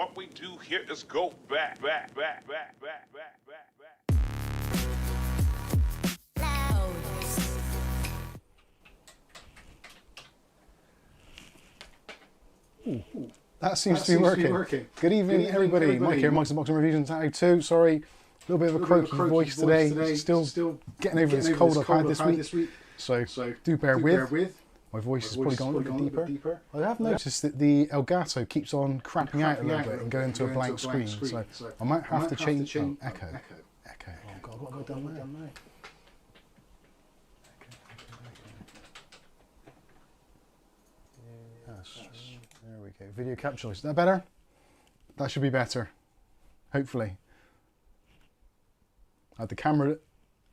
what we do here is go back. Ooh, that seems to be working. Good evening, everybody. Mike here, Mike's Unboxing Reviews and How To. Sorry, a little bit of a croaky voice today. Still getting over this cold I've had this week. So do bear with. My voice has probably gone a little bit deeper. I have noticed that the Elgato keeps on crapping out a little bit and going to a blank screen. So I might have to change. Oh, echo. Oh God, what have I done now? There we go. Video capture. Is that better? That should be better. Hopefully. I had the camera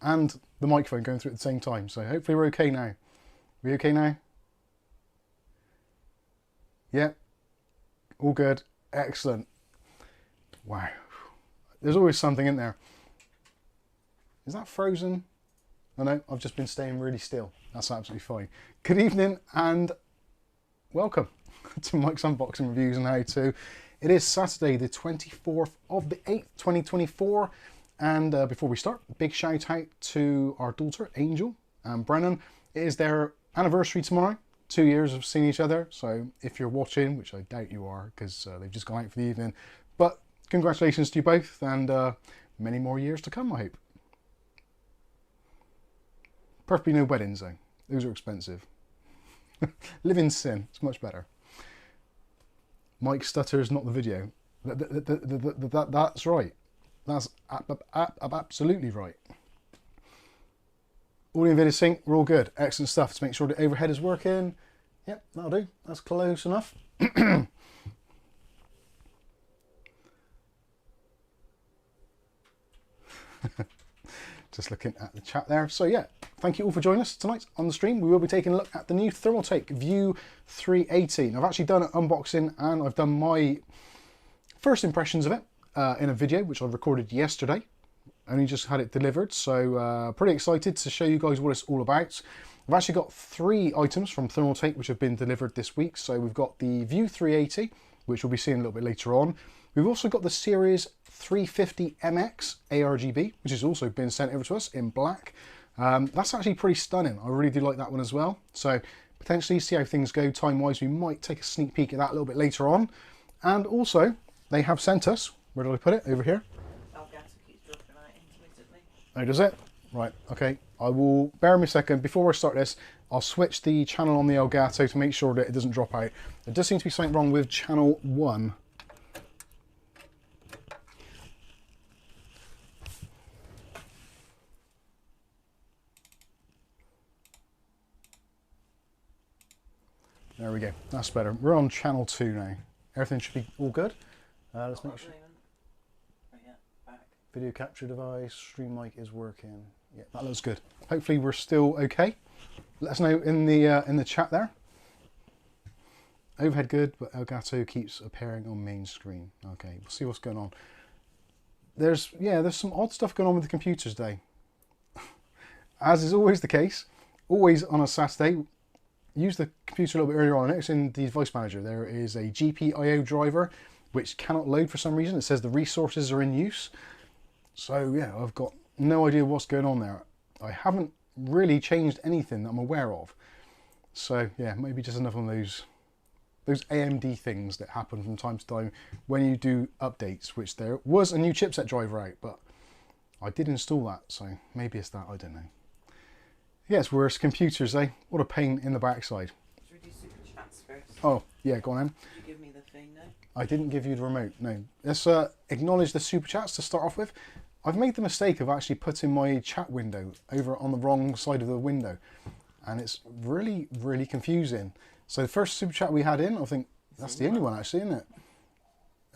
and the microphone going through at the same time, so hopefully we're okay now. We okay now? Yep. All good. Excellent. Wow. There's always something in there. Is that frozen? No, I've just been staying really still. That's absolutely fine. Good evening and welcome to Mike's Unboxing Reviews and How To. It is Saturday the 24th of the 8th 2024, and before we start, big shout out to our daughter Angel and Brennan. It is their anniversary tomorrow, 2 years of seeing each other, so if you're watching, which I doubt you are because they've just gone out for the evening, but congratulations to you both, and many more years to come, I hope. Preferably no weddings though, those are expensive. Live in sin, it's much better. Mike stutters, not the video. That's right. That's absolutely right. Audio and video sync, we're all good. Excellent stuff. To make sure the overhead is working. Yep, that'll do. That's close enough. Just looking at the chat there. So yeah, thank you all for joining us tonight on the stream. We will be taking a look at the new Thermaltake View 380. I've actually done an unboxing and I've done my first impressions of it in a video which I recorded yesterday. Only just had it delivered, so pretty excited to show you guys what it's all about. I've actually got 3 items from Thermaltake which have been delivered this week. So we've got the View 380, which we'll be seeing a little bit later on. We've also got the Ceres 350MX ARGB, which has also been sent over to us in black. That's actually pretty stunning. I really do like that one as well. So potentially see how things go time-wise. We might take a sneak peek at that a little bit later on. And also, they have sent us, where did I put it? Over here. Oh, does it? Right, okay. I will, bear me a second, before I start this, I'll switch the channel on the Elgato to make sure that it doesn't drop out. There does seem to be something wrong with channel 1. There we go, that's better. We're on channel 2 now. Everything should be all good. Let's make sure. Video capture device, stream mic is working. Yeah, that looks good. Hopefully we're still okay. Let us know in the chat there. Overhead good, but Elgato keeps appearing on main screen. Okay, we'll see what's going on. There's some odd stuff going on with the computers today. As is always the case, always on a Saturday. Use the computer a little bit earlier on. It's in the device manager. There is a GPIO driver which cannot load for some reason. It says the resources are in use. So yeah, I've got no idea what's going on there. I haven't really changed anything that I'm aware of. So yeah, maybe just another one of those AMD things that happen from time to time when you do updates, which there was a new chipset driver out, but I did install that, so maybe it's that, I don't know. Yeah, it's worse. Computers, eh? What a pain in the backside. Let's redo super chats first. Oh, yeah, go on then. Did you give me the thing now? I didn't give you the remote, no. Let's acknowledge the super chats to start off with. I've made the mistake of actually putting my chat window over on the wrong side of the window, and it's really, really confusing. So the first super chat we had in, I think that's the only one actually, isn't it?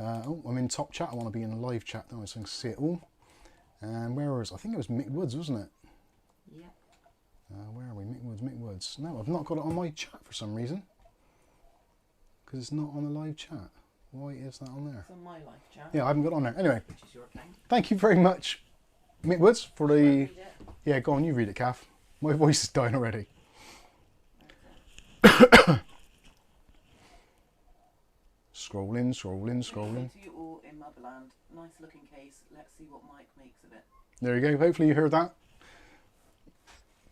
Oh, I'm in top chat. I want to be in live chat, don't I? So I can see it all. And where was, I think it was Mick Woods, wasn't it? Yeah. Where are we? Mick Woods. No, I've not got it on my chat for some reason. Because it's not on the live chat. Why is that on there? It's on my live chat. Yeah, I haven't got it on there. Anyway. Which is your account. Thank you very much, Mick Woods, for the... Yeah, go on, you read it, Kath. My voice is dying already. Scroll scrolling. To you all in Motherland, nice looking case. Let's see what Mike makes of it. There you go. Hopefully you heard that.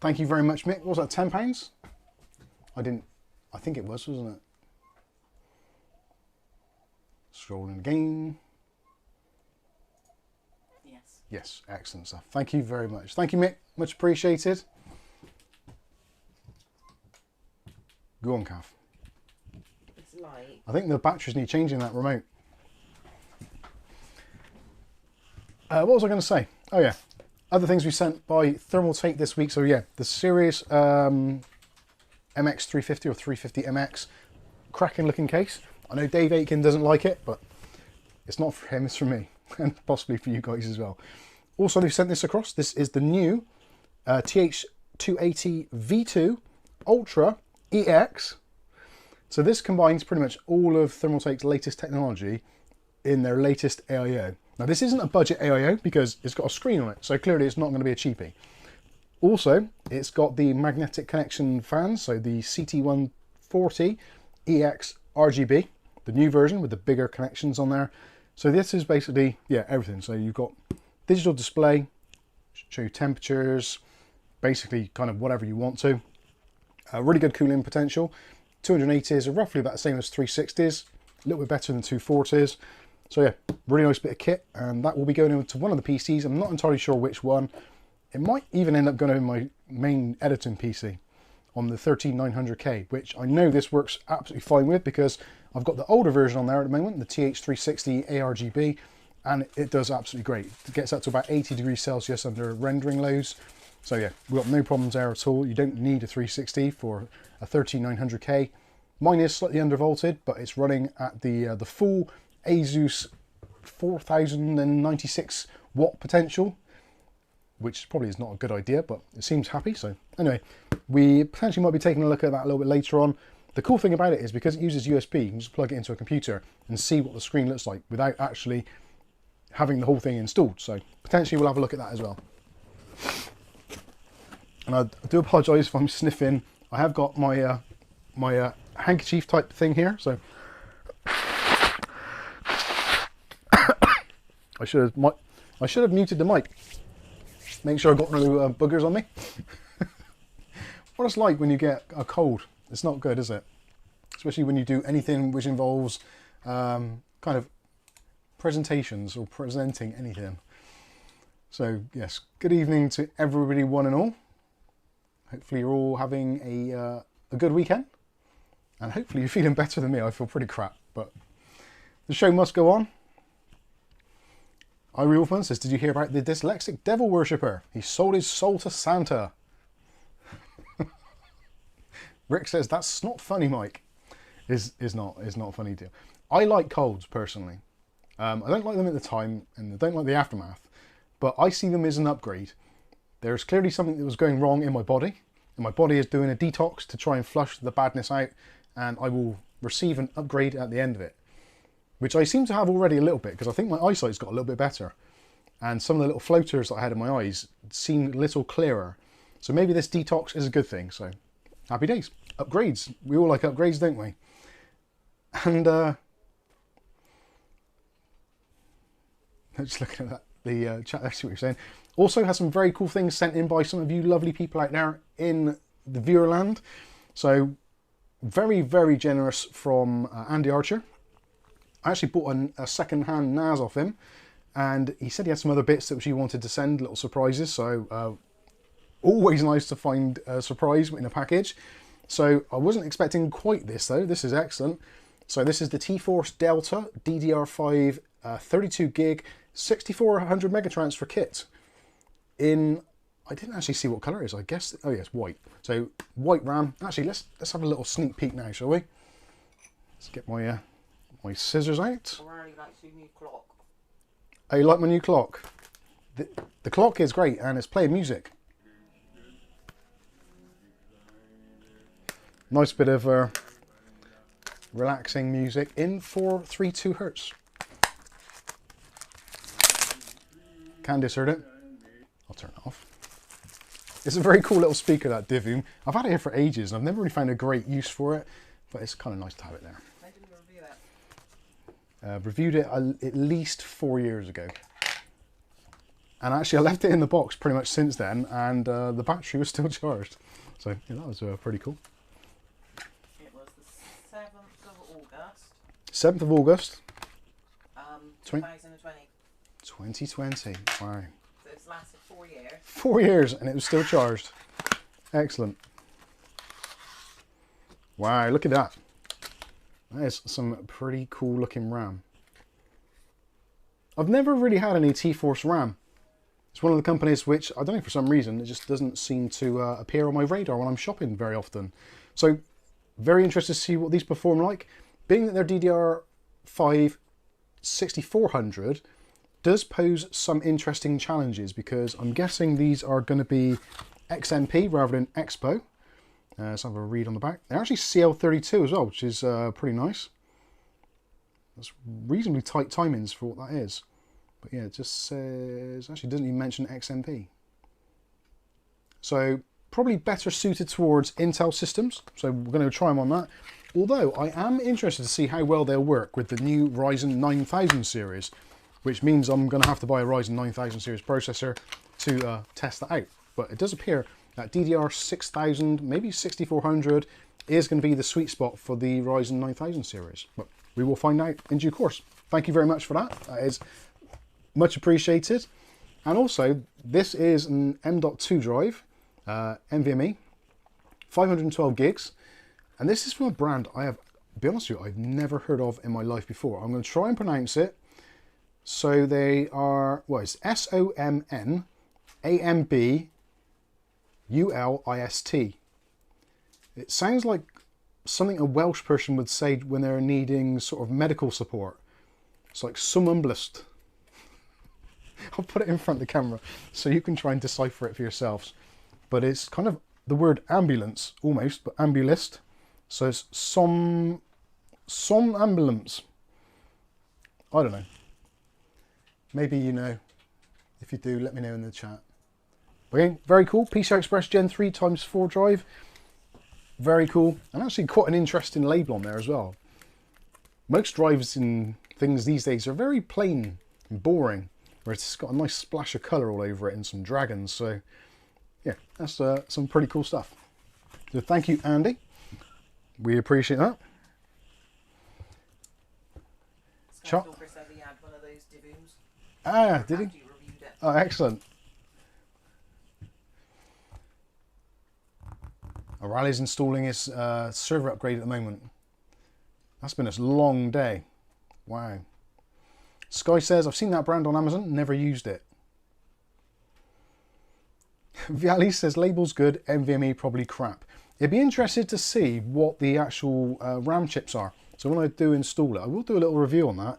Thank you very much, Mick. What was that, £10? I think it was, wasn't it? Scrolling again. Yes. Yes, excellent stuff. Thank you very much. Thank you, Mick. Much appreciated. Go on, Kath. It's light. I think the batteries need changing that remote. What was I going to say? Oh yeah, other things we sent by Thermaltake this week. So yeah, the Ceres MX350 or 350 MX, cracking looking case. I know Dave Aitken doesn't like it, but it's not for him, it's for me, and possibly for you guys as well. Also, they've sent this across. This is the new TH280 V2 Ultra EX. So this combines pretty much all of Thermaltake's latest technology in their latest AIO. Now this isn't a budget AIO because it's got a screen on it, so clearly it's not going to be a cheapie. Also, it's got the magnetic connection fans, so the CT120 EX ARGB, the new version with the bigger connections on there. So this is basically, yeah, everything. So you've got digital display, show you temperatures, basically kind of whatever you want to. Really good cooling potential. 280s are roughly about the same as 360s, a little bit better than 240s. So yeah, really nice bit of kit, and that will be going into one of the PCs. I'm not entirely sure which one. It might even end up going in my main editing PC on the 13900K, which I know this works absolutely fine with because I've got the older version on there at the moment, the TH360 ARGB, and it does absolutely great. It gets up to about 80 degrees Celsius under rendering loads. So yeah, we've got no problems there at all. You don't need a 360 for a 13900K. Mine is slightly undervolted, but it's running at the full ASUS 4096 watt potential, which probably is not a good idea, but it seems happy. So anyway, we potentially might be taking a look at that a little bit later on. The cool thing about it is because it uses USB, you can just plug it into a computer and see what the screen looks like without actually having the whole thing installed. So potentially we'll have a look at that as well. And I do apologise if I'm sniffing. I have got my my handkerchief type thing here, so I should have muted the mic. Make sure I got no boogers on me. What it's like when you get a cold. It's not good, is it? Especially when you do anything which involves kind of presentations or presenting anything. So yes, good evening to everybody, one and all. Hopefully you're all having a good weekend, and hopefully you're feeling better than me. I feel pretty crap, but the show must go on. Irealfman says, did you hear about the dyslexic devil worshipper? He sold his soul to Santa. Rick says, that's not funny, Mike. Is not funny, deal. I like colds, personally. I don't like them at the time, and I don't like the aftermath, but I see them as an upgrade. There's clearly something that was going wrong in my body, and my body is doing a detox to try and flush the badness out, and I will receive an upgrade at the end of it, which I seem to have already a little bit, because I think my eyesight's got a little bit better, and some of the little floaters that I had in my eyes seem a little clearer. So maybe this detox is a good thing, so happy days. Upgrades. We all like upgrades, don't we? And just looking at that, the chat there, see what you're saying. Also has some very cool things sent in by some of you lovely people out there in the viewer land. So very, very generous from Andy Archer. I actually bought a second-hand NAS off him, and he said he had some other bits that he wanted to send, little surprises. So always nice to find a surprise in a package. So I wasn't expecting quite this though. This is excellent. So this is the T-Force Delta DDR5 32 gig 6400 megatransfer kit in, I didn't actually see what color it is, I guess. Oh yes, white. So white RAM. Actually, let's have a little sneak peek now, shall we? Let's get my my scissors out. I really like your new clock. Oh, you like my new clock? The clock is great, and it's playing music. Nice bit of relaxing music in 432 Hertz. Candice heard it. I'll turn it off. It's a very cool little speaker, that Divoom. I've had it here for ages, and I've never really found a great use for it, but it's kind of nice to have it there. I didn't review it. Reviewed it at least 4 years ago. And actually I left it in the box pretty much since then, and the battery was still charged. So yeah, that was pretty cool. It was the 7th of August. 7th of August. 2020. 2020, wow. So it's lasted 4 years. 4 years and it was still charged. Excellent. Wow, look at that. That is some pretty cool looking RAM. I've never really had any T-Force RAM. It's one of the companies which, I don't know, for some reason, it just doesn't seem to appear on my radar when I'm shopping very often. So, very interested to see what these perform like. Being that they're DDR5 6400 does pose some interesting challenges, because I'm guessing these are going to be XMP rather than Expo. Let's have a read on the back. They're actually CL32 as well, which is pretty nice. That's reasonably tight timings for what that is. But yeah, it just says, actually doesn't even mention XMP. So probably better suited towards Intel systems. So we're going to try them on that. Although I am interested to see how well they'll work with the new Ryzen 9000 series, which means I'm going to have to buy a Ryzen 9000 series processor to test that out. But it does appear that DDR 6000, maybe 6400, is going to be the sweet spot for the Ryzen 9000 series. But we will find out in due course. Thank you very much for that. That is much appreciated. And also, this is an M.2 drive, NVMe, 512 gigs. And this is from a brand I have, to be honest with you, I've never heard of in my life before. I'm going to try and pronounce it. So they are, well, it's SOMN AMB ULIST. It sounds like something a Welsh person would say when they're needing sort of medical support. It's like Sumumblist. I'll put it in front of the camera so you can try and decipher it for yourselves. But it's kind of the word ambulance almost, but ambulist. So it's some ambulance. I don't know. Maybe you know. If you do, let me know in the chat. Okay, very cool. PCI Express Gen 3 x4 drive. Very cool. And actually quite an interesting label on there as well. Most drives and things these days are very plain and boring, where it's got a nice splash of colour all over it and some dragons. So yeah, that's some pretty cool stuff. So thank you, Andy. We appreciate that. Scott Stalker said he had one of those Divoons. Ah, did he? After you reviewed it. Oh, excellent. O'Reilly's installing his server upgrade at the moment. That's been a long day. Wow. Sky says, I've seen that brand on Amazon, never used it. Viali says, label's good, NVMe probably crap. It'd be interested to see what the actual RAM chips are. So when I do install it, I will do a little review on that.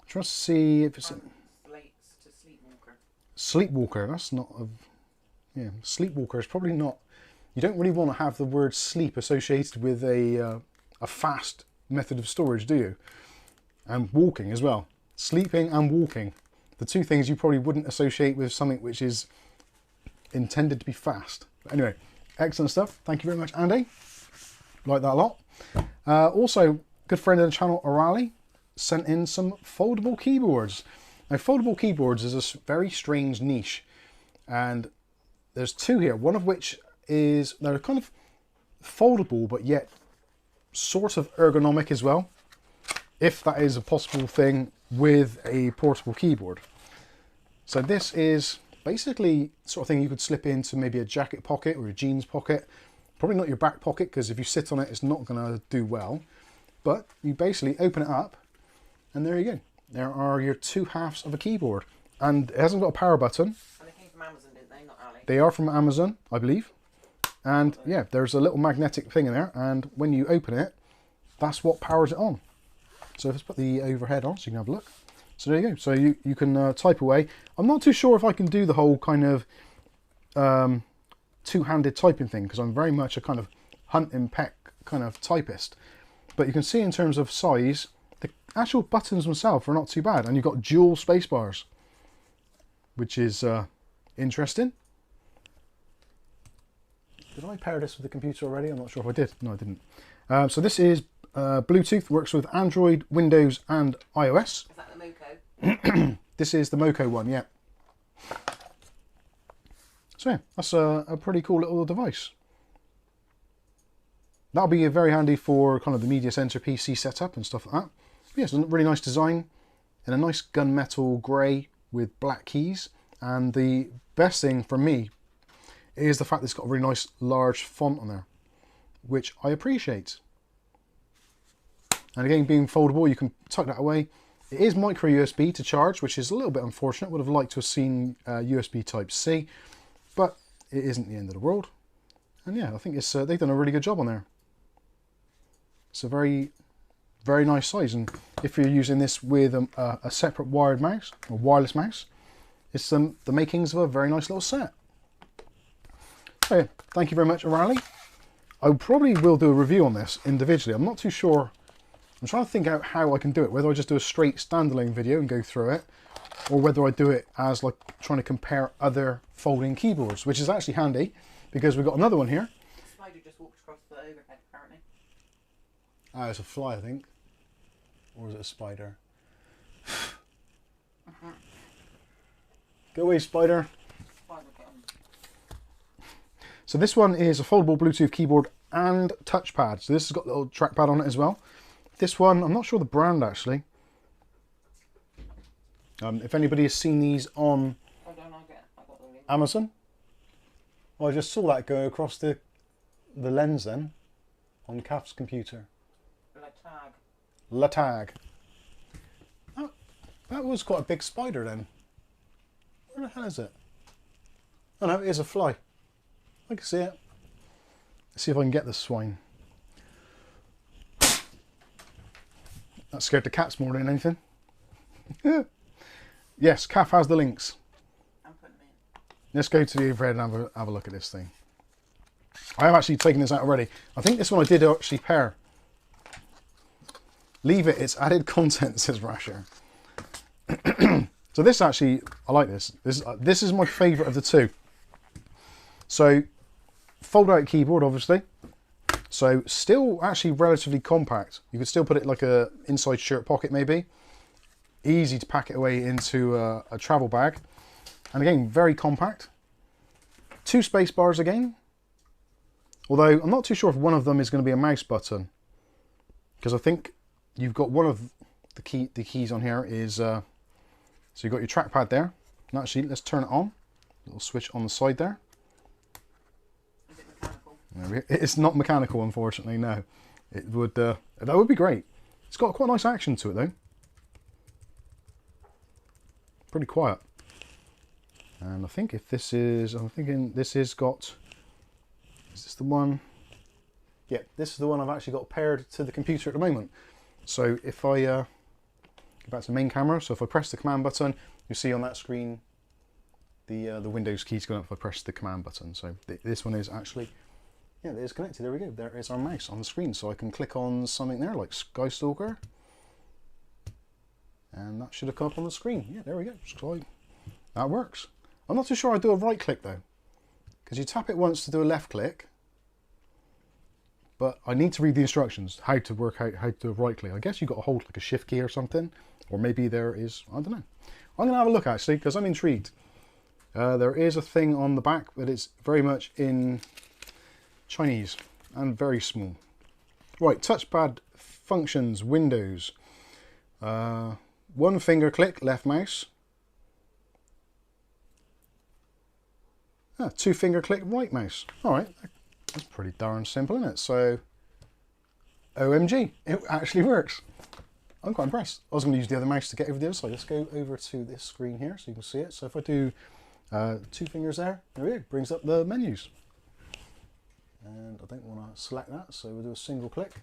Try to see if it's... Slates to Sleepwalker. Sleepwalker, that's not a... Yeah, Sleepwalker is probably not... You don't really want to have the word sleep associated with a fast method of storage, do you? And walking as well. Sleeping and walking. The two things you probably wouldn't associate with something which is intended to be fast. But anyway, excellent stuff. Thank you very much, Andy. Like that a lot. Also, good friend of the channel, O'Reilly, sent in some foldable keyboards. Now, foldable keyboards is a very strange niche. And there's two here, one of which is, they're kind of foldable, but yet sort of ergonomic as well, if that is a possible thing with a portable keyboard. So this is basically sort of thing you could slip into maybe a jacket pocket or a jeans pocket. Probably not your back pocket, because if you sit on it, it's not going to do well. But you basically open it up, and there you go. There are your two halves of a keyboard. And it hasn't got a power button. And they came from Amazon, didn't they? Not Ali. They are from Amazon, I believe. And yeah, there's a little magnetic thing in there, and when you open it, that's what powers it on. So let's put the overhead on so you can have a look. So there you go. So you can type away. I'm not too sure if I can do the whole kind of two-handed typing thing, because I'm very much a kind of hunt and peck kind of typist. But you can see in terms of size, the actual buttons themselves are not too bad, and you've got dual space bars, which is interesting. Did I pair this with the computer already? I'm not sure if I did. No, I didn't. So this is Bluetooth, works with Android, Windows and iOS. Is that the Moco? This is the Moco one, yeah. So yeah, that's a pretty cool little device. That'll be very handy for kind of the media center PC setup and stuff like that. But yeah, it's a really nice design in a nice gunmetal grey with black keys. And the best thing for me is the fact that it's got a really nice large font on there, which I appreciate. And again, being foldable, you can tuck that away. It is micro USB to charge, which is a little bit unfortunate. Would have liked to have seen USB Type-C, but it isn't the end of the world. And yeah, I think it's they've done a really good job on there. It's a very, very nice size. And if you're using this with a separate wired mouse, or wireless mouse, it's the makings of a very nice little set. So yeah, thank you very much, O'Reilly. I probably will do a review on this individually. I'm not too sure. I'm trying to think out how I can do it, whether I just do a straight standalone video and go through it, or whether I do it as like trying to compare other folding keyboards, which is actually handy because we've got another one here. The spider just walked across the overhead, apparently. Oh, it's a fly, I think. Or is it a spider? Go away, spider. So this one is a foldable Bluetooth keyboard and touchpad. So this has got a little trackpad on it as well. This one, I'm not sure the brand actually. If anybody has seen these on Amazon. Well, I just saw that go across the lens then on Kath's computer. Latag. That was quite a big spider then. Where the hell is it? Oh no, it is a fly. I can see it. Let's see if I can get this swine. That scared the cats more than anything. Yes, Kath has the links. I'm putting them in. Let's go to the overhead and have a look at this thing. I have actually taken this out already. I think this one I did actually pair. Leave it, it's added content, says Rasher. So this actually, I like this. This is my favourite of the two. So, fold out keyboard, obviously. So, still actually relatively compact. You could still put it like a inside shirt pocket maybe. Easy to pack it away into a travel bag. And again, very compact. 2 space bars again. Although, I'm not too sure if one of them is going to be a mouse button. Because I think you've got one of the keys on here is... so you've got your trackpad there. And actually, let's turn it on. Little switch on the side there. Is it mechanical? No, it's not mechanical, unfortunately, no. It would, that would be great. It's got quite a nice action to it, though. Pretty quiet. And I think if this is, I'm thinking this is got, is this the one? Yeah, this is the one I've actually got paired to the computer at the moment. So if I go back to the main camera, so if I press the command button, you see on that screen the Windows keys going up if I press the command button. So this one is actually, yeah, it is connected. There we go. There is our mouse on the screen. So I can click on something there like Skystalker. And that should have come up on the screen. Yeah, there we go. So that works. I'm not too sure I do a right click though, because you tap it once to do a left click. But I need to read the instructions, how to work out how to do a right click. I guess you've got to hold like a shift key or something. Or maybe there is, I don't know. I'm going to have a look actually, because I'm intrigued. There is a thing on the back, but it's very much in Chinese and very small. Right, touchpad functions, Windows. 1 finger click, left mouse. 2 finger click, right mouse. All right, that's pretty darn simple, isn't it? So, OMG, it actually works. I'm quite impressed. I was going to use the other mouse to get over the other side. Let's go over to this screen here so you can see it. So if I do 2 fingers there we go, brings up the menus. And I don't want to select that, so we'll do a single click.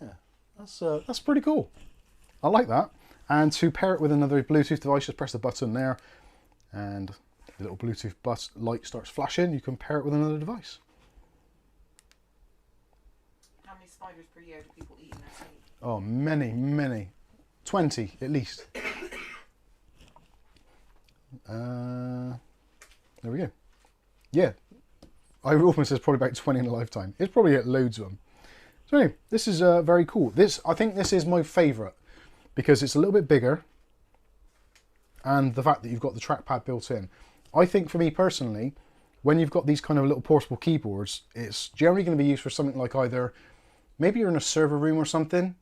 Yeah, that's pretty cool. I like that. And to pair it with another Bluetooth device, just press the button there, and the little Bluetooth light starts flashing. You can pair it with another device. How many spiders per year do people eat in their sleep? Oh, many, many. 20 at least. There we go. Yeah, I almost says probably about 20 in a lifetime. It's probably at loads of them. So anyway, this is very cool. I think this is my favourite because it's a little bit bigger, and the fact that you've got the trackpad built in. I think for me personally, when you've got these kind of little portable keyboards, it's generally going to be used for something like either, maybe you're in a server room or something.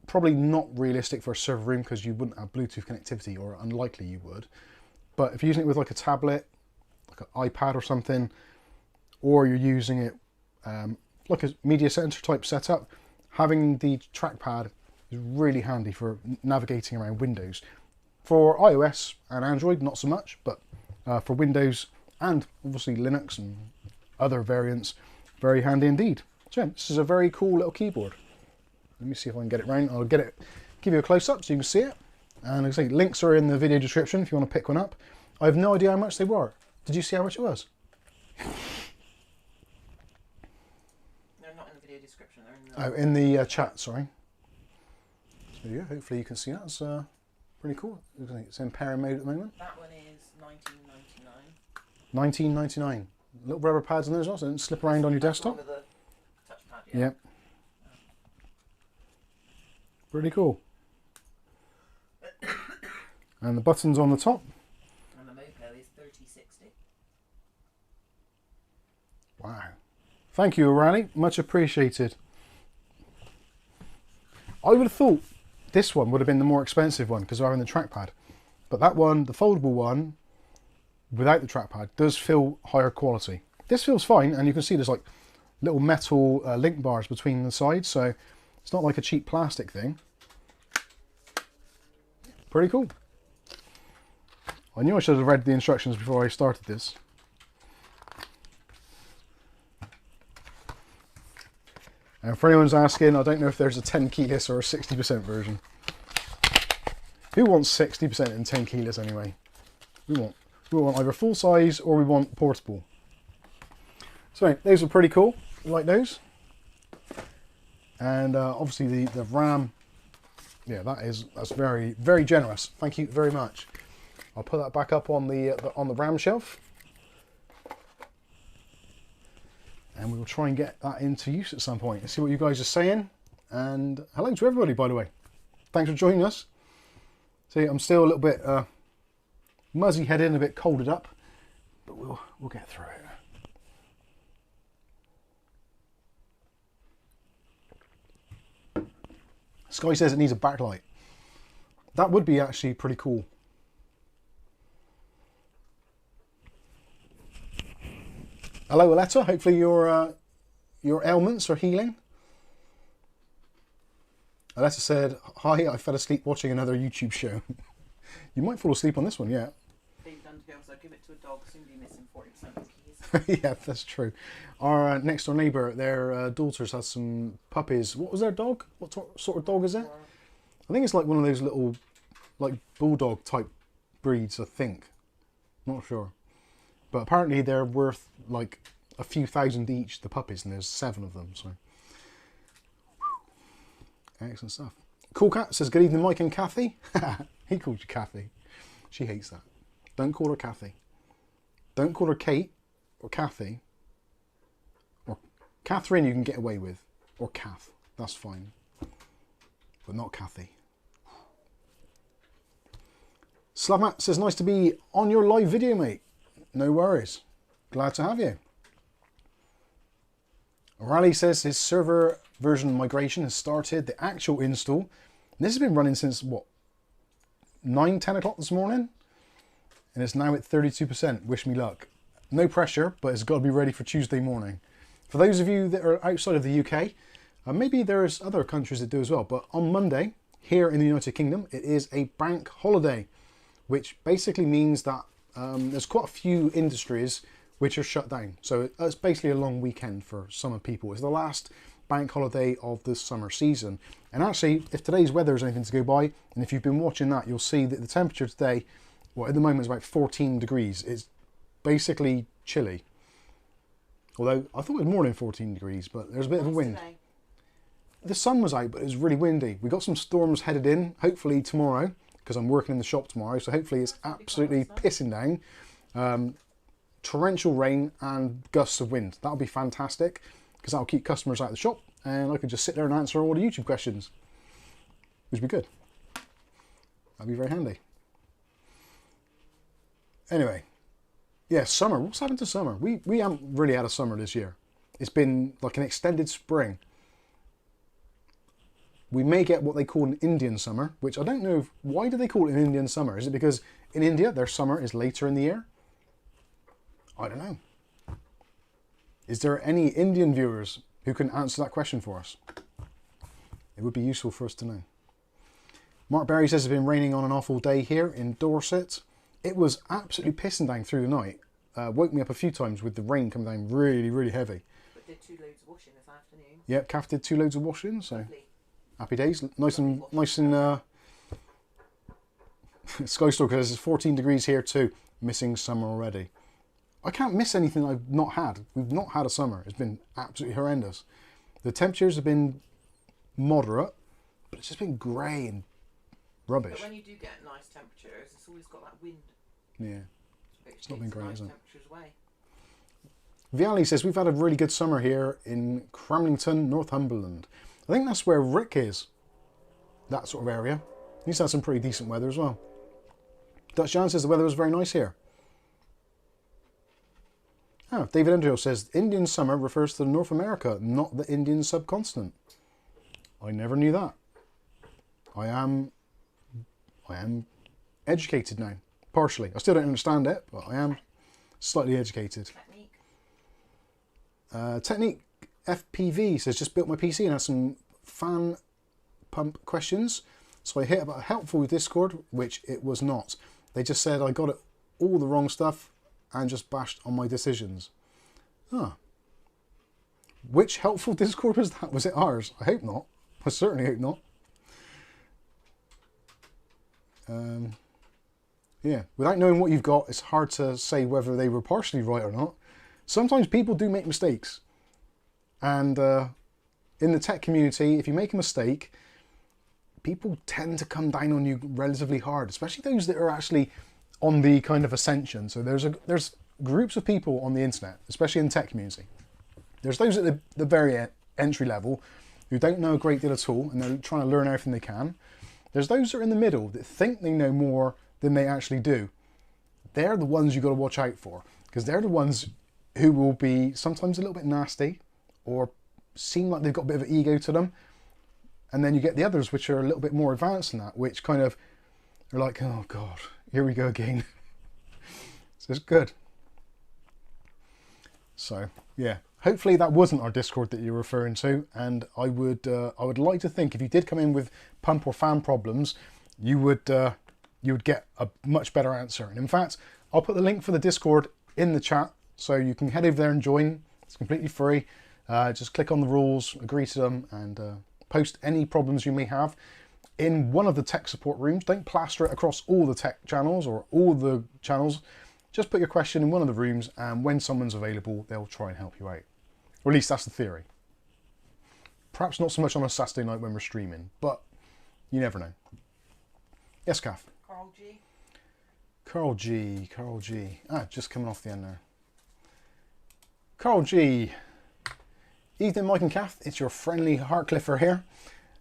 Probably not realistic for a server room because you wouldn't have Bluetooth connectivity, or unlikely you would. But if you're using it with like a tablet, like an iPad or something, or you're using it like a media center type setup, having the trackpad is really handy for navigating around Windows. For iOS and Android, not so much, but for Windows and obviously Linux and other variants, very handy indeed. So yeah, this is a very cool little keyboard. Let me see if I can get it round. I'll give you a close-up so you can see it. And like I say, links are in the video description if you want to pick one up. I have no idea how much they were. Did you see how much it was? They're not in the video description. They're in the chat, sorry. So yeah, hopefully you can see that. It's pretty cool. It's in pair mode at the moment. That one is $19.99. $19.99. Little rubber pads in there as well, so it doesn't slip around on your desktop. With the touchpad, Yeah. yeah. Pretty cool. And the buttons on the top. And the MoPo is 3060. Wow. Thank you, O'Reilly. Much appreciated. I would have thought this one would have been the more expensive one because of having the trackpad. But that one, the foldable one, without the trackpad, does feel higher quality. This feels fine, and you can see there's like little metal link bars between the sides, so it's not like a cheap plastic thing. Pretty cool. I knew I should have read the instructions before I started this. And for anyone's asking, I don't know if there's a 10 keyless or a 60% version. Who wants 60% and 10 keyless anyway? We want either full size or we want portable. So anyway, those are pretty cool. You like those? And obviously the RAM, yeah, that's very, very generous. Thank you very much. I'll put that back up on the RAM shelf, and we will try and get that into use at some point and see what you guys are saying. And hello to everybody, by the way. Thanks for joining us. See, I'm still a little bit muzzy headed and a bit colded up, but we'll get through it. Sky says it needs a backlight. That would be actually pretty cool. Hello, Aletta. Hopefully your ailments are healing. Aletta said, "Hi, I fell asleep watching another YouTube show." You might fall asleep on this one, yeah. They've done to go, so give it to a dog. Soon be missing 40% of the keys. Yeah, that's true. Our next door neighbour, their daughters has some puppies. What was their dog? What sort of dog is it? I think it's like one of those little, like bulldog type breeds. I think. Not sure. But apparently they're worth like a few thousand each, the puppies, and there's 7 of them. So, excellent stuff. Cool Cat says, "Good evening, Mike and Kathy." He called you Kathy. She hates that. Don't call her Kathy. Don't call her Kate or Kathy. Or Catherine you can get away with. Or Kath. That's fine. But not Kathy. Slavmat says, "Nice to be on your live video, mate." No worries. Glad to have you. O'Reilly says his server version migration has started. The actual install. And this has been running since, what, 9, 10 o'clock this morning? And it's now at 32%. Wish me luck. No pressure, but it's got to be ready for Tuesday morning. For those of you that are outside of the UK, maybe there's other countries that do as well, but on Monday, here in the United Kingdom, it is a bank holiday, which basically means that there's quite a few industries which are shut down. So it's basically a long weekend for summer people. It's the last bank holiday of the summer season. And actually, if today's weather is anything to go by, and if you've been watching that, you'll see that the temperature today, well, at the moment is about 14 degrees. It's basically chilly. Although I thought it was more than 14 degrees, but there's a bit of a wind. Today? The sun was out, but it was really windy. We got some storms headed in, hopefully tomorrow, because I'm working in the shop tomorrow, so hopefully it's absolutely pissing down. Torrential rain and gusts of wind. That'll be fantastic. because that'll keep customers out of the shop, and I could just sit there and answer all the YouTube questions, which would be good. That'd be very handy. Anyway, yeah, summer. What's happened to summer? We haven't really had a summer this year. It's been like an extended spring. We may get what they call an Indian summer, which I don't know. Why do they call it an Indian summer? Is it because in India their summer is later in the year? I don't know. Is there any Indian viewers who can answer that question for us? It would be useful for us to know. Mark Berry says it's been raining on and off all day here in Dorset. It was absolutely pissing down through the night. Woke me up a few times with the rain coming down really, really heavy. But did 2 loads of washing this afternoon. Yep, Kath did 2 loads of washing, so Lovely. happy days. Nice and Sky Stalker says it's 14 degrees here too. Missing summer already. I can't miss anything I've not had. We've not had a summer. It's been absolutely horrendous. The temperatures have been moderate, but it's just been grey and rubbish. But when you do get nice temperatures, it's always got that wind. Yeah. It's not been great, nice has it? temperatures away. Viali says we've had a really good summer here in Cramlington, Northumberland. I think that's where Rick is. That sort of area. He's had some pretty decent weather as well. Dutch Jan says the weather was very nice here. Oh, David Andrew says Indian summer refers to North America, not the Indian subcontinent. I never knew that. I am educated now. Partially. I still don't understand it, but I am slightly educated. Technique FPV says just built my PC and has some fan pump questions. So I hit about helpful with Discord, which it was not. They just said I got it all the wrong stuff and just bashed on my decisions. Huh. Which helpful Discord was that? Was it ours? I hope not. I certainly hope not. Yeah, without knowing what you've got, it's hard to say whether they were partially right or not. Sometimes people do make mistakes. And in the tech community, if you make a mistake, people tend to come down on you relatively hard, especially those that are actually on the kind of ascension. So there's groups of people on the internet, especially in the tech community. There's those at the very entry level who don't know a great deal at all and they're trying to learn everything they can. There's those that are in the middle that think they know more than they actually do. They're the ones you've got to watch out for, because they're the ones who will be sometimes a little bit nasty or seem like they've got a bit of an ego to them. And then you get the others which are a little bit more advanced than that, which kind of are like, oh God, here we go again. So it's good. So yeah, hopefully that wasn't our Discord that you're referring to. And I would like to think if you did come in with pump or fan problems, you would get a much better answer. And in fact, I'll put the link for the Discord in the chat, so you can head over there and join. It's completely free. Just click on the rules, agree to them, and post any problems you may have in one of the tech support rooms. Don't plaster it across all the tech channels or all the channels. Just put your question in one of the rooms, and when someone's available, they'll try and help you out. Or at least that's the theory. Perhaps not so much on a Saturday night when we're streaming, but you never know. Yes, Kath? Carl G. Ah, just coming off the end there. Carl G. Evening, Mike and Kath. It's your friendly Hartcliffer here.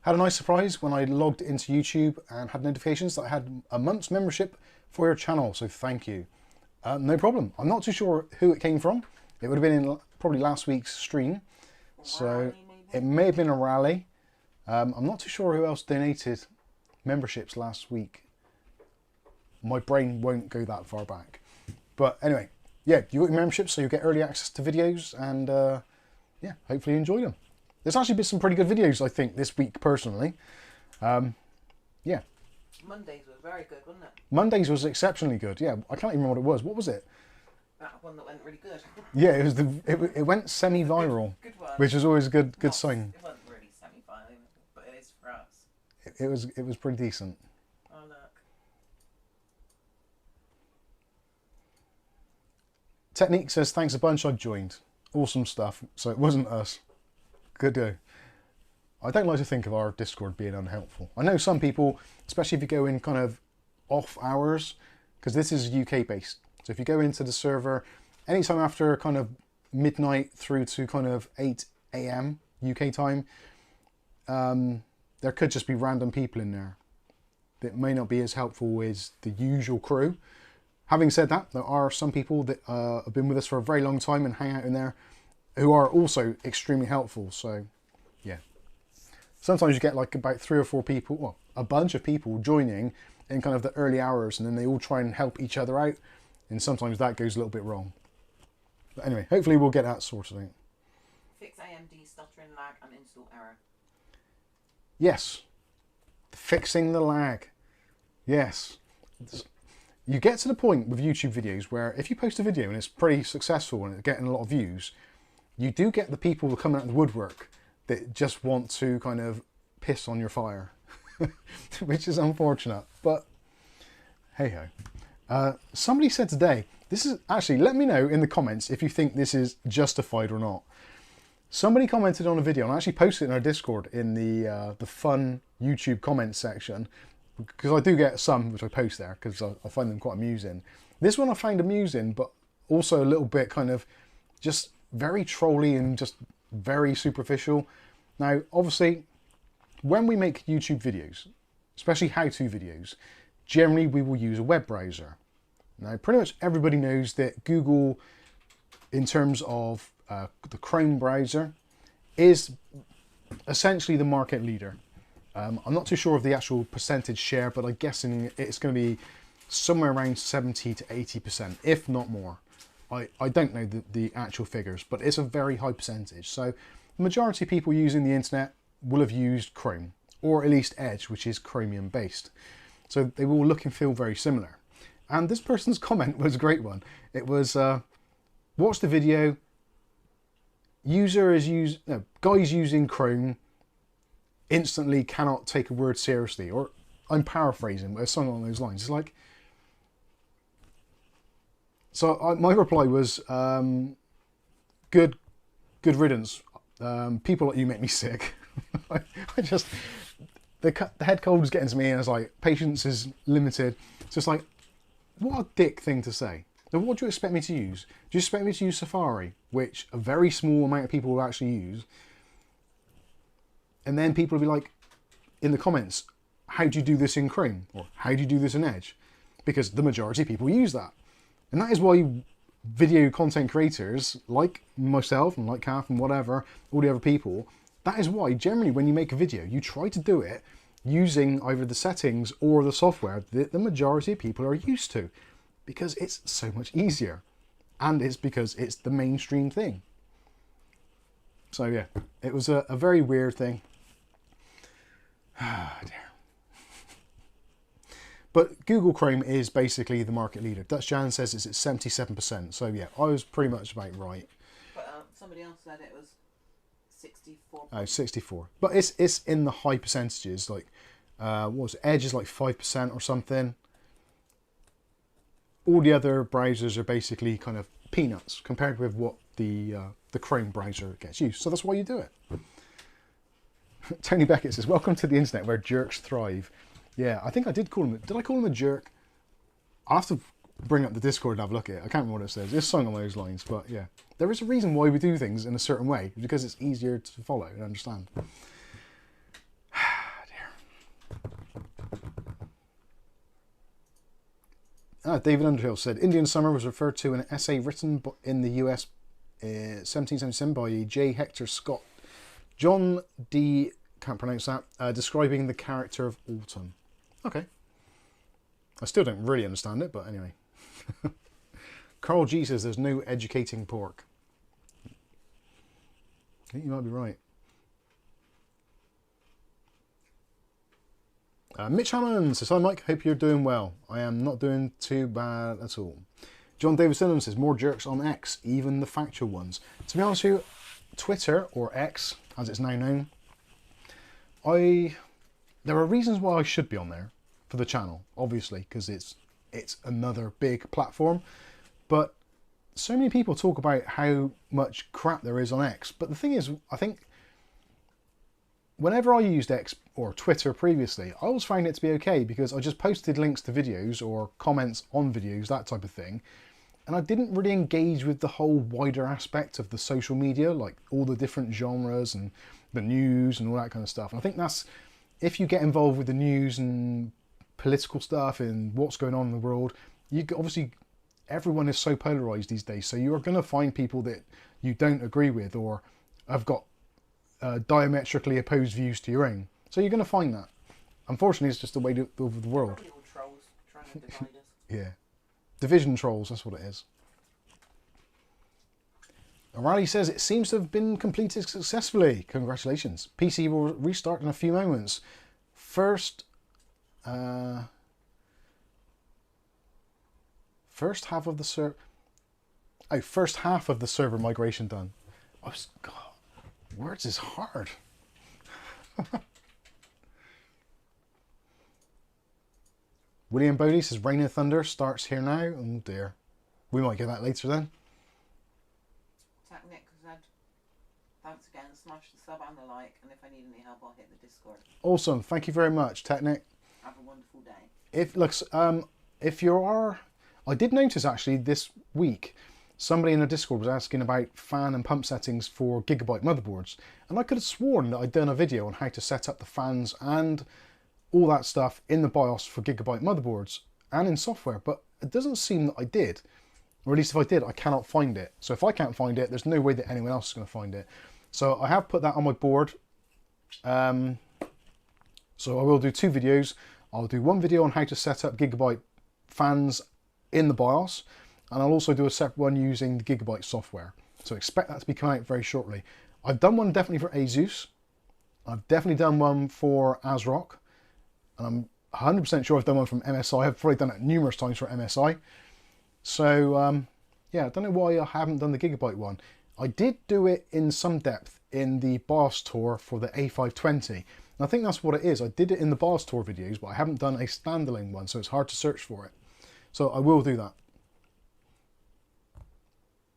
Had a nice surprise when I logged into YouTube and had notifications that I had a month's membership for your channel, so thank you. No problem. I'm not too sure who it came from. It would have been in probably last week's stream. So it may have been a rally. I'm not too sure who else donated memberships last week. My brain won't go that far back. But anyway, yeah, you got your membership, so you get early access to videos, and yeah, hopefully you enjoy them. There's actually been some pretty good videos, I think, this week personally. Yeah. Mondays was very good, wasn't it? Mondays was exceptionally good. Yeah, I can't even remember what it was. What was it? That one that went really good. Yeah, it was it went semi-viral, Good one. which is always a good sign. It wasn't really semi-final, but it is for us. It was pretty decent. Oh look. Technique says thanks a bunch. I've joined. Awesome stuff. So it wasn't us. Good go. I don't like to think of our Discord being unhelpful. I know some people, especially if you go in kind of off hours, because this is UK based. So if you go into the server anytime after kind of midnight through to kind of 8 AM UK time, there could just be random people in there that may not be as helpful as the usual crew. Having said that, there are some people that have been with us for a very long time and hang out in there who are also extremely helpful. So yeah, sometimes you get like about 3 or 4 people, well, a bunch of people joining in kind of the early hours, and then they all try and help each other out, and sometimes that goes a little bit wrong. But anyway, hopefully we'll get that sorted out. Fix AMD stuttering, lag and install error. Yes, fixing the lag. Yes. You get to the point with YouTube videos where if you post a video and it's pretty successful and it's getting a lot of views, you do get the people that come out of the woodwork that just want to kind of piss on your fire, which is unfortunate, but hey ho. Somebody said today, this is actually, let me know in the comments if you think this is justified or not. Somebody commented on a video, and I actually posted it in our Discord in the fun YouTube comments section, because I do get some which I post there because I find them quite amusing. This one I find amusing, but also a little bit kind of just very trolly and just very superficial. Now, obviously, when we make YouTube videos, especially how-to videos, generally we will use a web browser. Now, pretty much everybody knows that Google, in terms of the Chrome browser, is essentially the market leader. I'm not too sure of the actual percentage share, but I'm guessing it's going to be somewhere around 70 to 80%, if not more. I don't know the actual figures, but it's a very high percentage. So the majority of people using the internet will have used Chrome, or at least Edge, which is Chromium based. So they will look and feel very similar. And this person's comment was a great one. It was, watch the video, guys using Chrome instantly cannot take a word seriously, or I'm paraphrasing, but it's something along those lines. It's like, so my reply was, good riddance. People like you make me sick. I just, the head cold was getting to me, and I was like, patience is limited. It's just like, what a dick thing to say. Now, what do you expect me to use? Do you expect me to use Safari, which a very small amount of people will actually use? And then people will be like, in the comments, how do you do this in Chrome? Or how do you do this in Edge? Because the majority of people use that. And that is why video content creators, like myself and like Kath and whatever, all the other people, that is why generally when you make a video, you try to do it using either the settings or the software that the majority of people are used to. Because it's so much easier. And it's because it's the mainstream thing. So yeah, it was a very weird thing. Ah, dear. But Google Chrome is basically the market leader. Dutch Jan says it's at 77%. So yeah, I was pretty much about right. But somebody else said it was 64. Oh, 64. But it's in the high percentages. Like, what was it? Edge is like 5% or something. All the other browsers are basically kind of peanuts compared with what the Chrome browser gets used. So that's why you do it. Tony Beckett says, welcome to the internet where jerks thrive. Yeah, I think I did call him, did I call him a jerk? I'll have to bring up the Discord and have a look at it. I can't remember what it says. It's something along those lines, but yeah. There is a reason why we do things in a certain way, because it's easier to follow and understand. David Underhill said, Indian Summer was referred to in an essay written in the US 1777 by J. Hector Scott. John D. can't pronounce that, describing the character of autumn. Okay. I still don't really understand it, but anyway. Carl G says there's no educating pork. I think you might be right. Mitch Hammond says, hi Mike, hope you're doing well. I am not doing too bad at all. John David Simmons says, more jerks on X, even the factual ones. To be honest with you, Twitter, or X, as it's now known, there are reasons why I should be on there for the channel, obviously, because it's another big platform. But so many people talk about how much crap there is on X. But the thing is, I think whenever I used X or Twitter previously, I always found it to be okay because I just posted links to videos or comments on videos, that type of thing. and I didn't really engage with the whole wider aspect of the social media, like all the different genres and the news and all that kind of stuff. And I think that's, if you get involved with the news and political stuff and what's going on in the world, obviously everyone is so polarized these days, so you're going to find people that you don't agree with or have got diametrically opposed views to your own. So you're going to find that. Unfortunately, it's just the way of the world. Probably all trolls trying to divide us. Yeah. Division trolls, that's what it is. O'Reilly says it seems to have been completed successfully. Congratulations. PC will restart in a few moments. First half of the server migration done. God, words is hard. William Bodie says Rain and Thunder starts here now. Oh dear. We might get that later then. Nick said, thanks again, smash the sub and the like, and if I need any help I'll hit the Discord. Awesome, thank you very much, Technic. Have a wonderful day. If you are, I did notice actually this week, somebody in the Discord was asking about fan and pump settings for GIGABYTE motherboards, and I could have sworn that I'd done a video on how to set up the fans and all that stuff in the BIOS for GIGABYTE motherboards and in software, but it doesn't seem that I did. Or at least if I did, I cannot find it. So if I can't find it, there's no way that anyone else is going to find it. So I have put that on my board. So I will do 2 videos. I'll do one video on how to set up GIGABYTE fans in the BIOS, and I'll also do a separate one using the GIGABYTE software. So expect that to be coming out very shortly. I've done one definitely for ASUS. I've definitely done one for ASRock. And I'm 100% sure I've done one from MSI. I've probably done it numerous times for MSI. So, yeah, I don't know why I haven't done the GIGABYTE one. I did do it in some depth in the BIOS tour for the A520. And I think that's what it is. I did it in the BIOS tour videos, but I haven't done a standalone one, so it's hard to search for it. So I will do that.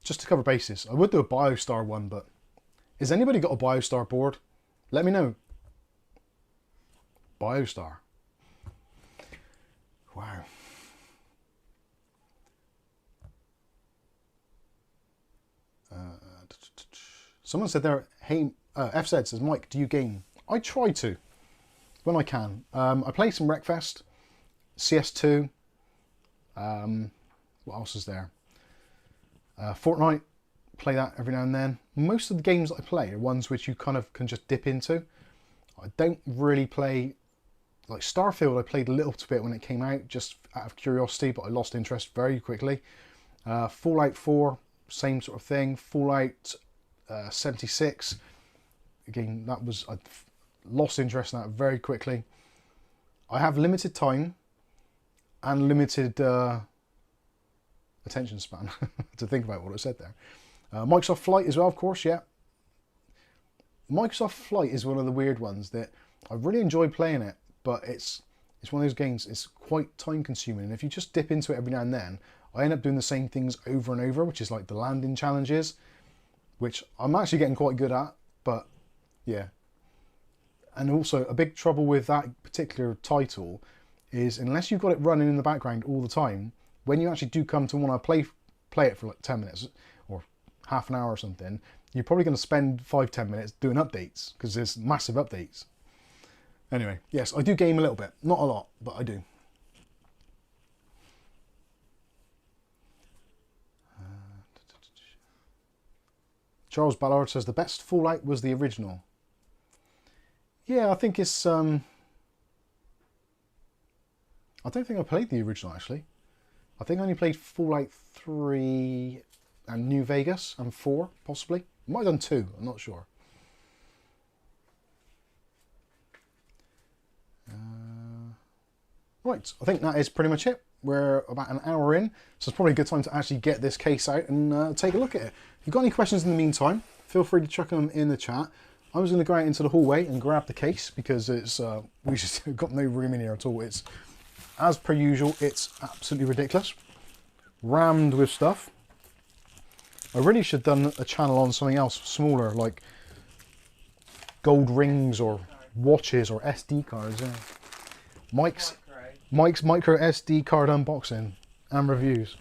Just to cover bases. I would do a BioStar one, but has anybody got a BioStar board? Let me know. BioStar. Wow. Someone said there, hey, FZ says, Mike, do you game? I try to, when I can. I play some Wreckfest, CS2, what else is there? Fortnite, play that every now and then. Most of the games that I play are ones which you kind of can just dip into. I don't really play, like Starfield I played a little bit when it came out, just out of curiosity, but I lost interest very quickly. Fallout 4, same sort of thing. Fallout 76, again, that was, I lost interest in that very quickly. I have limited time and limited attention span to think about what I said there. Microsoft Flight as well, of course, yeah. Microsoft Flight is one of the weird ones that I really enjoy playing it, but it's one of those games, it's quite time consuming, and if you just dip into it every now and then, I end up doing the same things over and over, which is like the landing challenges, which I'm actually getting quite good at, but yeah. And also a big trouble with that particular title is unless you've got it running in the background all the time, when you actually do come to want to play it for like 10 minutes or half an hour or something, you're probably going to spend 5-10 minutes doing updates because there's massive updates. Anyway, yes, I do game a little bit. Not a lot, but I do. Charles Ballard says the best Fallout was the original. Yeah, I think it's... I don't think I played the original, actually. I think I only played Fallout 3 and New Vegas and 4, possibly. I might have done 2, I'm not sure. Right, I think that is pretty much it. We're about an hour in, so it's probably a good time to actually get this case out and take a look at it. If you've got any questions in the meantime, feel free to chuck them in the chat. I was going to go out into the hallway and grab the case because it's we just got no room in here at all. It's, as per usual, it's absolutely ridiculous. Rammed with stuff. I really should have done a channel on something else smaller, like gold rings or watches or SD cards. Yeah. Mike's micro SD card unboxing and reviews.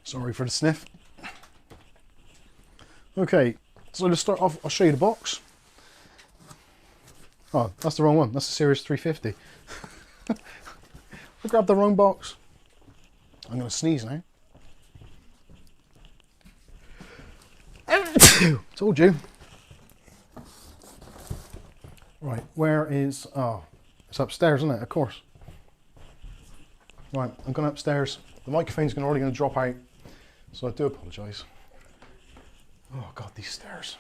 Sorry for the sniff. Okay, so to start off, I'll show you the box. Oh, that's the wrong one. That's the Ceres 350. I grabbed the wrong box. I'm going to sneeze now. Told you. Right, where is... Oh, it's upstairs, isn't it? Of course. Right, I'm going upstairs. The microphone's already going to drop out, so I do apologise. Oh God, these stairs.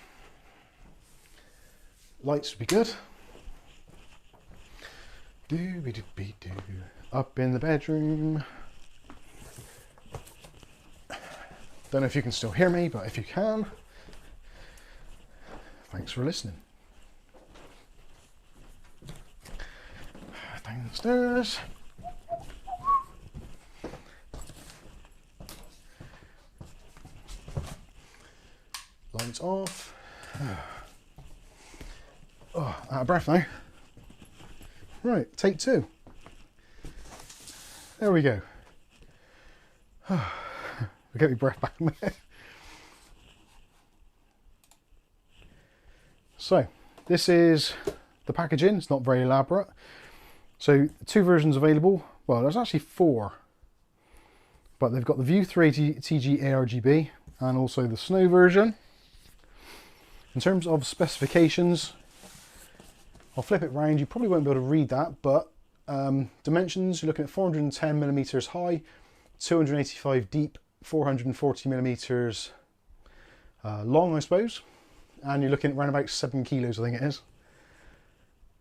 Lights would be good. Do-be-do-be-do. Up in the bedroom. Don't know if you can still hear me, but if you can, thanks for listening. Downstairs. Lights off. Oh, out of breath now. Right, take two. There we go. We'll get my breath back in there. So, this is the packaging. It's not very elaborate. So, two versions available. Well, there's actually four. But they've got the View 380 TG ARGB and also the Snow version. In terms of specifications, I'll flip it round. You probably won't be able to read that, but dimensions, you're looking at 410 millimeters high, 285 deep, 440 millimeters long, I suppose. And you're looking at around about 7 kilos, I think it is.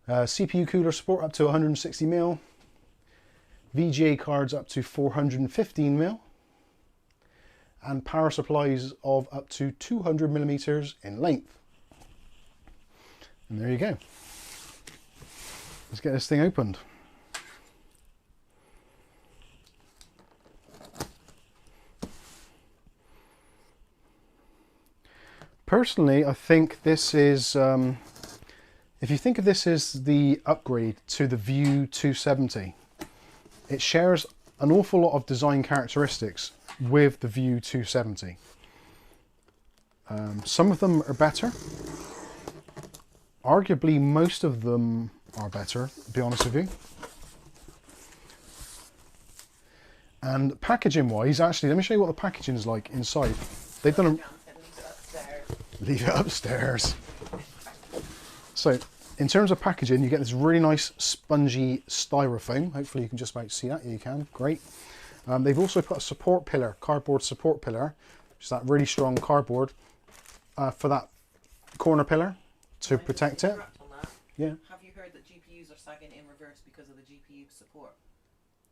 CPU cooler support up to 160 mil. VGA cards up to 415 mil. And power supplies of up to 200 millimeters in length. And there you go. Let's get this thing opened. Personally, I think this is, if you think of this as the upgrade to the View 270, it shares an awful lot of design characteristics with the View 270. Some of them are better. Arguably, most of them are better, to be honest with you. And packaging wise, actually, let me show you what the packaging is like inside. They've done a... Leave it upstairs. So, in terms of packaging, you get this really nice spongy styrofoam. Hopefully you can just about see that. Yeah, you can. Great. They've also put a support pillar, cardboard support pillar, which is that really strong cardboard, for that corner pillar to protect it. Yeah. Have you heard that GPUs are sagging in reverse because of the GPU support?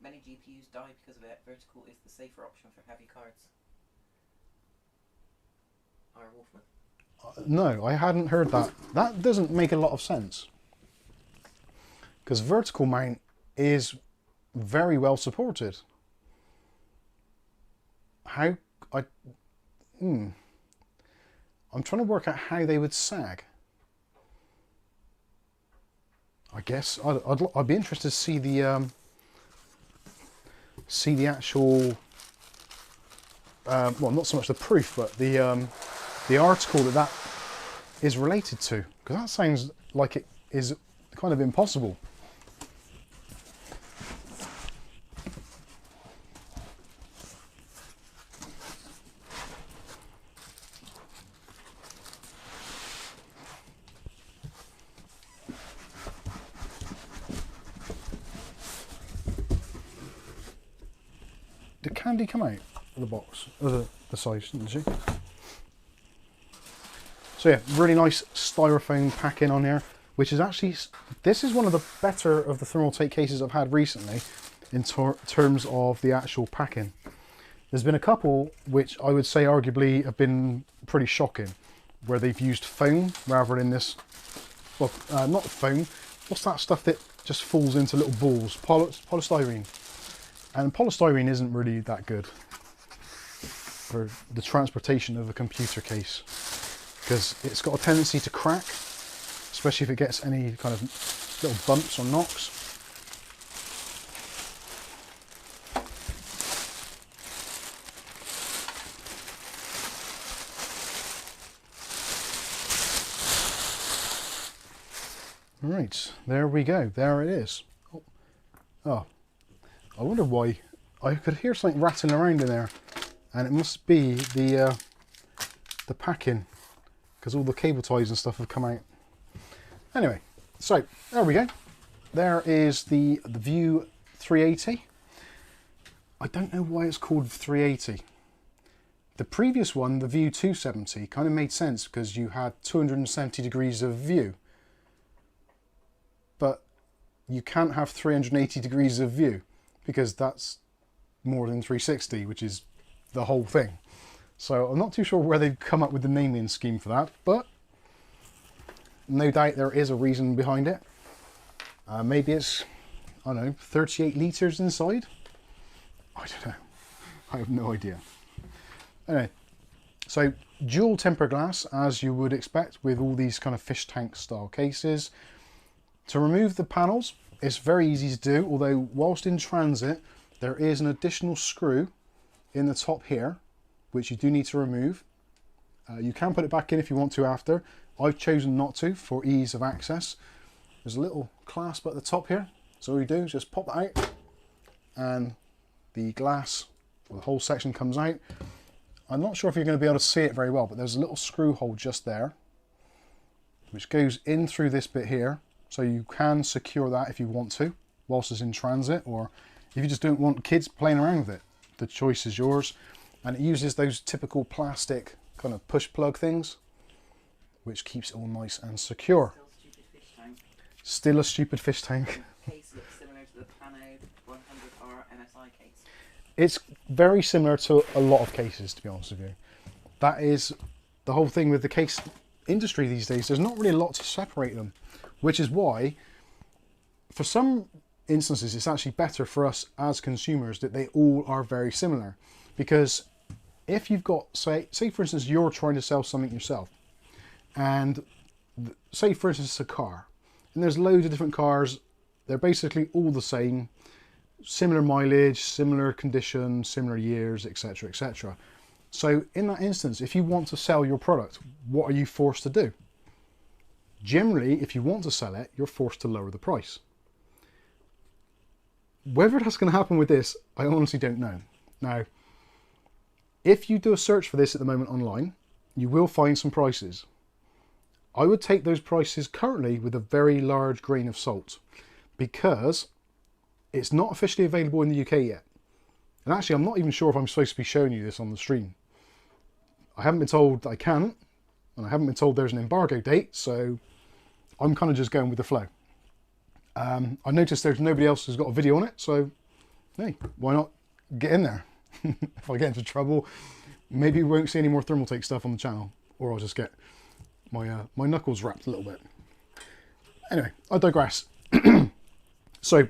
Many GPUs die because of it. Vertical is the safer option for heavy cards. Our Wolfman. No, I hadn't heard that. That doesn't make a lot of sense. Because vertical mount is very well supported. I'm trying to work out how they would sag. I guess I'd be interested to see the actual well, not so much the proof, but the article that is related to, because that sounds like it is kind of impossible. Did Candy come out of the box, or the size, didn't she? So yeah, really nice styrofoam packing on here, which is actually, this is one of the better of the Thermaltake cases I've had recently in terms of the actual packing. There's been a couple which I would say arguably have been pretty shocking, where they've used foam rather than this, well, not foam, what's that stuff that just falls into little balls? Polystyrene. And polystyrene isn't really that good for the transportation of a computer case, because it's got a tendency to crack, especially if it gets any kind of little bumps or knocks. Right, there we go. There it is. Oh, I wonder why. I could hear something rattling around in there, and it must be the packing, because all the cable ties and stuff have come out. Anyway, so there we go. There is the View 380. I don't know why it's called 380. The previous one, the View 270, kind of made sense because you had 270 degrees of view. But you can't have 380 degrees of view because that's more than 360, which is the whole thing. So I'm not too sure where they've come up with the naming scheme for that, but no doubt there is a reason behind it. Maybe it's, I don't know, 38 litres inside? I don't know. I have no idea. Anyway, so dual tempered glass, as you would expect with all these kind of fish tank style cases. To remove the panels, it's very easy to do, although whilst in transit, there is an additional screw in the top here, which you do need to remove. You can put it back in if you want to after. I've chosen not to for ease of access. There's a little clasp at the top here. So all you do is just pop that out and the glass, or the whole section comes out. I'm not sure if you're going to be able to see it very well, but there's a little screw hole just there, which goes in through this bit here. So you can secure that if you want to, whilst it's in transit, or if you just don't want kids playing around with it, the choice is yours. And it uses those typical plastic kind of push plug things, which keeps it all nice and secure. Still a stupid fish tank. Case looks similar to the Pano 100R MSI case. It's very similar to a lot of cases, to be honest with you. That is the whole thing with the case industry these days. There's not really a lot to separate them, which is why, for some instances, it's actually better for us as consumers that they all are very similar. Because if you've got, say for instance, you're trying to sell something yourself, and say for instance it's a car, and there's loads of different cars, they're basically all the same, similar mileage, similar condition, similar years, etc, etc. So in that instance, if you want to sell your product, what are you forced to do? Generally, if you want to sell it, you're forced to lower the price. Whether that's going to happen with this, I honestly don't know. Now, if you do a search for this at the moment online, you will find some prices. I would take those prices currently with a very large grain of salt, because it's not officially available in the UK yet. And actually, I'm not even sure if I'm supposed to be showing you this on the stream. I haven't been told I can't, and I haven't been told there's an embargo date, so I'm kind of just going with the flow. I noticed there's nobody else who's got a video on it, so hey, why not get in there? If I get into trouble, maybe we won't see any more Thermaltake stuff on the channel, or I'll just get my my knuckles wrapped a little bit. Anyway, I digress. So,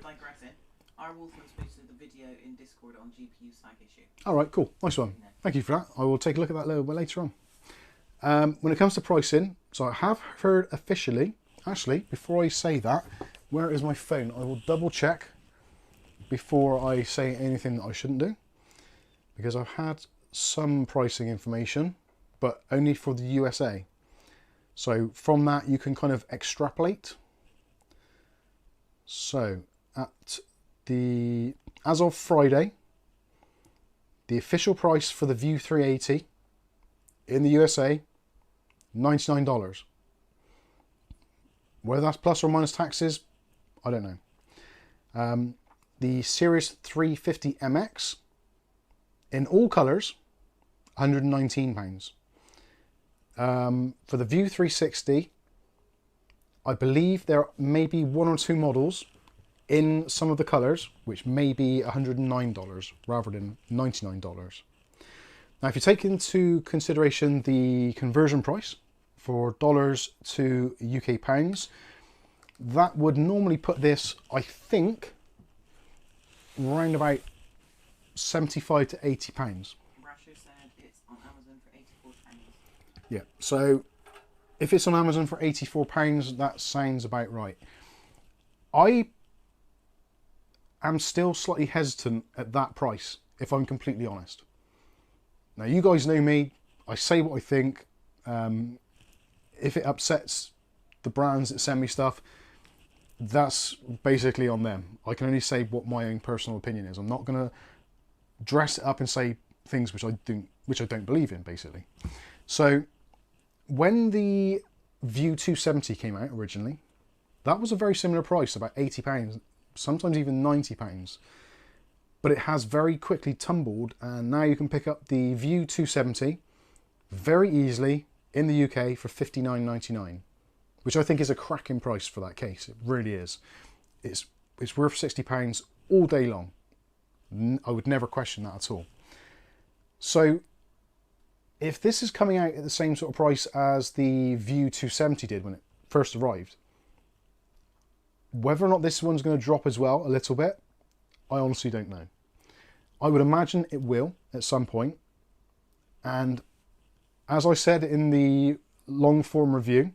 Our Wolfman's posted the video in Discord on GPU SAG issue. all right, cool, nice one. Thank you for that. I will take a look at that a little bit later on. When it comes to pricing, so I have heard officially, actually, before I say that, where is my phone? I will double check before I say anything that I shouldn't do, because I've had some pricing information, but only for the USA. So from that, you can kind of extrapolate. So as of Friday, the official price for the View 380 in the USA, $99. Whether that's plus or minus taxes, I don't know. The Ceres 350 MX in all colours, £119. For the View 360, I believe there may be one or two models in some of the colours which may be $109 rather than $99. Now, if you take into consideration the conversion price for dollars to UK pounds, that would normally put this, I think, around about 75 to 80 pounds. Rasher said it's on Amazon for £84. Yeah, so if it's on Amazon for £84, that sounds about right. I am still slightly hesitant at that price, if I'm completely honest. Now, you guys know me, I say what I think. If it upsets the brands that send me stuff, that's basically on them. I can only say what my own personal opinion is. I'm not going to dress it up and say things which I don't believe in, basically. So when the View 270 came out originally, that was a very similar price, about £80, sometimes even £90. But it has very quickly tumbled, and now you can pick up the View 270 very easily in the UK for £59.99, which I think is a cracking price for that case. It really is. It's worth £60 all day long. I would never question that at all. So if this is coming out at the same sort of price as the View 270 did when it first arrived, whether or not this one's going to drop as well a little bit, I honestly don't know. I would imagine it will at some point. And as I said in the long form review,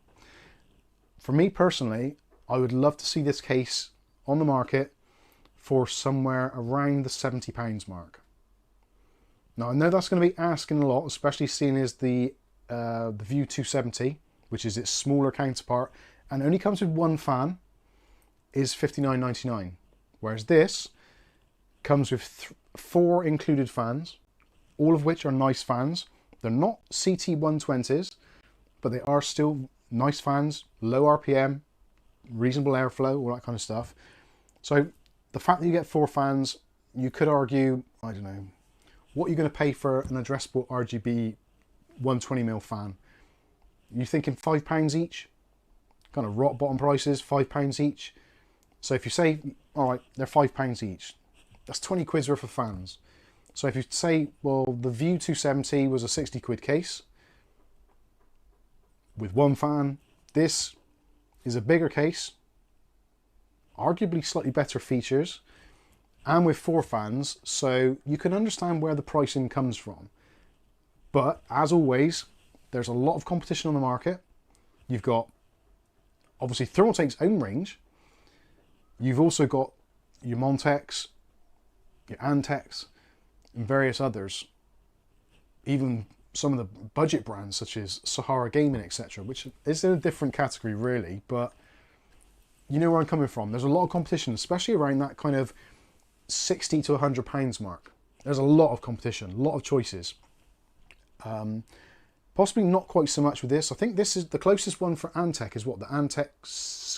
for me personally, I would love to see this case on the market for somewhere around the £70 mark. Now I know that's going to be asking a lot, especially seeing as the View 270, which is its smaller counterpart and only comes with one fan, is £59.99, whereas this comes with 4 included fans, all of which are nice fans. They're not CT120s, but they are still nice fans, low RPM, reasonable airflow, all that kind of stuff. So the fact that you get 4 fans, you could argue, I don't know, what you're going to pay for an addressable RGB 120mm fan. You thinking £5 each? Kind of rock bottom prices, £5 each. So if you say, all right, they're £5 each, that's 20 quid's worth of fans. So if you say, well, the View 270 was a 60 quid case with 1 fan, this is a bigger case, arguably slightly better features, and with 4 fans, so you can understand where the pricing comes from. But as always, there's a lot of competition on the market. You've got obviously Thermaltake's own range. You've also got your Montex, your Antex, and various others. Even some of the budget brands such as Sahara Gaming, etc., which is in a different category really, but you know where I'm coming from. There's a lot of competition, especially around that kind of £60 to £100 mark. There's a lot of competition, a lot of choices. Possibly not quite so much with this. I think this is the closest one for Antec is what, the Antec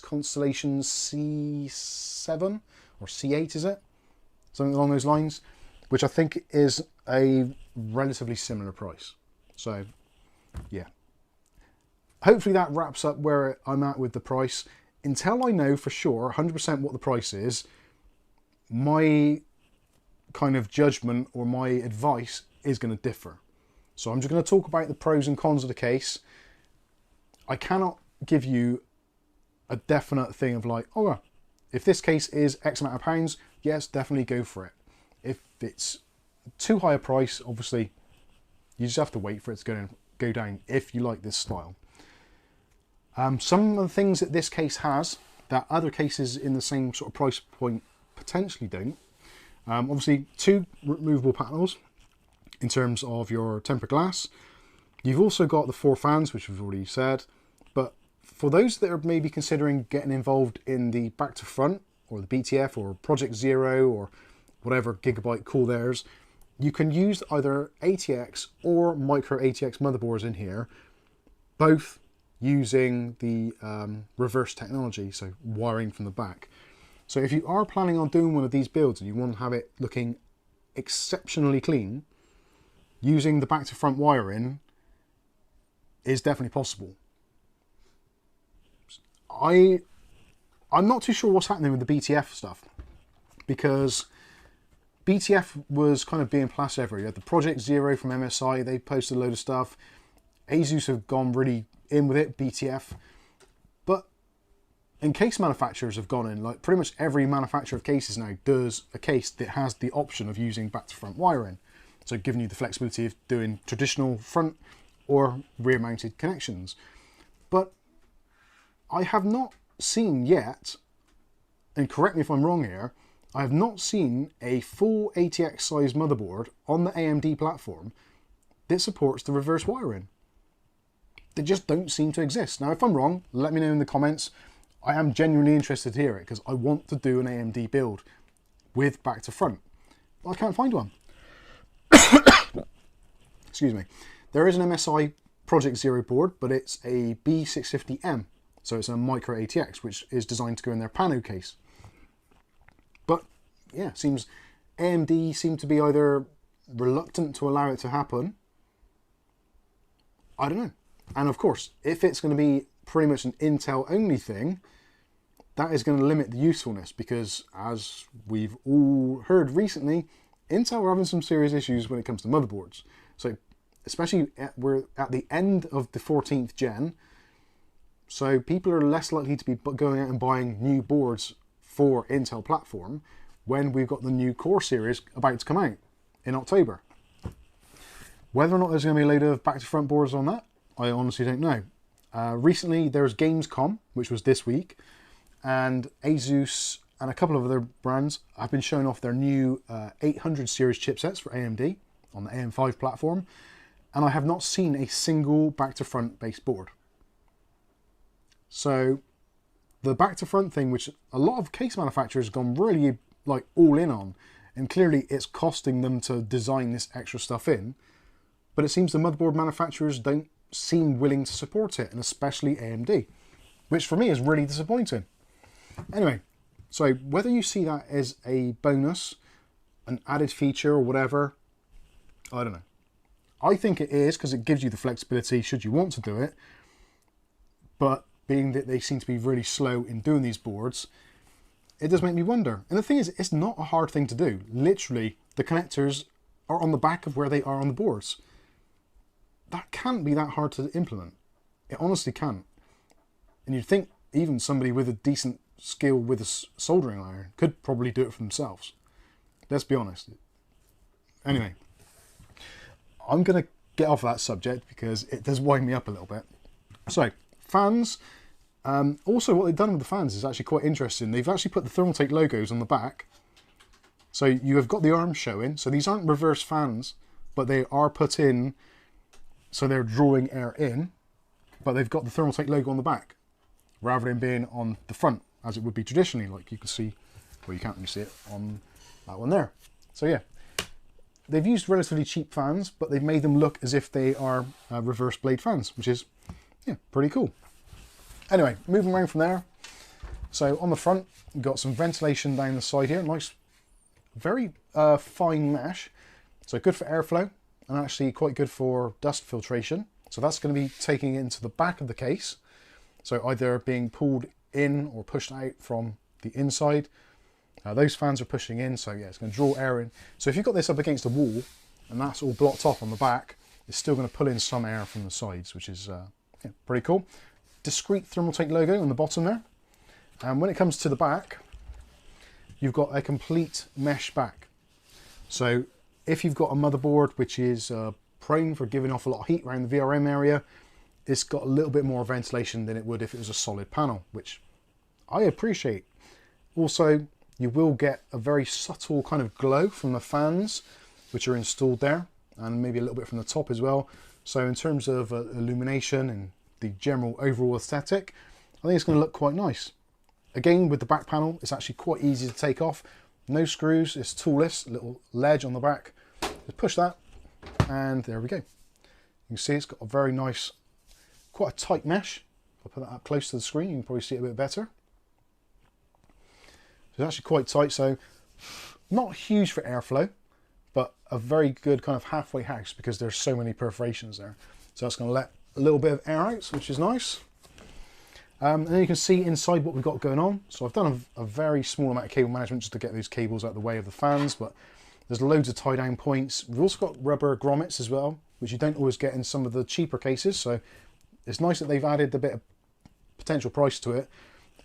Constellation C7 or C8, is it? Something along those lines, which I think is a relatively similar price. So yeah, hopefully that wraps up where I'm at with the price. Until I know for sure 100% what the price is, my kind of judgment or my advice is going to differ. So I'm just going to talk about the pros and cons of the case. I cannot give you a definite thing of like, oh, if this case is X amount of pounds, yes, definitely go for it. If it's too high a price, obviously, you just have to wait for it to go down if you like this style. Some of the things that this case has that other cases in the same sort of price point potentially don't. Obviously, 2 removable panels in terms of your tempered glass. You've also got the 4 fans, which we've already said. But for those that are maybe considering getting involved in the back to front or the BTF or Project Zero or whatever Gigabyte call theirs, you can use either ATX or micro ATX motherboards in here, both using the reverse technology, so wiring from the back. So if you are planning on doing one of these builds and you want to have it looking exceptionally clean, using the back to front wiring is definitely possible. I'm not too sure what's happening with the BTF stuff, because BTF was kind of being plastered everywhere. You had the Project Zero from MSI, they posted a load of stuff. ASUS have gone really in with it, BTF. But and case manufacturers have gone in, like pretty much every manufacturer of cases now does a case that has the option of using back to front wiring. So giving you the flexibility of doing traditional front or rear mounted connections. But I have not seen yet, and correct me if I'm wrong here, I have not seen a full ATX size motherboard on the AMD platform that supports the reverse wiring. They just don't seem to exist. Now, if I'm wrong, let me know in the comments. I am genuinely interested to hear it because I want to do an AMD build with back to front. I can't find one. Excuse me. There is an MSI Project Zero board, but it's a B650M. So it's a micro ATX, which is designed to go in their Pano case. But yeah, seems AMD seem to be either reluctant to allow it to happen. I don't know. And of course, if it's going to be pretty much an Intel only thing, that is going to limit the usefulness because, as we've all heard recently, Intel are having some serious issues when it comes to motherboards. So especially we're at the end of the 14th gen, so people are less likely to be going out and buying new boards for Intel platform when we've got the new Core series about to come out in October. Whether or not there's going to be a load of back to front boards on that, I honestly don't know. Recently there's Gamescom, which was this week, and ASUS and a couple of other brands have been showing off their new 800 series chipsets for AMD on the AM5 platform, and I have not seen a single back to front based board. So the back to front thing, which a lot of case manufacturers have gone really like all in on, and clearly it's costing them to design this extra stuff in, but it seems the motherboard manufacturers don't seem willing to support it, and especially AMD, which for me is really disappointing. Anyway, so whether you see that as a bonus, an added feature or whatever, I don't know. I think it is because it gives you the flexibility should you want to do it, but being that they seem to be really slow in doing these boards, it does make me wonder. And the thing is, it's not a hard thing to do. Literally, the connectors are on the back of where they are on the boards. That can't be that hard to implement. It honestly can't. And you'd think even somebody with a decent skill with a soldering iron could probably do it for themselves. Let's be honest. Anyway, I'm going to get off that subject because it does wind me up a little bit. So, fans. Also, what they've done with the fans is actually quite interesting. They've actually put the Thermaltake logos on the back. So you have got the arms showing. So these aren't reverse fans, but they are put in, so they're drawing air in, but they've got the Thermaltake logo on the back, rather than being on the front, as it would be traditionally, like you can see, well, you can't really see it on that one there. So yeah, they've used relatively cheap fans, but they've made them look as if they are reverse blade fans, which is, yeah, pretty cool. Anyway, moving around from there. So on the front, you've got some ventilation down the side here. Nice, very fine mesh. So good for airflow and actually quite good for dust filtration. So that's going to be taking it into the back of the case. So either being pulled in or pushed out from the inside. Those fans are pushing in, so yeah, it's going to draw air in. So if you've got this up against a wall and that's all blocked off on the back, it's still going to pull in some air from the sides, which is yeah, pretty cool. Discrete Thermaltake logo on the bottom there. And when it comes to the back, you've got a complete mesh back. So if you've got a motherboard which is prone for giving off a lot of heat around the VRM area, it's got a little bit more ventilation than it would if it was a solid panel, which I appreciate. Also, you will get a very subtle kind of glow from the fans which are installed there, and maybe a little bit from the top as well. So in terms of illumination and the general overall aesthetic, I think it's going to look quite nice. Again, with the back panel, it's actually quite easy to take off. No screws, it's toolless, little ledge on the back. Just push that, and there we go. You can see it's got a very nice, quite a tight mesh. If I put that up close to the screen, you can probably see it a bit better. So it's actually quite tight, so not huge for airflow, but a very good kind of halfway house because there's so many perforations there. So that's going to let a little bit of air out, which is nice. And then you can see inside what we've got going on. So I've done a very small amount of cable management just to get those cables out of the way of the fans, but there's loads of tie down points. We've also got rubber grommets as well, which you don't always get in some of the cheaper cases. So it's nice that they've added a bit of potential price to it,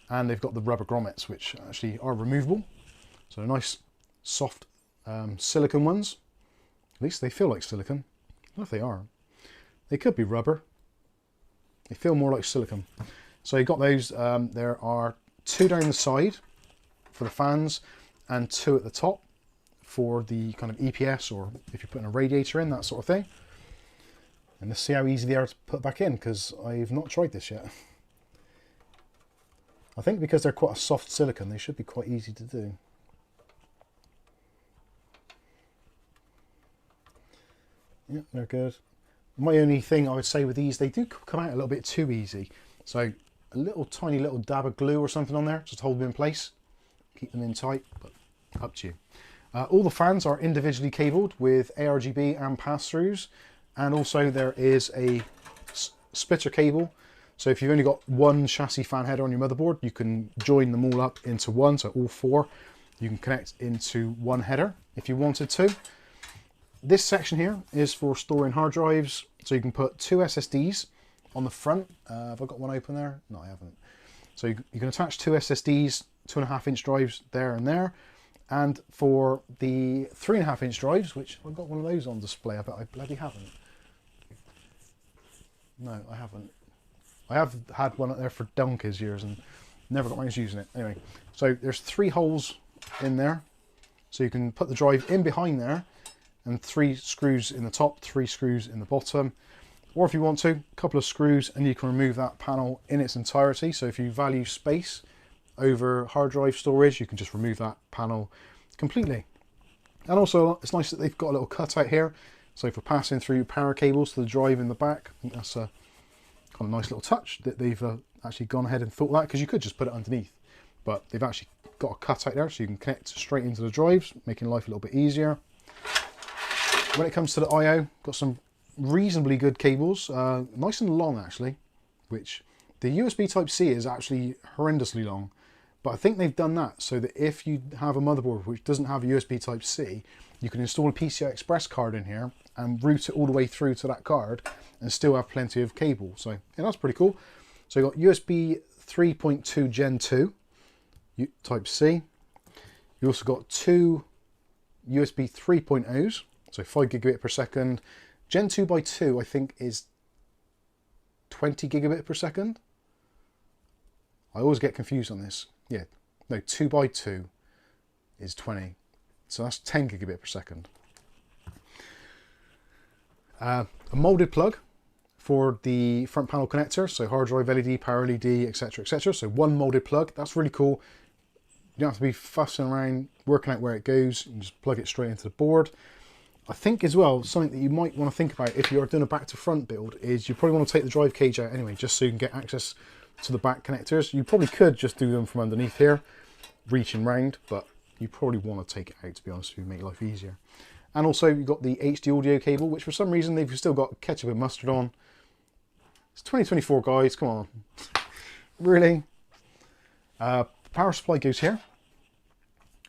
and they've got the rubber grommets, which actually are removable. So nice soft silicone ones. At least they feel like silicone. I don't know if they are. They could be rubber. They feel more like silicone. So you've got those. There are 2 down the side for the fans and 2 at the top for the kind of EPS, or if you're putting a radiator in, that sort of thing. And let's see how easy they are to put back in, because I've not tried this yet. I think because they're quite a soft silicone, they should be quite easy to do. Yeah, they're good. My only thing I would say with these, they do come out a little bit too easy. So a little tiny little dab of glue or something on there, just hold them in place. Keep them in tight, but up to you. All the fans are individually cabled with ARGB and pass-throughs. And also there is a splitter cable. So if you've only got one chassis fan header on your motherboard, you can join them all up into one. So all four, you can connect into one header if you wanted to. This section here is for storing hard drives. So you can put two SSDs on the front. Have I got one open there? No, I haven't. So you can attach two SSDs, 2.5-inch drives there and there. And for the 3.5-inch drives, which I've got one of those on display, I bet I bloody haven't. No, I haven't. I have had one up there for donkey's years and never got around to using it. Anyway, so there's 3 holes in there. So you can put the drive in behind there and 3 screws in the top, 3 screws in the bottom. Or if you want to, a couple of screws and you can remove that panel in its entirety. So if you value space over hard drive storage, you can just remove that panel completely. And also it's nice that they've got a little cutout here. So for passing through power cables to the drive in the back, I think that's a kind of nice little touch that they've actually gone ahead and thought that, because you could just put it underneath. But they've actually got a cutout there so you can connect straight into the drives, making life a little bit easier. When it comes to the I/O, got some reasonably good cables, nice and long actually, which the USB Type-C is actually horrendously long. But I think they've done that so that if you have a motherboard which doesn't have a USB Type-C, you can install a PCI Express card in here and route it all the way through to that card and still have plenty of cable. So yeah, that's pretty cool. So you've got USB 3.2 Gen 2 Type-C. You also got 2 USB 3.0s, so 5 gigabit per second. Gen 2 by 2 I think is 20 gigabit per second. I always get confused on this. Yeah, no, 2 by 2 is 20. So that's 10 gigabit per second. A molded plug for the front panel connector, so hard drive LED, power LED, etc, etc. So one molded plug, that's really cool. You don't have to be fussing around working out where it goes. You just plug it straight into the board. I think as well, something that you might want to think about if you're doing a back to front build is you probably want to take the drive cage out anyway, just so you can get access to the back connectors. You probably could just do them from underneath here, reaching round, but you probably want to take it out, to be honest with you, make life easier. And also you've got the HD audio cable, which for some reason they've still got ketchup and mustard on. It's 2024, guys, come on. Really? Power supply goes here.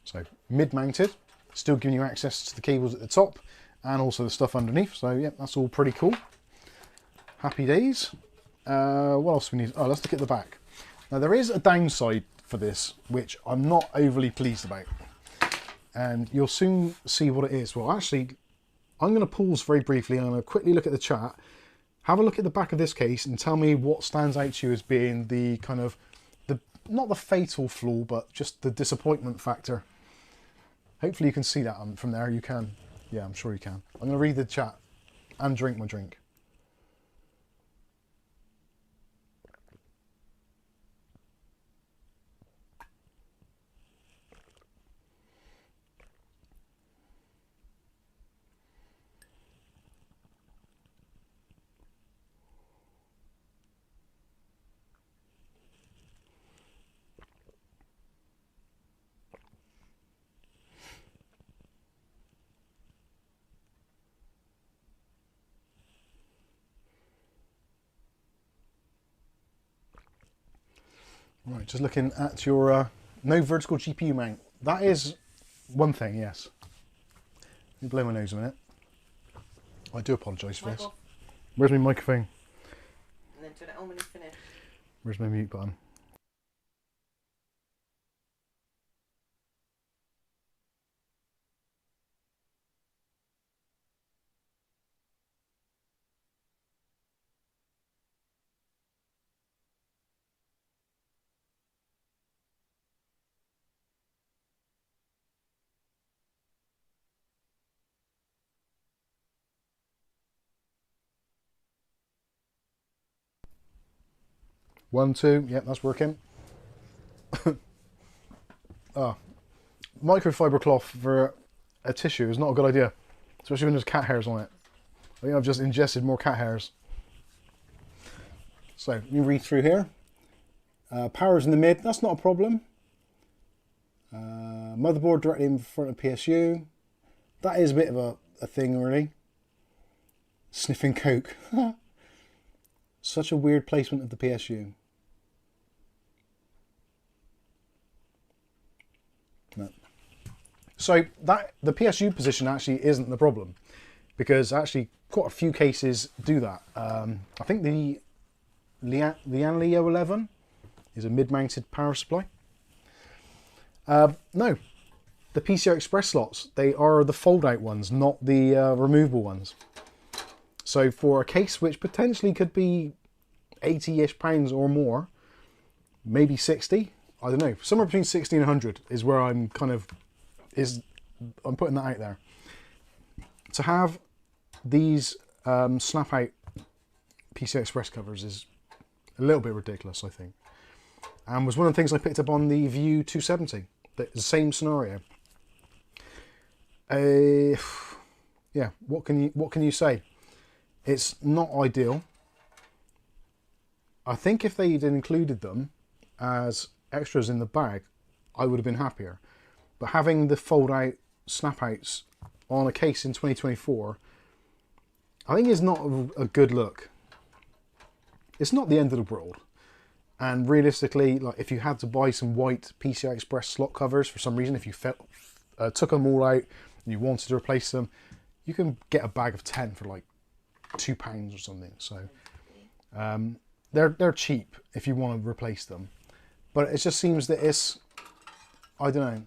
So mid-mounted, still giving you access to the cables at the top and also the stuff underneath. So yeah, that's all pretty cool. Happy days. What else we need? Oh, let's look at the back. Now there is a downside for this, which I'm not overly pleased about. And you'll soon see what it is. Well, actually, I'm going to pause very briefly. I'm going to quickly look at the chat. Have a look at the back of this case and tell me what stands out to you as being the kind of, not the fatal flaw, but just the disappointment factor. Hopefully you can see that from there. You can. Yeah, I'm sure you can. I'm going to read the chat and drink my drink. Right, just looking at your no vertical GPU mount. That is one thing, yes. Let me blow my nose a minute. I do apologise for this. Where's my microphone? And then turn it on when you finish. Where's my mute button? One, two, yep, that's working. Microfiber cloth for a tissue is not a good idea, especially when there's cat hairs on it. I think I've just ingested more cat hairs. So let me read through here. Power's in the mid, that's not a problem. Motherboard directly in front of PSU. That is a bit of a thing, really. Sniffing coke. Such a weird placement of the PSU. No. So that the PSU position actually isn't the problem, because actually quite a few cases do that. I think the Leo 11 is a mid-mounted power supply. No, the PCI Express slots, they are the fold-out ones, not the removable ones. So for a case which potentially could be 80-ish pounds or more, maybe 60, I don't know, somewhere between 60 and 100 is where I'm kind of, I'm putting that out there. To have these snap-out PCI Express covers is a little bit ridiculous, I think. And was one of the things I picked up on the View 270, the same scenario. Yeah, what can you say? It's not ideal. I think if they'd included them as extras in the bag, I would have been happier. But having the fold-out snap-outs on a case in 2024, I think is not a good look. It's not the end of the world. And realistically, like if you had to buy some white PCI Express slot covers for some reason, if you took them all out and you wanted to replace them, you can get a bag of 10 for like £2 or something. So they're cheap if you want to replace them. But it just seems that it's, I don't know,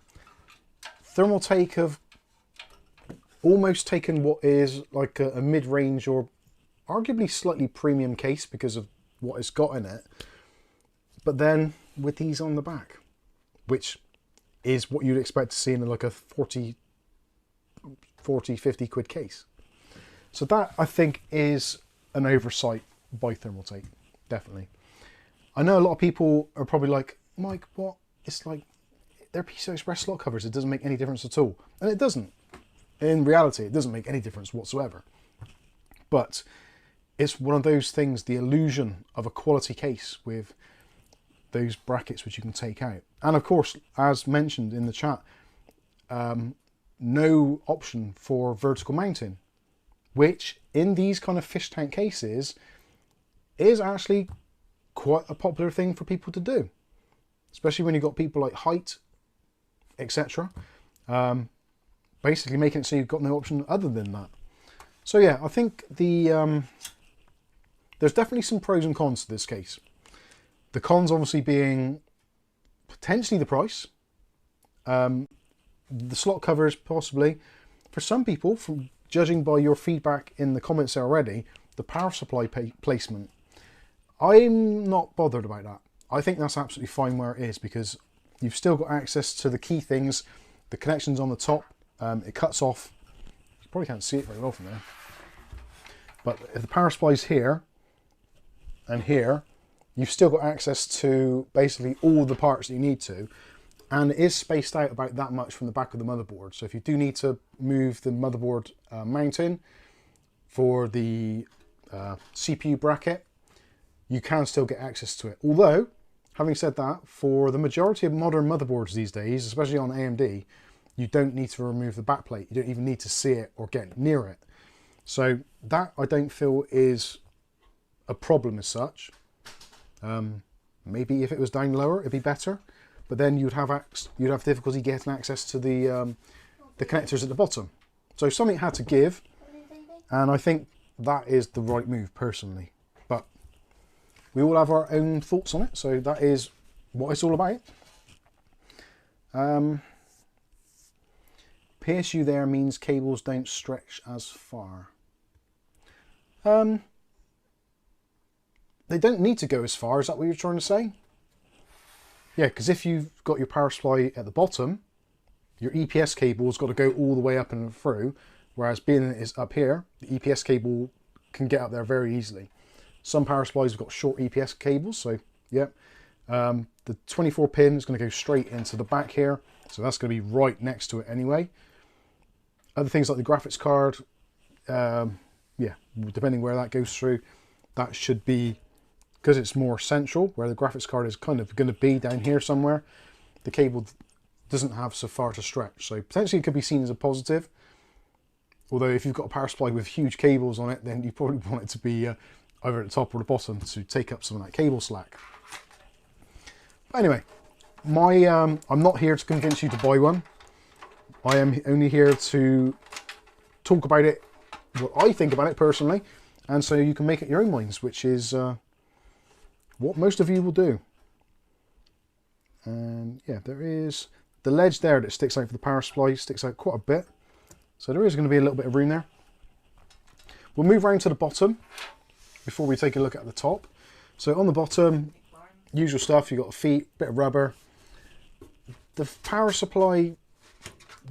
Thermaltake have almost taken what is like a mid-range or arguably slightly premium case because of what it's got in it, but then with these on the back, which is what you'd expect to see in like a 40, 50 quid case. So that, I think, is an oversight by Thermaltake, definitely. I know a lot of people are probably like, Mike, what? It's like, they're PCI Express slot covers, it doesn't make any difference at all. And it doesn't. In reality, it doesn't make any difference whatsoever. But it's one of those things, the illusion of a quality case with those brackets which you can take out. And of course, as mentioned in the chat, no option for vertical mounting, which in these kind of fish tank cases is actually quite a popular thing for people to do, especially when you've got people like height, etc. Basically making it so you've got no option other than that. So yeah, I think there's definitely some pros and cons to this case. The cons obviously being potentially the price, the slot covers possibly. For some people, from judging by your feedback in the comments there already, the power supply placement, I'm not bothered about that. I think that's absolutely fine where it is because you've still got access to the key things, the connections on the top. It cuts off, you probably can't see it very well from there, but if the power supply's here and here, you've still got access to basically all the parts that you need to, and it is spaced out about that much from the back of the motherboard. So if you do need to move the motherboard mounting for the CPU bracket, you can still get access to it. Although, having said that, for the majority of modern motherboards these days, especially on AMD, you don't need to remove the backplate. You don't even need to see it or get near it. So that I don't feel is a problem as such. Maybe if it was down lower, it'd be better, but then you'd have difficulty getting access to the connectors at the bottom. So something had to give, and I think that is the right move personally. But we all have our own thoughts on it, so that is what it's all about. PSU there means cables don't stretch as far. They don't need to go as far, is that what you're trying to say? Yeah, because if you've got your power supply at the bottom, your EPS cable's got to go all the way up and through, whereas being it is up here, the EPS cable can get up there very easily. Some power supplies have got short EPS cables, so yeah. The 24 pin is going to go straight into the back here, so that's going to be right next to it anyway. Other things like the graphics card, yeah, depending where that goes through, that should be, because it's more central, where the graphics card is kind of going to be down here somewhere, the cable doesn't have so far to stretch. So potentially it could be seen as a positive. Although if you've got a power supply with huge cables on it, then you probably want it to be either at the top or the bottom to take up some of that cable slack. But anyway, I'm not here to convince you to buy one. I am only here to talk about it, what I think about it personally, and so you can make it your own minds, which is what most of you will do. And yeah, there is the ledge there that sticks out for the power supply, sticks out quite a bit. So there is going to be a little bit of room there. We'll move around to the bottom before we take a look at the top. So on the bottom, usual stuff, you've got a feet, bit of rubber. The power supply,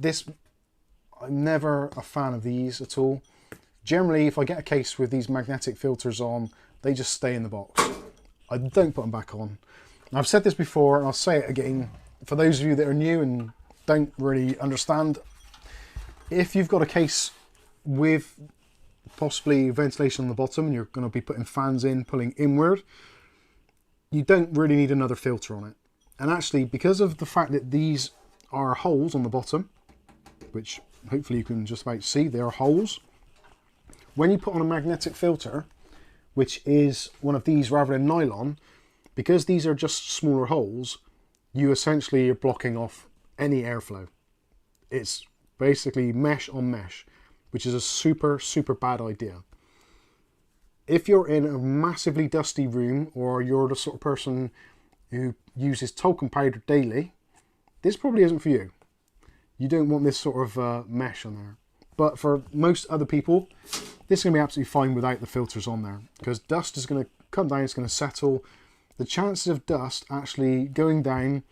I'm never a fan of these at all. Generally, if I get a case with these magnetic filters on, they just stay in the box. I don't put them back on. I've said this before, and I'll say it again. For those of you that are new and don't really understand, if you've got a case with possibly ventilation on the bottom and you're going to be putting fans in, pulling inward, you don't really need another filter on it. And actually, because of the fact that these are holes on the bottom, which hopefully you can just about see, they are holes. When you put on a magnetic filter, which is one of these rather than nylon, because these are just smaller holes, you essentially are blocking off any airflow. It's basically mesh on mesh, which is a super, super bad idea. If you're in a massively dusty room, or you're the sort of person who uses talcum powder daily, this probably isn't for you. You don't want this sort of mesh on there. But for most other people, this is going to be absolutely fine without the filters on there, because dust is going to come down, it's going to settle. The chances of dust actually going down,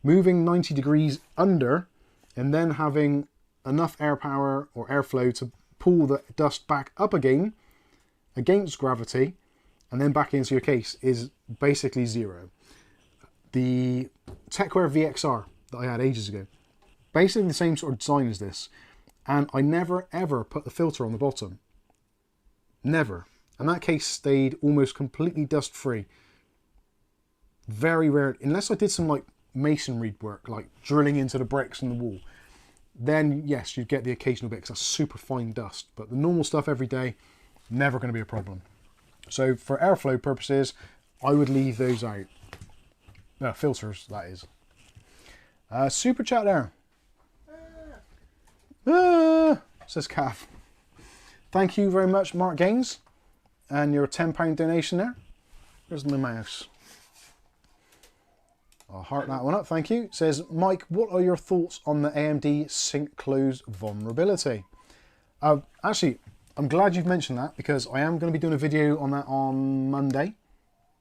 moving 90 degrees under, and then having enough air power or airflow to pull the dust back up again against gravity and then back into your case is basically zero. The Techwear VXR that I had ages ago, basically the same sort of design as this, and I never ever put the filter on the bottom. Never. And that case stayed almost completely dust free. Very rare, unless I did some like masonry work, like drilling into the bricks in the wall, then yes, you'd get the occasional bit because that's super fine dust. But the normal stuff every day, never going to be a problem. So for airflow purposes, I would leave those out. Filters, that is. Super chat there. Says Cav. Thank you very much, Mark Gaines, and your £10 donation there. There's my mouse. I'll heart that one up, thank you. It says, Mike, what are your thoughts on the AMD sync close vulnerability? Actually, I'm glad you've mentioned that, because I am going to be doing a video on that on Monday.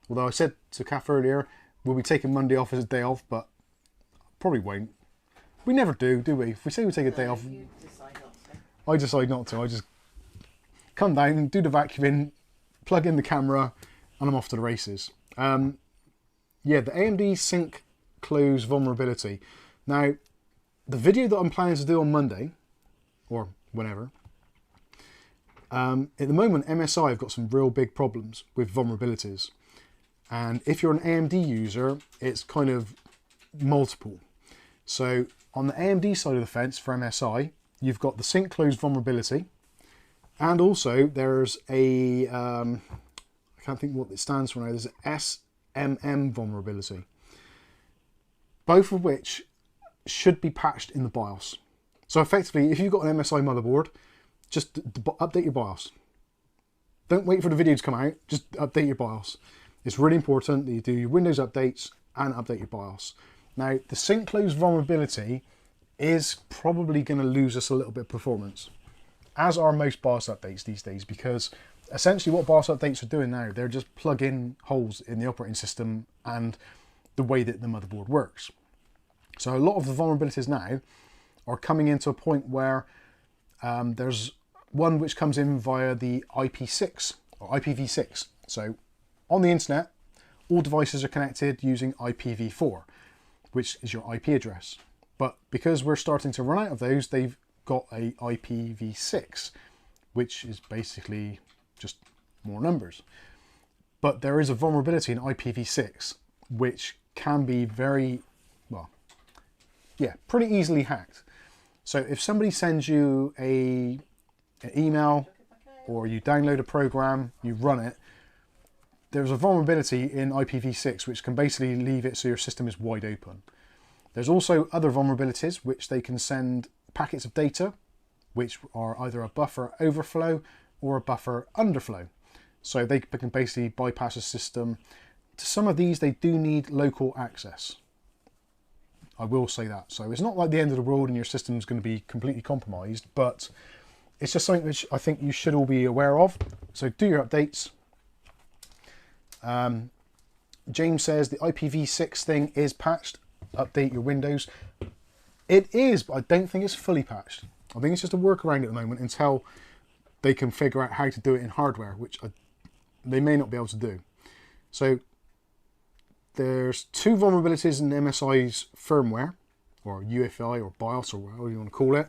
Although I said to Kath earlier, we'll be taking Monday off as a day off, but probably won't. We never do we? If we say we take a day off, You decide not to. I decide not to. I just come down, do the vacuuming, plug in the camera, and I'm off to the races. Yeah, the AMD sync close vulnerability. Now, the video that I'm planning to do on Monday, or whenever, at the moment MSI have got some real big problems with vulnerabilities. And if you're an AMD user, it's kind of multiple. So on the AMD side of the fence for MSI, you've got the sync close vulnerability. And also there's a, I can't think what it stands for now, there's an SMM vulnerability. Both of which should be patched in the BIOS. So effectively, if you've got an MSI motherboard, just update your BIOS. Don't wait for the video to come out, just update your BIOS. It's really important that you do your Windows updates and update your BIOS. Now, the sync close vulnerability is probably going to lose us a little bit of performance, as are most BIOS updates these days, because essentially what BIOS updates are doing now, they're just plug-in holes in the operating system and the way that the motherboard works. So a lot of the vulnerabilities now are coming into a point where there's one which comes in via the IP6 or IPv6. So on the internet, all devices are connected using IPv4, which is your IP address. But because we're starting to run out of those, they've got a IPv6, which is basically just more numbers. But there is a vulnerability in IPv6, which can be very, well, yeah, pretty easily hacked. So if somebody sends you an email, or you download a program, you run it, there's a vulnerability in IPv6 which can basically leave it so your system is wide open. There's also other vulnerabilities which they can send packets of data, which are either a buffer overflow or a buffer underflow. So they can basically bypass a system. To some of these, they do need local access. I will say that. So it's not like the end of the world and your system is going to be completely compromised, but it's just something which I think you should all be aware of. So do your updates. James says the IPv6 thing is patched. Update your Windows. It is, but I don't think it's fully patched. I think it's just a workaround at the moment until they can figure out how to do it in hardware, which they may not be able to do. So there's two vulnerabilities in MSI's firmware, or UEFI, or BIOS, or whatever you want to call it.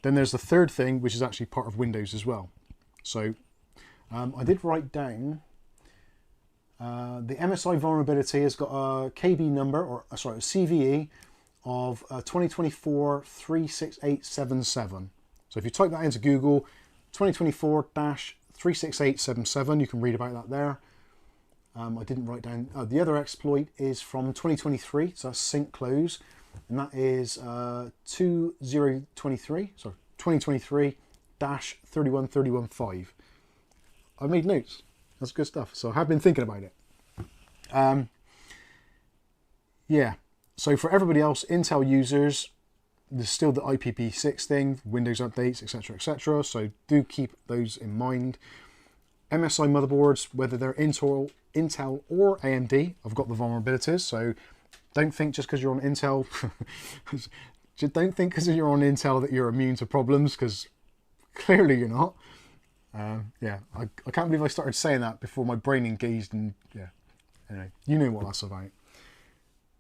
Then there's the third thing, which is actually part of Windows as well. So I did write down the MSI vulnerability has got a KB number, or sorry, a CVE of 2024 36877. So if you type that into Google, 2024-36877, you can read about that there. I didn't write down, the other exploit is from 2023, so that's sync close, and that is 2023-31315. I made notes. That's good stuff. So I have been thinking about it. Yeah. So for everybody else, Intel users, there's still the IPv6 thing, Windows updates, etc., etc. So do keep those in mind. MSI motherboards, whether they're Intel or AMD, I've got the vulnerabilities. So don't think just because you're on Intel, don't think because you're on Intel that you're immune to problems, because clearly you're not. Yeah, I can't believe I started saying that before my brain engaged, and yeah, anyway, you know what that's about.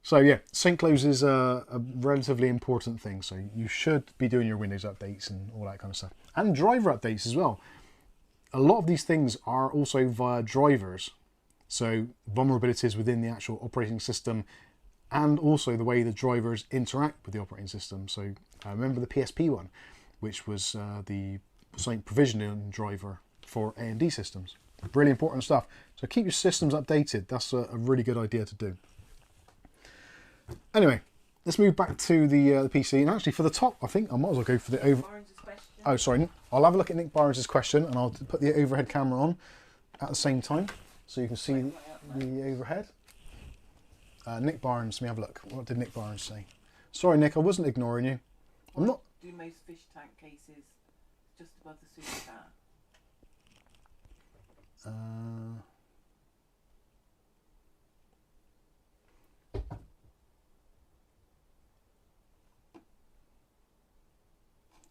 So yeah, sync close is a relatively important thing, so you should be doing your Windows updates and all that kind of stuff. And driver updates as well. A lot of these things are also via drivers, so vulnerabilities within the actual operating system, and also the way the drivers interact with the operating system. So I remember the PSP one, which was the provisioning driver for AMD systems. Really important stuff. So keep your systems updated. That's a really good idea to do. Anyway, let's move back to the PC. And actually, for the top, I think I might as well go for the over. Oh, sorry. I'll have a look at Nick Barnes' question, and I'll put the overhead camera on at the same time, so you can see the overhead. Nick Barnes, let me have a look. What did Nick Barnes say? Sorry, Nick, I wasn't ignoring you. I'm not. Do most fish tank cases just above the super car?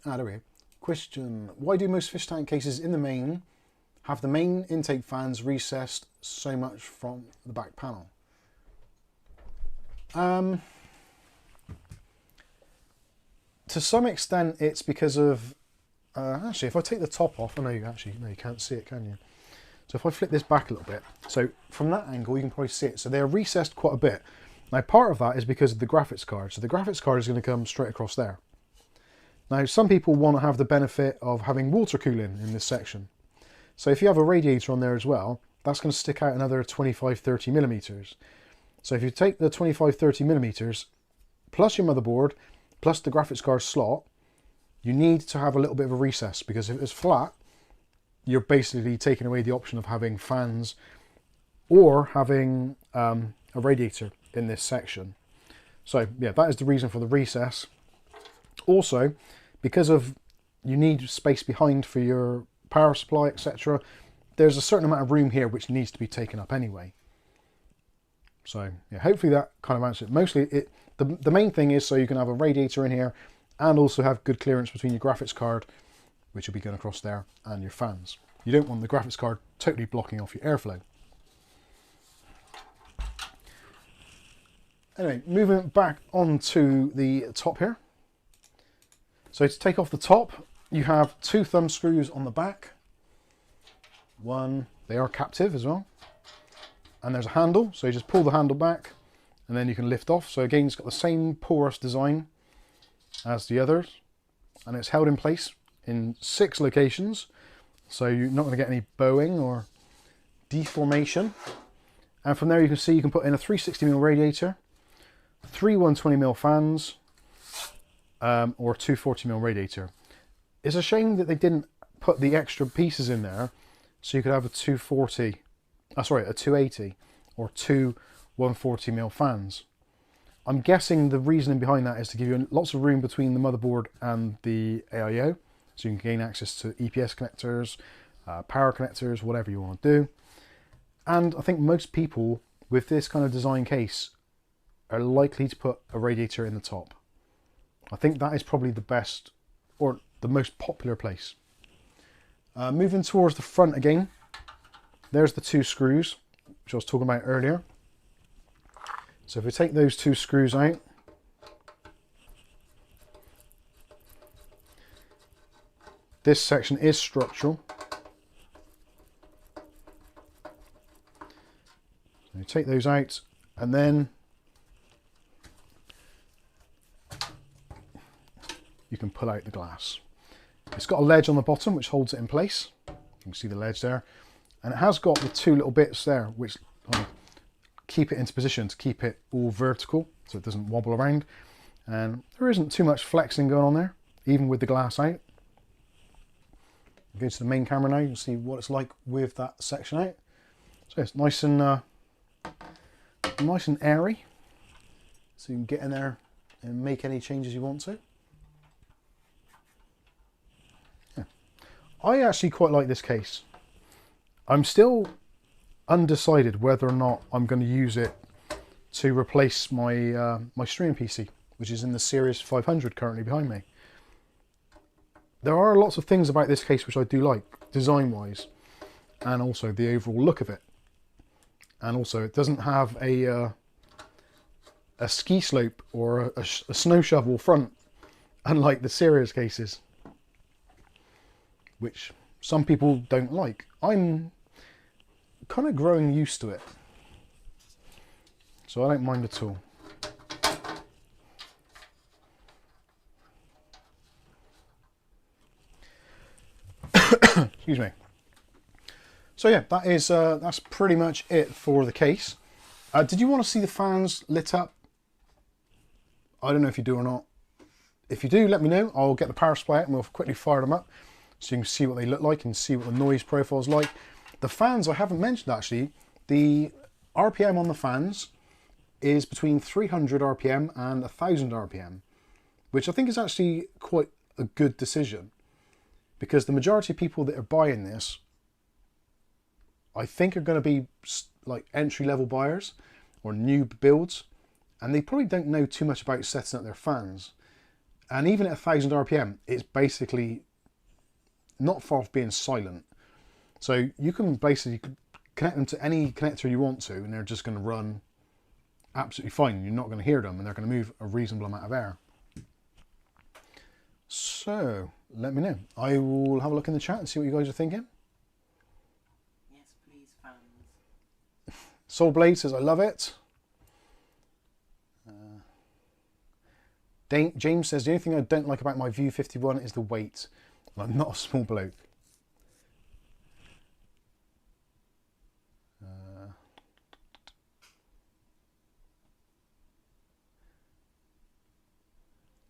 There we go. Question: why do most fish tank cases in the main have the main intake fans recessed so much from the back panel? To some extent, it's because of actually, if I take the top off, I know you can't see it, can you? So if I flip this back a little bit, so from that angle you can probably see it. So they're recessed quite a bit. Now part of that is because of the graphics card. So the graphics card is going to come straight across there. Now some people want to have the benefit of having water cooling in this section. So if you have a radiator on there as well, that's going to stick out another 25-30 millimeters. So if you take the 25-30 millimeters plus your motherboard plus the graphics card slot, you need to have a little bit of a recess, because if it's flat, you're basically taking away the option of having fans or having a radiator in this section. So yeah, that is the reason for the recess. Also, because of you need space behind for your power supply, etc., there's a certain amount of room here which needs to be taken up anyway. So yeah, hopefully that kind of answers it. Mostly the main thing is so you can have a radiator in here and also have good clearance between your graphics card, which will be going across there, and your fans. You don't want the graphics card totally blocking off your airflow. Anyway, moving back onto the top here. So to take off the top, you have 2 thumb screws on the back. One, they are captive as well. And there's a handle, so you just pull the handle back and then you can lift off. So again, it's got the same porous design as the others. And it's held in place in 6 locations. So you're not going to get any bowing or deformation. And from there you can see you can put in a 360mm radiator, 3 120mm fans, or a 240mm radiator. It's a shame that they didn't put the extra pieces in there so you could have a 280 or 2 140mm fans. I'm guessing the reasoning behind that is to give you lots of room between the motherboard and the AIO, so you can gain access to EPS connectors, power connectors, whatever you want to do. And I think most people with this kind of design case are likely to put a radiator in the top. I think that is probably the best or the most popular place. Moving towards the front again, there's the 2 screws which I was talking about earlier. So if we take those 2 screws out, this section is structural. So you take those out and then you can pull out the glass. It's got a ledge on the bottom which holds it in place. You can see the ledge there. And it has got the 2 little bits there which keep it into position to keep it all vertical so it doesn't wobble around. And there isn't too much flexing going on there, even with the glass out. Go to the main camera now, you can see what it's like with that section out. So it's nice and airy. So you can get in there and make any changes you want to. Yeah. I actually quite like this case. I'm still undecided whether or not I'm going to use it to replace my my streaming PC, which is in the Ceres 500 currently behind me. There are lots of things about this case which I do like, design-wise, and also the overall look of it. And also, it doesn't have a ski slope or a snow shovel front, unlike the Ceres cases, which some people don't like. I'm kind of growing used to it, so I don't mind at all. Excuse me. So yeah, that is that's pretty much it for the case. Did you want to see the fans lit up? I don't know if you do or not. If you do, let me know. I'll get the power supply out and we'll quickly fire them up so you can see what they look like and see what the noise profile is like. The fans I haven't mentioned actually. The RPM on the fans is between 300 RPM and 1000 RPM, which I think is actually quite a good decision, because the majority of people that are buying this, I think, are going to be like entry-level buyers or new builds, and they probably don't know too much about setting up their fans. And even at 1000 RPM, it's basically not far off being silent. So you can basically connect them to any connector you want to, and they're just going to run absolutely fine. You're not going to hear them, and they're going to move a reasonable amount of air. So let me know. I will have a look in the chat and see what you guys are thinking. Yes, please, fans. Soul Blade says, I love it. James says, the only thing I don't like about my View 51 is the weight. Well, I'm not a small bloke.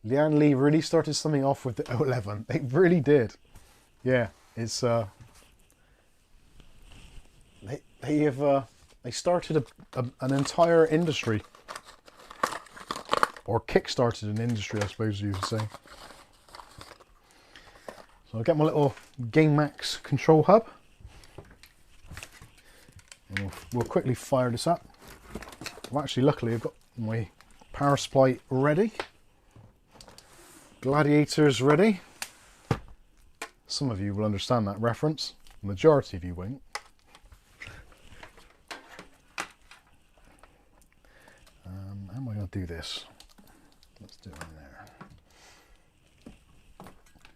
Leanne Lee really started something off with the 011. They really did. Yeah, it's they started an entire industry, or kick-started an industry, I suppose you would say. So I'll get my little GameMax control hub, and we'll quickly fire this up. Luckily I've got my power supply ready. Gladiators ready. Some of you will understand that reference. The majority of you won't. How am I going do this. Let's do it in there.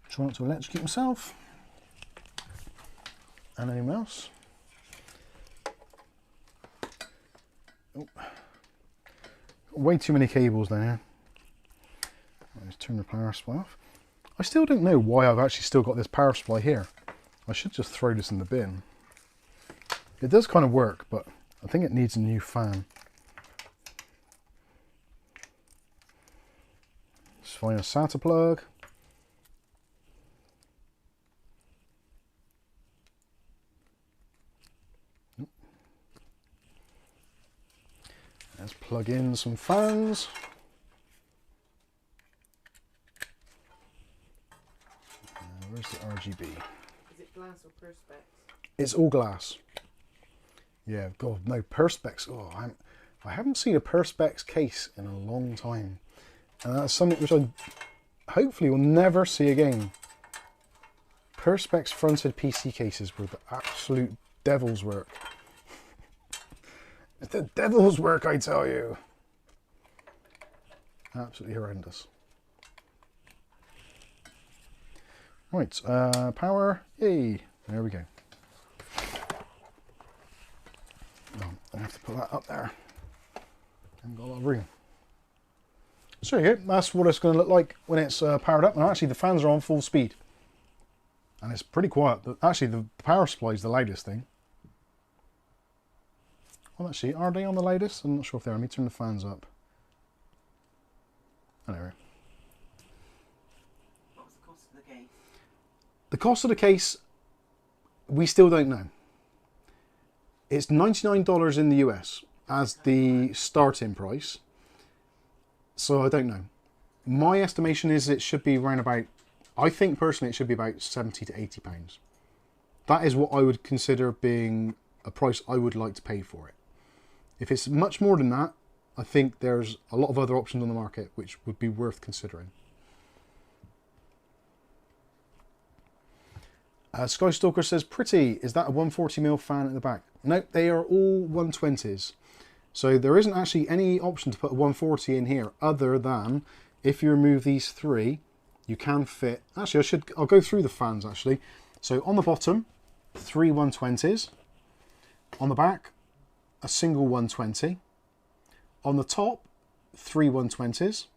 Try not to electrocute myself and anyone else. Oh. Way too many cables down here. Let's turn the power supply off. I still don't know why I've actually still got this power supply here. I should just throw this in the bin. It does kind of work, but I think it needs a new fan. Let's find a SATA plug. Let's plug in some fans. Where's the RGB? Is it glass or perspex? It's all glass. Yeah, God, no, perspex. Oh, I haven't seen a perspex case in a long time. And that's something which I hopefully will never see again. Perspex fronted PC cases were the absolute devil's work. It's the devil's work, I tell you. Absolutely horrendous. Right, power, yay, there we go. Oh, I have to put that up there. I haven't got a lot of room. So here, that's what it's going to look like when it's powered up. And actually the fans are on full speed. And it's pretty quiet. Actually the power supply is the loudest thing. Well, actually, are they on the loudest? I'm not sure if they are. Let me turn the fans up. Anyway. What was the cost of the case? The cost of the case, we still don't know. It's $99 in the US as the starting price. So I don't know. My estimation is it should be around about, I think personally it should be about 70 to 80 pounds. That is what I would consider being a price I would like to pay for it. If it's much more than that, I think there's a lot of other options on the market which would be worth considering. Skystalker says, pretty, is that a 140mm fan at the back? No, they are all 120s. So there isn't actually any option to put a 140 in here other than if you remove these three, you can fit, actually I'll go through the fans actually. So on the bottom, 3 120s. On the back, a single 120. On the top, 3 120s.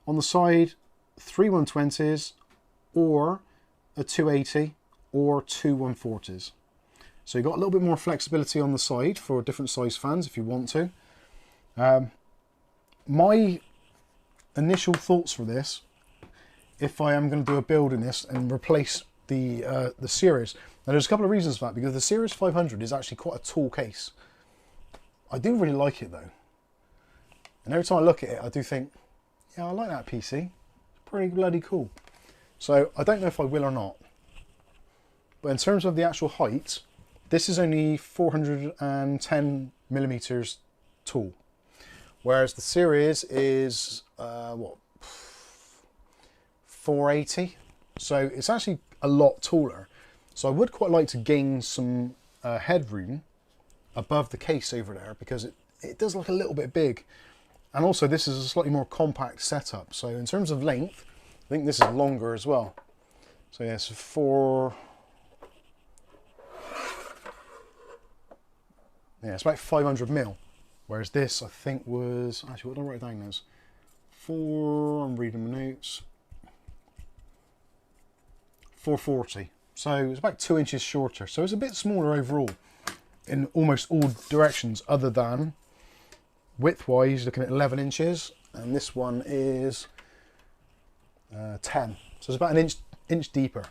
On the side, 3 120s or a 280 or 2 140s. So you've got a little bit more flexibility on the side for different size fans if you want to. My initial thoughts for this, if I am going to do a build in this and replace the Ceres, now there's a couple of reasons for that, because the Ceres 500 is actually quite a tall case. I do really like it though. And every time I look at it, I do think, yeah, I like that PC. It's pretty bloody cool. So I don't know if I will or not. But in terms of the actual height, this is only 410 millimeters tall. Whereas the Ceres is, what, 480. So it's actually a lot taller. So I would quite like to gain some headroom above the case over there, because it does look a little bit big. And also this is a slightly more compact setup. So in terms of length, I think this is longer as well. So yeah, it's it's about 500mm. Whereas this, I think, was, actually, what did I write down as? I'm reading my notes. 440. So it's about 2 inches shorter. So it's a bit smaller overall in almost all directions, other than width-wise, looking at 11 inches. And this one is 10. So it's about an inch deeper.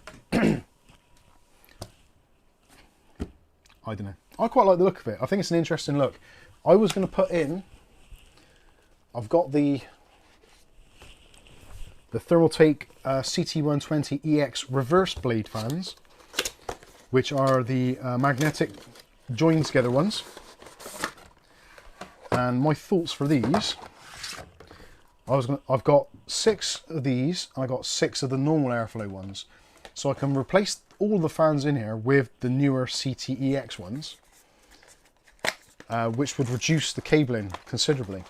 I don't know. I quite like the look of it. I think it's an interesting look. I was going to put in, I've got the Thermaltake CT120 EX reverse blade fans, which are the magnetic joined together ones. And my thoughts for these, I've got 6 of these, and I got 6 of the normal airflow ones. So I can replace all the fans in here with the newer CTEX ones, which would reduce the cabling considerably.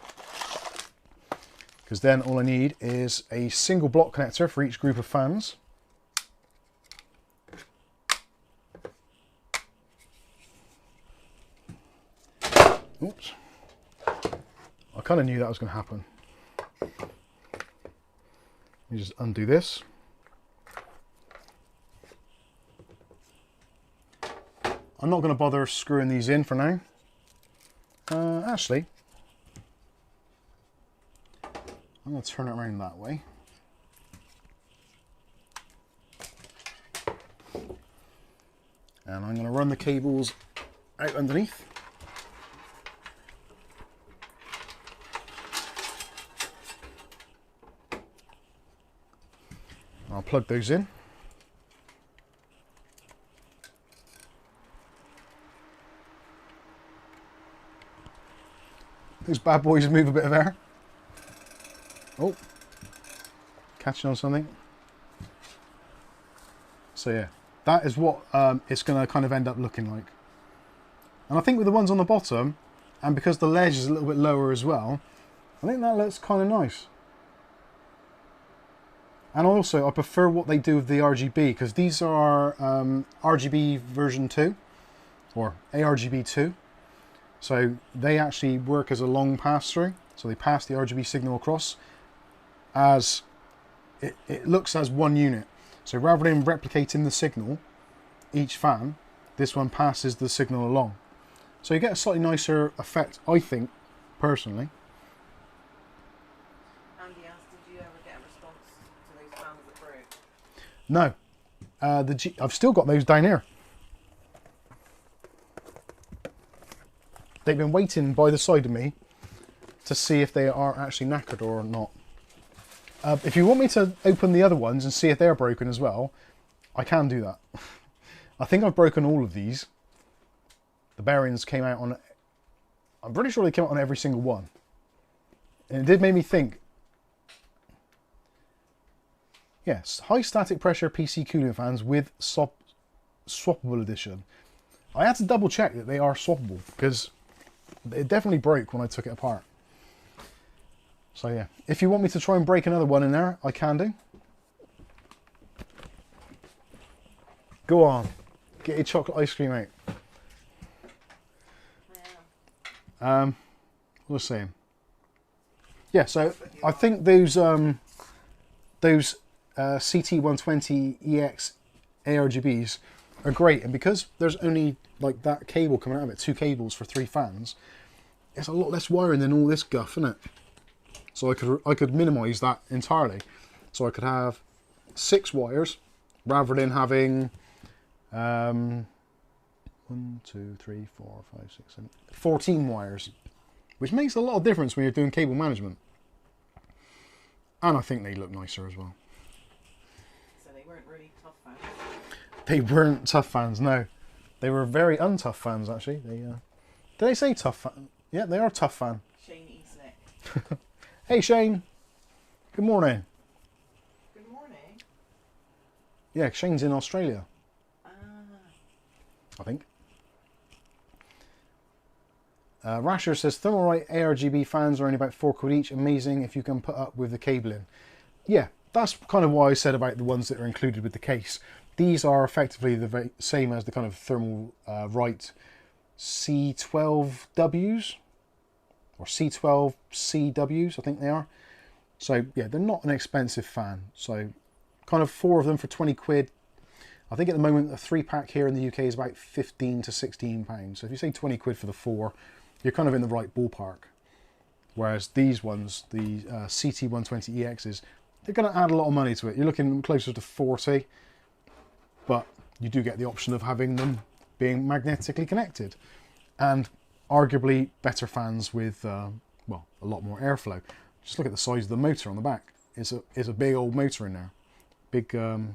because then all I need is a single block connector for each group of fans. Oops. I kind of knew that was going to happen. Let me just undo this. I'm not going to bother screwing these in for now. Actually, I'm going to turn it around that way. And I'm going to run the cables out underneath. I'll plug those in. Those bad boys move a bit of air. Oh, catching on something. So yeah, that is what it's going to kind of end up looking like. And I think with the ones on the bottom, and because the ledge is a little bit lower as well, I think that looks kind of nice. And also, I prefer what they do with the RGB, because these are RGB version 2, or ARGB 2. So they actually work as a long pass-through. So they pass the RGB signal across as, it looks as one unit. So rather than replicating the signal, each fan, this one passes the signal along. So you get a slightly nicer effect, I think, personally. No, I've still got those down here. They've been waiting by the side of me to see if they are actually knackered or not. If you want me to open the other ones and see if they're broken as well, I can do that. I think I've broken all of these. The bearings came out on, I'm pretty sure they came out on every single one. And it did make me think, yes, high static pressure PC cooling fans with swappable edition. I had to double check that they are swappable, because it definitely broke when I took it apart. So yeah, if you want me to try and break another one in there, I can do. Go on, get your chocolate ice cream out. What was I saying? Yeah, so I think those CT120 EX ARGBs are great, and because there's only like that cable coming out of it, 2 cables for 3 fans, it's a lot less wiring than all this guff, isn't it? So I could minimize that entirely. So I could have 6 wires rather than having 1, 2, 3, 4, 5, 6, 7, 14 wires, which makes a lot of difference when you're doing cable management. And I think they look nicer as well. So they weren't really tough fans? They weren't tough fans, no. They were very untough fans, actually. Did they say tough fan? Yeah, they are tough fan. Shane Eastnick. Hey Shane. Good morning. Good morning. Yeah, Shane's in Australia. I think. Rasher says, Thermaltake ARGB fans are only about £4 each. Amazing if you can put up with the cabling. Yeah, that's kind of why I said about the ones that are included with the case. These are effectively the same as the kind of Thermaltake C12Ws, or C12CWs, I think they are. So yeah, they're not an expensive fan. So kind of 4 of them for 20 quid. I think at the moment a 3-pack here in the UK is about 15 to 16 pounds. So if you say 20 quid for the 4, you're kind of in the right ballpark. Whereas these ones, the CT120 EXs, they're going to add a lot of money to it. You're looking closer to 40, but you do get the option of having them being magnetically connected. And arguably better fans with, well, a lot more airflow. Just look at the size of the motor on the back. It's a big old motor in there. Big, I think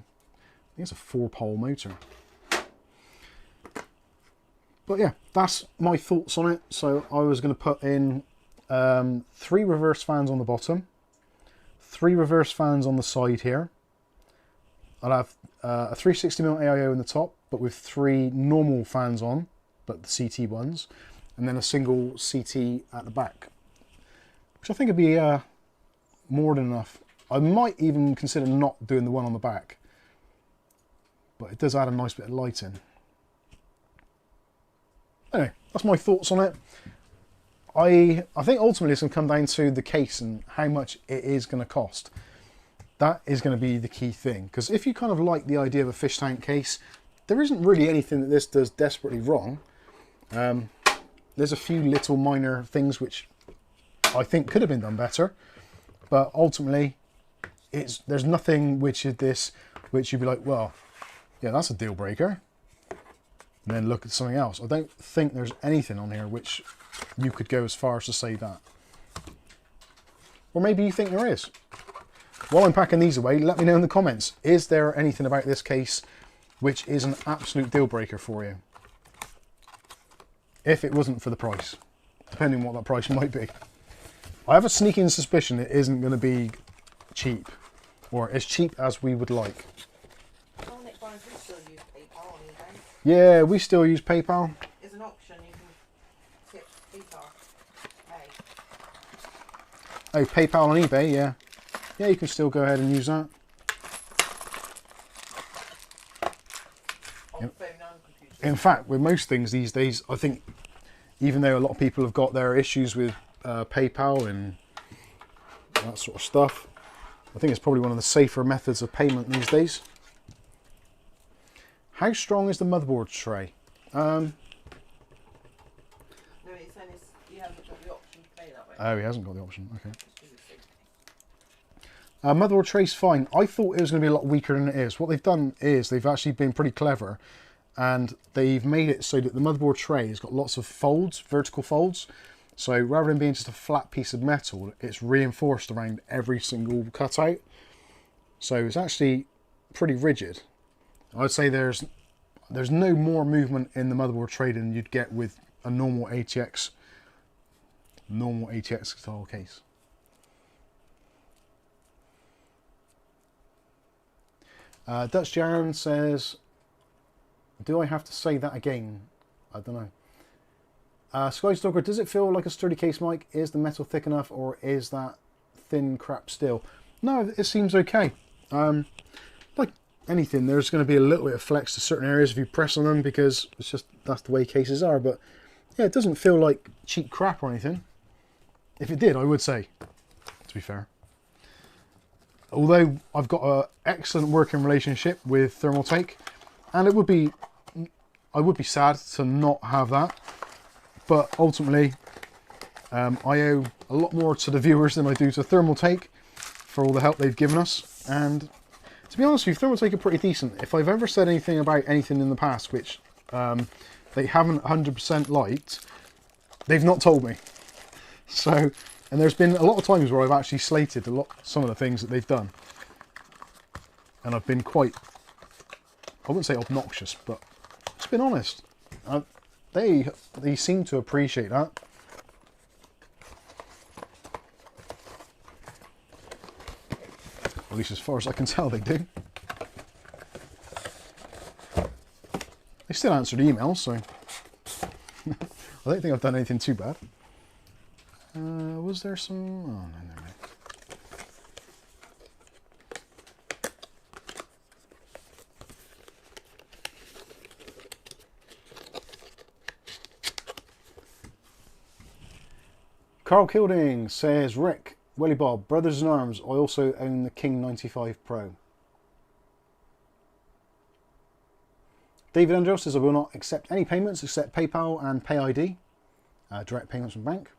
it's a 4-pole motor. But yeah, that's my thoughts on it. So I was going to put in 3 reverse fans on the bottom, 3 reverse fans on the side here. I'll have a 360mm AIO in the top, but with 3 normal fans on, but the CT ones, and then a single CT at the back, which I think would be more than enough. I might even consider not doing the one on the back, but it does add a nice bit of lighting. Anyway, that's my thoughts on it. I think ultimately it's going to come down to the case and how much it is going to cost. That is going to be the key thing, because if you kind of like the idea of a fish tank case, there isn't really anything that this does desperately wrong. There's a few little minor things which I think could have been done better, but ultimately there's nothing which is this which you'd be like, well, yeah, that's a deal breaker, and then look at something else. I don't think there's anything on here which you could go as far as to say that. Or maybe you think there is. While I'm packing these away, let me know in the comments, is there anything about this case which is an absolute deal breaker for you? If it wasn't for the price, depending on what that price might be. I have a sneaking suspicion it isn't going to be cheap, or as cheap as we would like. Oh, Nick Barnes, we still use PayPal on eBay. Yeah, we still use PayPal. There's an option you can tip PayPal. Hey. Oh, PayPal on eBay, yeah. Yeah, you can still go ahead and use that. On phone and computer. In fact, with most things these days, I think, even though a lot of people have got their issues with PayPal and that sort of stuff, I think it's probably one of the safer methods of payment these days. How strong is the motherboard tray? No, he's saying he hasn't got the option to pay that way. Oh, he hasn't got the option, okay. Motherboard tray's fine. I thought it was going to be a lot weaker than it is. What they've done is they've actually been pretty clever, and they've made it so that the motherboard tray has got lots of folds, vertical folds. So rather than being just a flat piece of metal, it's reinforced around every single cutout. So it's actually pretty rigid. I'd say there's no more movement in the motherboard tray than you'd get with a normal ATX style case. Dutch Jaron says, do I have to say that again? I don't know. Skystalker, does it feel like a sturdy case, Mike? Is the metal thick enough, or is that thin crap still? No, it seems okay. Like anything, there's going to be a little bit of flex to certain areas if you press on them, because it's just, that's the way cases are. But yeah, it doesn't feel like cheap crap or anything. If it did, I would say, to be fair. Although I've got an excellent working relationship with Thermaltake, and I would be sad to not have that. But ultimately, I owe a lot more to the viewers than I do to Thermaltake for all the help they've given us. And to be honest with you, Thermaltake are pretty decent. If I've ever said anything about anything in the past which they haven't 100% liked, they've not told me. So, and there's been a lot of times where I've actually slated some of the things that they've done. And I've been quite, I wouldn't say obnoxious, but just been honest. They seem to appreciate that. At least as far as I can tell, they do. They still answered emails, so I don't think I've done anything too bad. Was there some? Oh, no, never mind. Carl Kilding says, Rick, Willy Bob, Brothers in Arms, I also own the King 95 Pro. David Andrew says, I will not accept any payments except PayPal and PayID, direct payments from bank.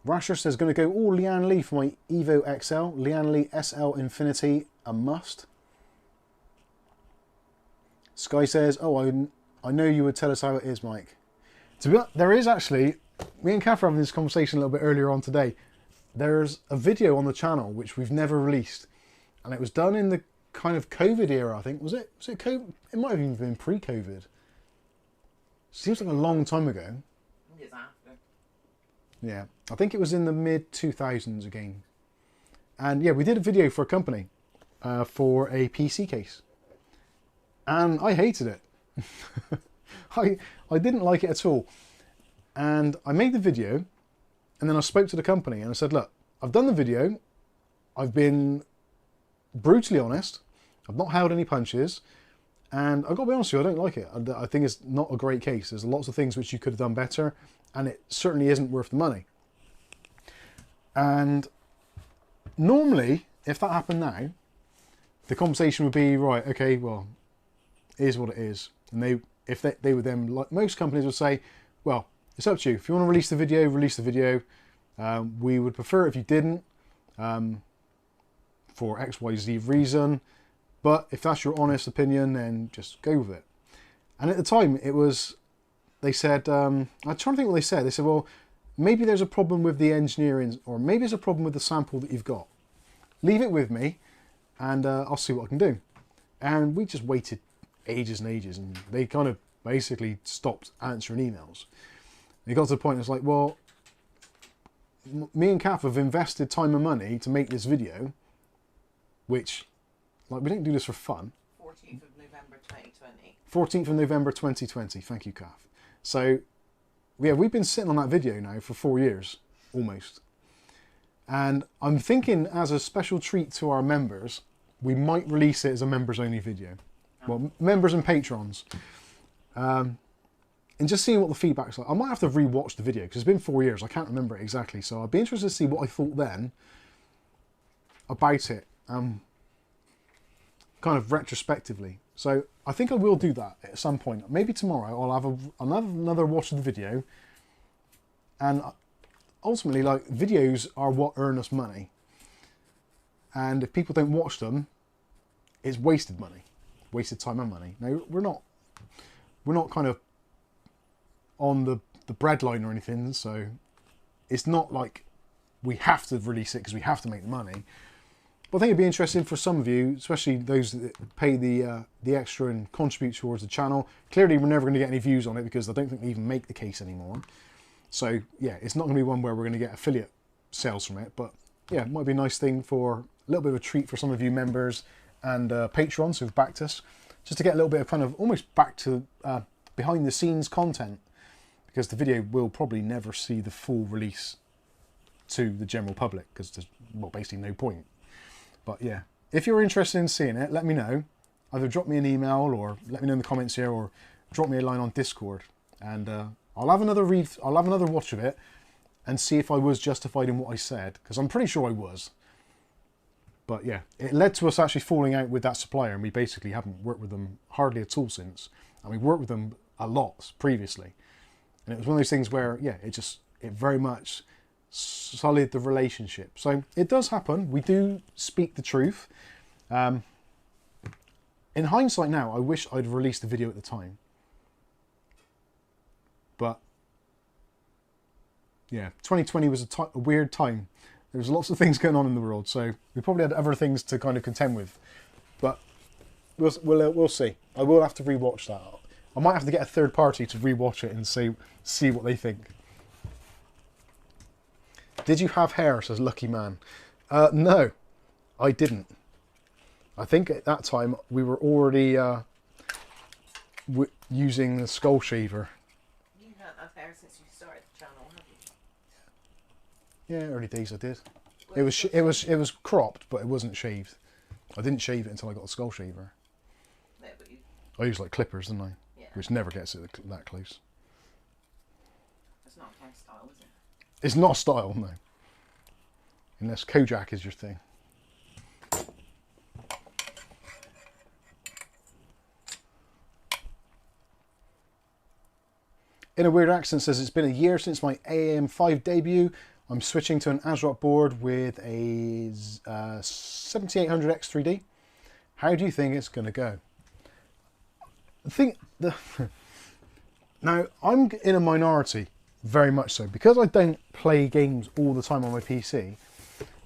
Rasher says, going to go all Lian Li for my Evo XL. Lian Li SL Infinity, a must. Sky says, oh, I know you would tell us how it is, Mike. To be honest, there is actually, me and Kath were having this conversation a little bit earlier on today. There's a video on the channel which we've never released, and it was done in the kind of COVID era, I think. Was it COVID? It might have even been pre-COVID. Seems like a long time ago. It's after. Yeah, I think it was in the mid-2000s again. And yeah, we did a video for a company for a PC case. And I hated it. I didn't like it at all. And I made the video, and then I spoke to the company and I said, look, I've done the video. I've been brutally honest. I've not held any punches. And I've got to be honest with you, I don't like it. I think it's not a great case. There's lots of things which you could have done better, and it certainly isn't worth the money. And normally, if that happened now, the conversation would be, right, okay, well, it is what it is. And they would then, like most companies would say, well, it's up to you. If you want to release the video, release the video. We would prefer if you didn't, for XYZ reason. But if that's your honest opinion, then just go with it. And at the time, it was, they said, I'm trying to think what they said. They said, well, maybe there's a problem with the engineering, or maybe there's a problem with the sample that you've got. Leave it with me, and I'll see what I can do. And we just waited ages and ages, and they kind of basically stopped answering emails. And it got to the point, it's like, well, me and Kath have invested time and money to make this video, which, like, we don't do this for fun. 14th of November 2020. 14th of November 2020. Thank you, Kath. So, yeah, we've been sitting on that video now for 4 years, almost. And I'm thinking, as a special treat to our members, we might release it as a members-only video. Well, members and patrons. And just seeing what the feedback's like. I might have to re-watch the video, because it's been 4 years. I can't remember it exactly. So I'd be interested to see what I thought then about it. Kind of retrospectively. So I think I will do that at some point. Maybe tomorrow I'll have another watch of the video. And ultimately, like, videos are what earn us money. And if people don't watch them, it's wasted money. Wasted time and money. Now, we're not kind of on the breadline or anything, so it's not like we have to release it because we have to make the money. But I think it'd be interesting for some of you, especially those that pay the extra and contribute towards the channel. Clearly, we're never going to get any views on it because I don't think they even make the case anymore. So yeah, it's not going to be one where we're going to get affiliate sales from it. But yeah, it might be a nice thing for a little bit of a treat for some of you members and patrons who've backed us, just to get a little bit of kind of almost back to behind the scenes content, because the video will probably never see the full release to the general public because there's, well, basically no point. But yeah, if you're interested in seeing it, let me know. Either drop me an email or let me know in the comments here, or drop me a line on Discord, and I'll have another watch of it and see if I was justified in what I said, because I'm pretty sure I was. But yeah, it led to us actually falling out with that supplier, and we basically haven't worked with them hardly at all since. And we worked with them a lot previously. And it was one of those things where, yeah, it very much sullied the relationship. So it does happen. We do speak the truth. In hindsight now, I wish I'd released the video at the time. But yeah, 2020 was a weird time. There was lots of things going on in the world, so we probably had other things to kind of contend with. But we'll see. I will have to rewatch that. I might have to get a third party to rewatch it and see what they think. Did you have hair, says Lucky Man? No, I didn't. I think at that time we were already using the skull shaver. You haven't had hair since you started the channel, have you? Yeah, early days I did. It was cropped, but it wasn't shaved. I didn't shave it until I got the skull shaver. No, but you... I use like clippers, didn't I? Yeah. Which never gets it that close. It's not a hairstyle, is it? It's not a style, no. Unless Kojak is your thing. In a Weird Accent says, it's been a year since my AM5 debut. I'm switching to an ASRock board with a 7800X3D. How do you think it's going to go? Now, I'm in a minority, very much so. Because I don't play games all the time on my PC,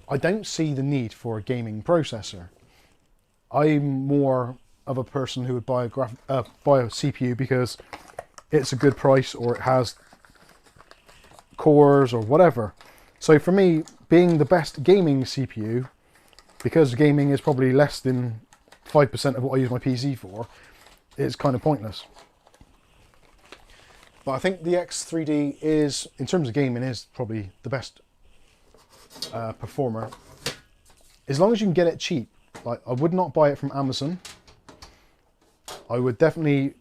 I don't see the need for a gaming processor. I'm more of a person who would buy a CPU because it's a good price, or it has cores or whatever. So for me, being the best gaming CPU, because gaming is probably less than 5% of what I use my PC for, it's kind of pointless. But I think the X3D is, in terms of gaming, is probably the best performer. As long as you can get it cheap. Like, I would not buy it from Amazon. I would definitely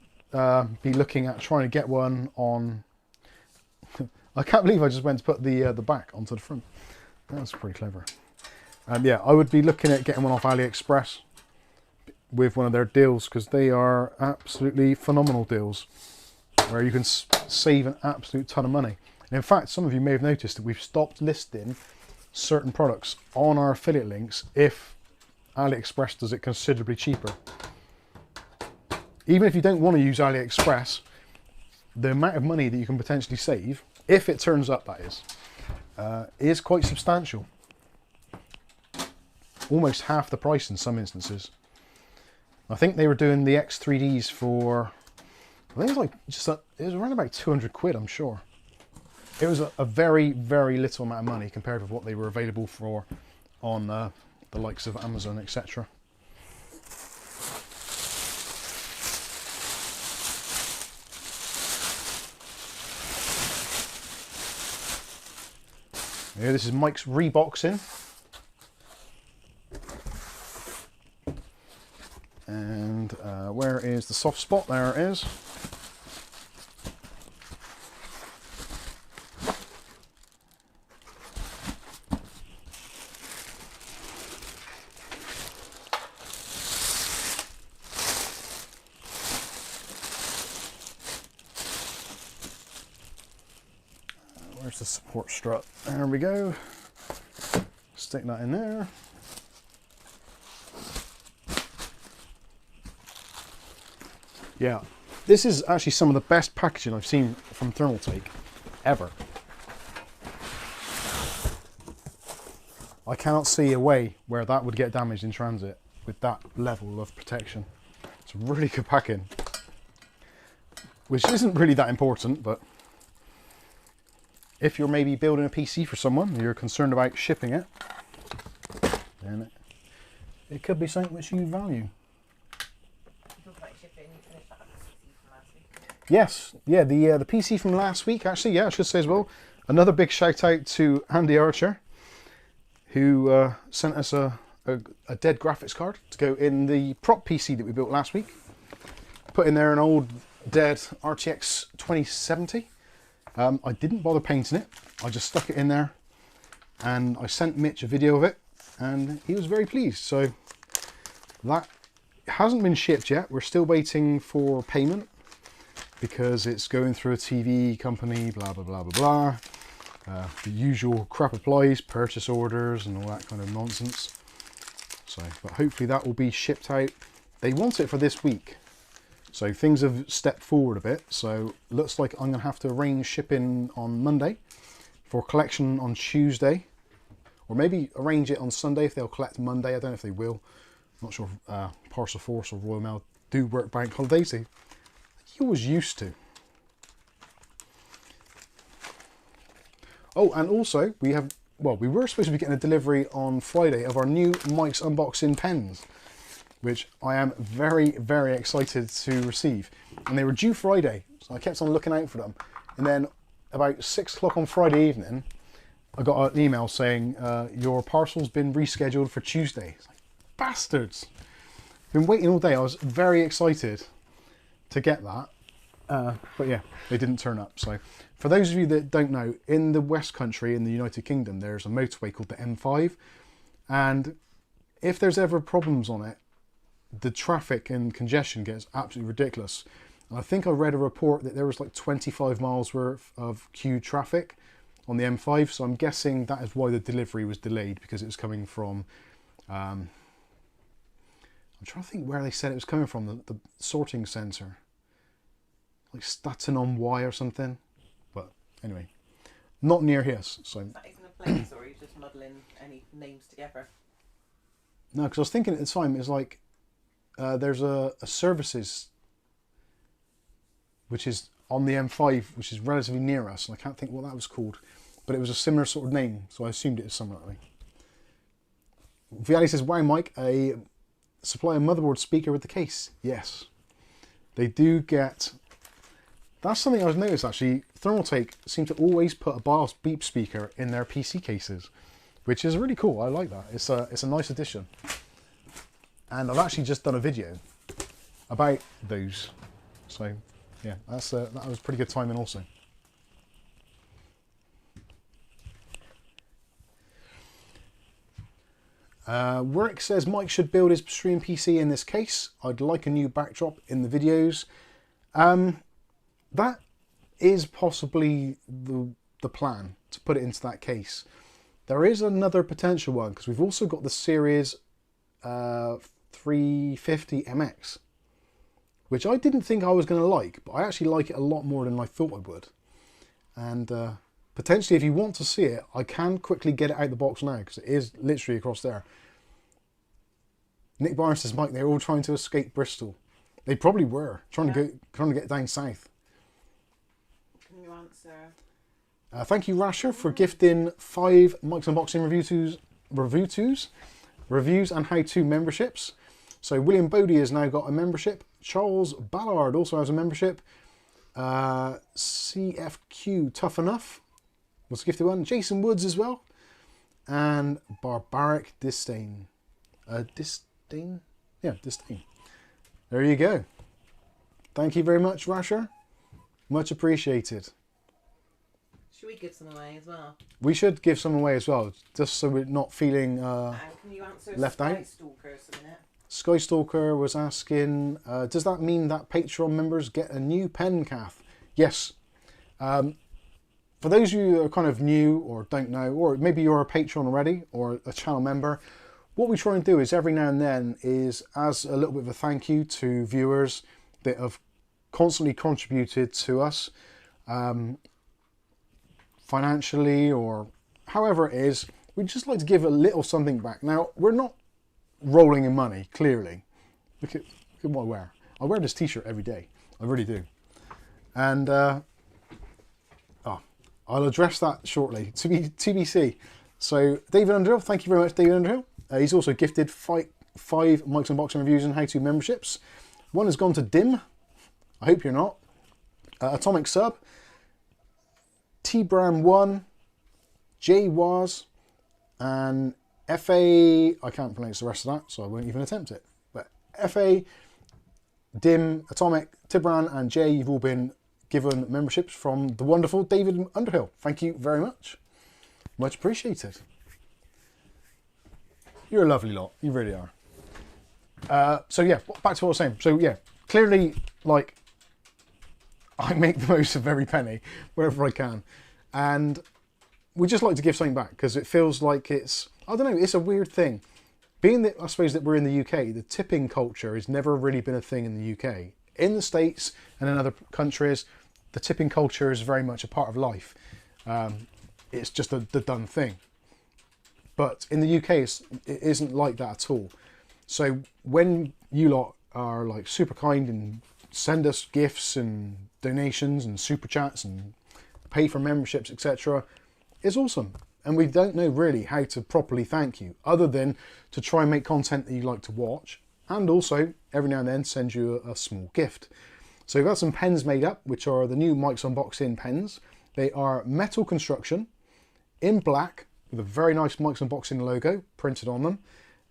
be looking at trying to get one on... I can't believe I just went to put the back onto the front. That's pretty clever. Yeah, I would be looking at getting one off AliExpress with one of their deals, because they are absolutely phenomenal deals where you can save an absolute ton of money. And in fact, some of you may have noticed that we've stopped listing certain products on our affiliate links if AliExpress does it considerably cheaper. Even if you don't want to use AliExpress, the amount of money that you can potentially save, if it turns up that is quite substantial. Almost half the price in some instances. I think they were doing the X3Ds for, I think it was like it was around about 200 quid, I'm sure. It was a very, very little amount of money compared with what they were available for on the likes of Amazon, etc. Yeah, this is Mike's reboxing. And where is the soft spot? There it is. Where's the support strut? There we go. Stick that in there. Yeah, this is actually some of the best packaging I've seen from Thermaltake ever. I cannot see a way where that would get damaged in transit with that level of protection. It's really good packing, which isn't really that important, but if you're maybe building a PC for someone and you're concerned about shipping it, then it could be something which you value. Yes, yeah, the PC from last week, actually, yeah, I should say as well. Another big shout out to Andy Archer, who sent us a dead graphics card to go in the prop PC that we built last week. Put in there an old dead RTX 2070. I didn't bother painting it, I just stuck it in there, and I sent Mitch a video of it, and he was very pleased. So that hasn't been shipped yet, we're still waiting for payment, because it's going through a TV company, blah, blah, blah, blah, blah. The usual crap applies, purchase orders and all that kind of nonsense. So, but hopefully that will be shipped out. They want it for this week. So things have stepped forward a bit. So looks like I'm gonna have to arrange shipping on Monday for collection on Tuesday, or maybe arrange it on Sunday if they'll collect Monday. I don't know if they will. I'm not sure if Parcel Force or Royal Mail do work bank holidays. He was used to. Oh, and also we have, well, we were supposed to be getting a delivery on Friday of our new Mike's Unboxing pens, which I am very, very excited to receive. And they were due Friday, so I kept on looking out for them. And then about 6 o'clock on Friday evening, I got an email saying, your parcel's been rescheduled for Tuesday. It's like, bastards. Been waiting all day. I was very excited to get that, but yeah, they didn't turn up. So for those of you that don't know, in the West Country, in the United Kingdom, there's a motorway called the M5, and if there's ever problems on it, the traffic and congestion gets absolutely ridiculous. And I think I read a report that there was like 25 miles worth of queued traffic on the M5, so I'm guessing that is why the delivery was delayed, because it was coming from I'm trying to think where they said it was coming from, the sorting centre. Like Staten-on-Wye or something. But anyway, not near here. So That isn't a place, or are you just muddling any names together? No, because I was thinking at the time, it's like there's a services which is on the M5, which is relatively near us, and I can't think what that was called. But it was a similar sort of name, so I assumed it was something like that. Viali says, wow, Mike, a supply a motherboard speaker with the case. Yes, they do get That's something I've noticed actually. Thermaltake seem to always put a BIOS beep speaker in their PC cases, which is really cool. I like that. It's a nice addition. And I've actually just done a video about those. So yeah, that was pretty good timing also. Work says Mike should build his stream PC in this case. I'd like a new backdrop in the videos. That is possibly the plan, to put it into that case. There is another potential one, because we've also got the Ceres 350 MX, which I didn't think I was going to like, but I actually like it a lot more than I thought I would. And potentially, if you want to see it, I can quickly get it out of the box now, because it is literally across there. Nick Barnes says, Mike, they're all trying to escape Bristol. They probably were, trying to get down south. Can you answer? Thank you, Rasher, for gifting 5 Mike's Unboxing reviews and how-to memberships. So William Bodie has now got a membership. Charles Ballard also has a membership. CFQ Tough Enough was a gifted one. Jason Woods as well. And Barbaric Disdain. Disdain? Yeah, Disdain. There you go. Thank you very much, Rasher. Much appreciated. Should we give some away as well? We should give some away as well, just so we're not feeling Can you answer left out. Skystalker's a minute? Skystalker was asking, does that mean that Patreon members get a new pen, Kath? Yes. For those of you who are kind of new or don't know, or maybe you're a patron already or a channel member, what we try and do is every now and then is, as a little bit of a thank you to viewers that have constantly contributed to us, financially or however it is, we'd just like to give a little something back. Now, we're not rolling in money, clearly. Look at what I wear. I wear this t-shirt every day. I really do. And I'll address that shortly. TBC. So David Underhill, thank you very much, David Underhill. He's also gifted 5 Mike's Unboxing reviews and how-to memberships. One has gone to Dim. I hope you're not. Atomic Sub. T-Bram1. J Was. And FA, I can't pronounce the rest of that, so I won't even attempt it. But FA, Dim, Atomic, Tibran, and Jay, you've all been given memberships from the wonderful David Underhill. Thank you very much. Much appreciated. You're a lovely lot. You really are. So yeah, back to what I was saying. So yeah, clearly, like, I make the most of every penny wherever I can. And we just like to give something back because it feels like it's, I don't know, it's a weird thing. Being that, I suppose that we're in the UK, the tipping culture has never really been a thing in the UK. In the States and in other countries, the tipping culture is very much a part of life. It's just the done thing. But in the UK, it isn't like that at all. So when you lot are like super kind and send us gifts and donations and super chats and pay for memberships, etc., it's awesome. And we don't know really how to properly thank you, other than to try and make content that you like to watch, and also every now and then send you a small gift. So we've got some pens made up, which are the new Mike's Unboxing pens. They are metal construction, in black, with a very nice Mike's Unboxing logo printed on them.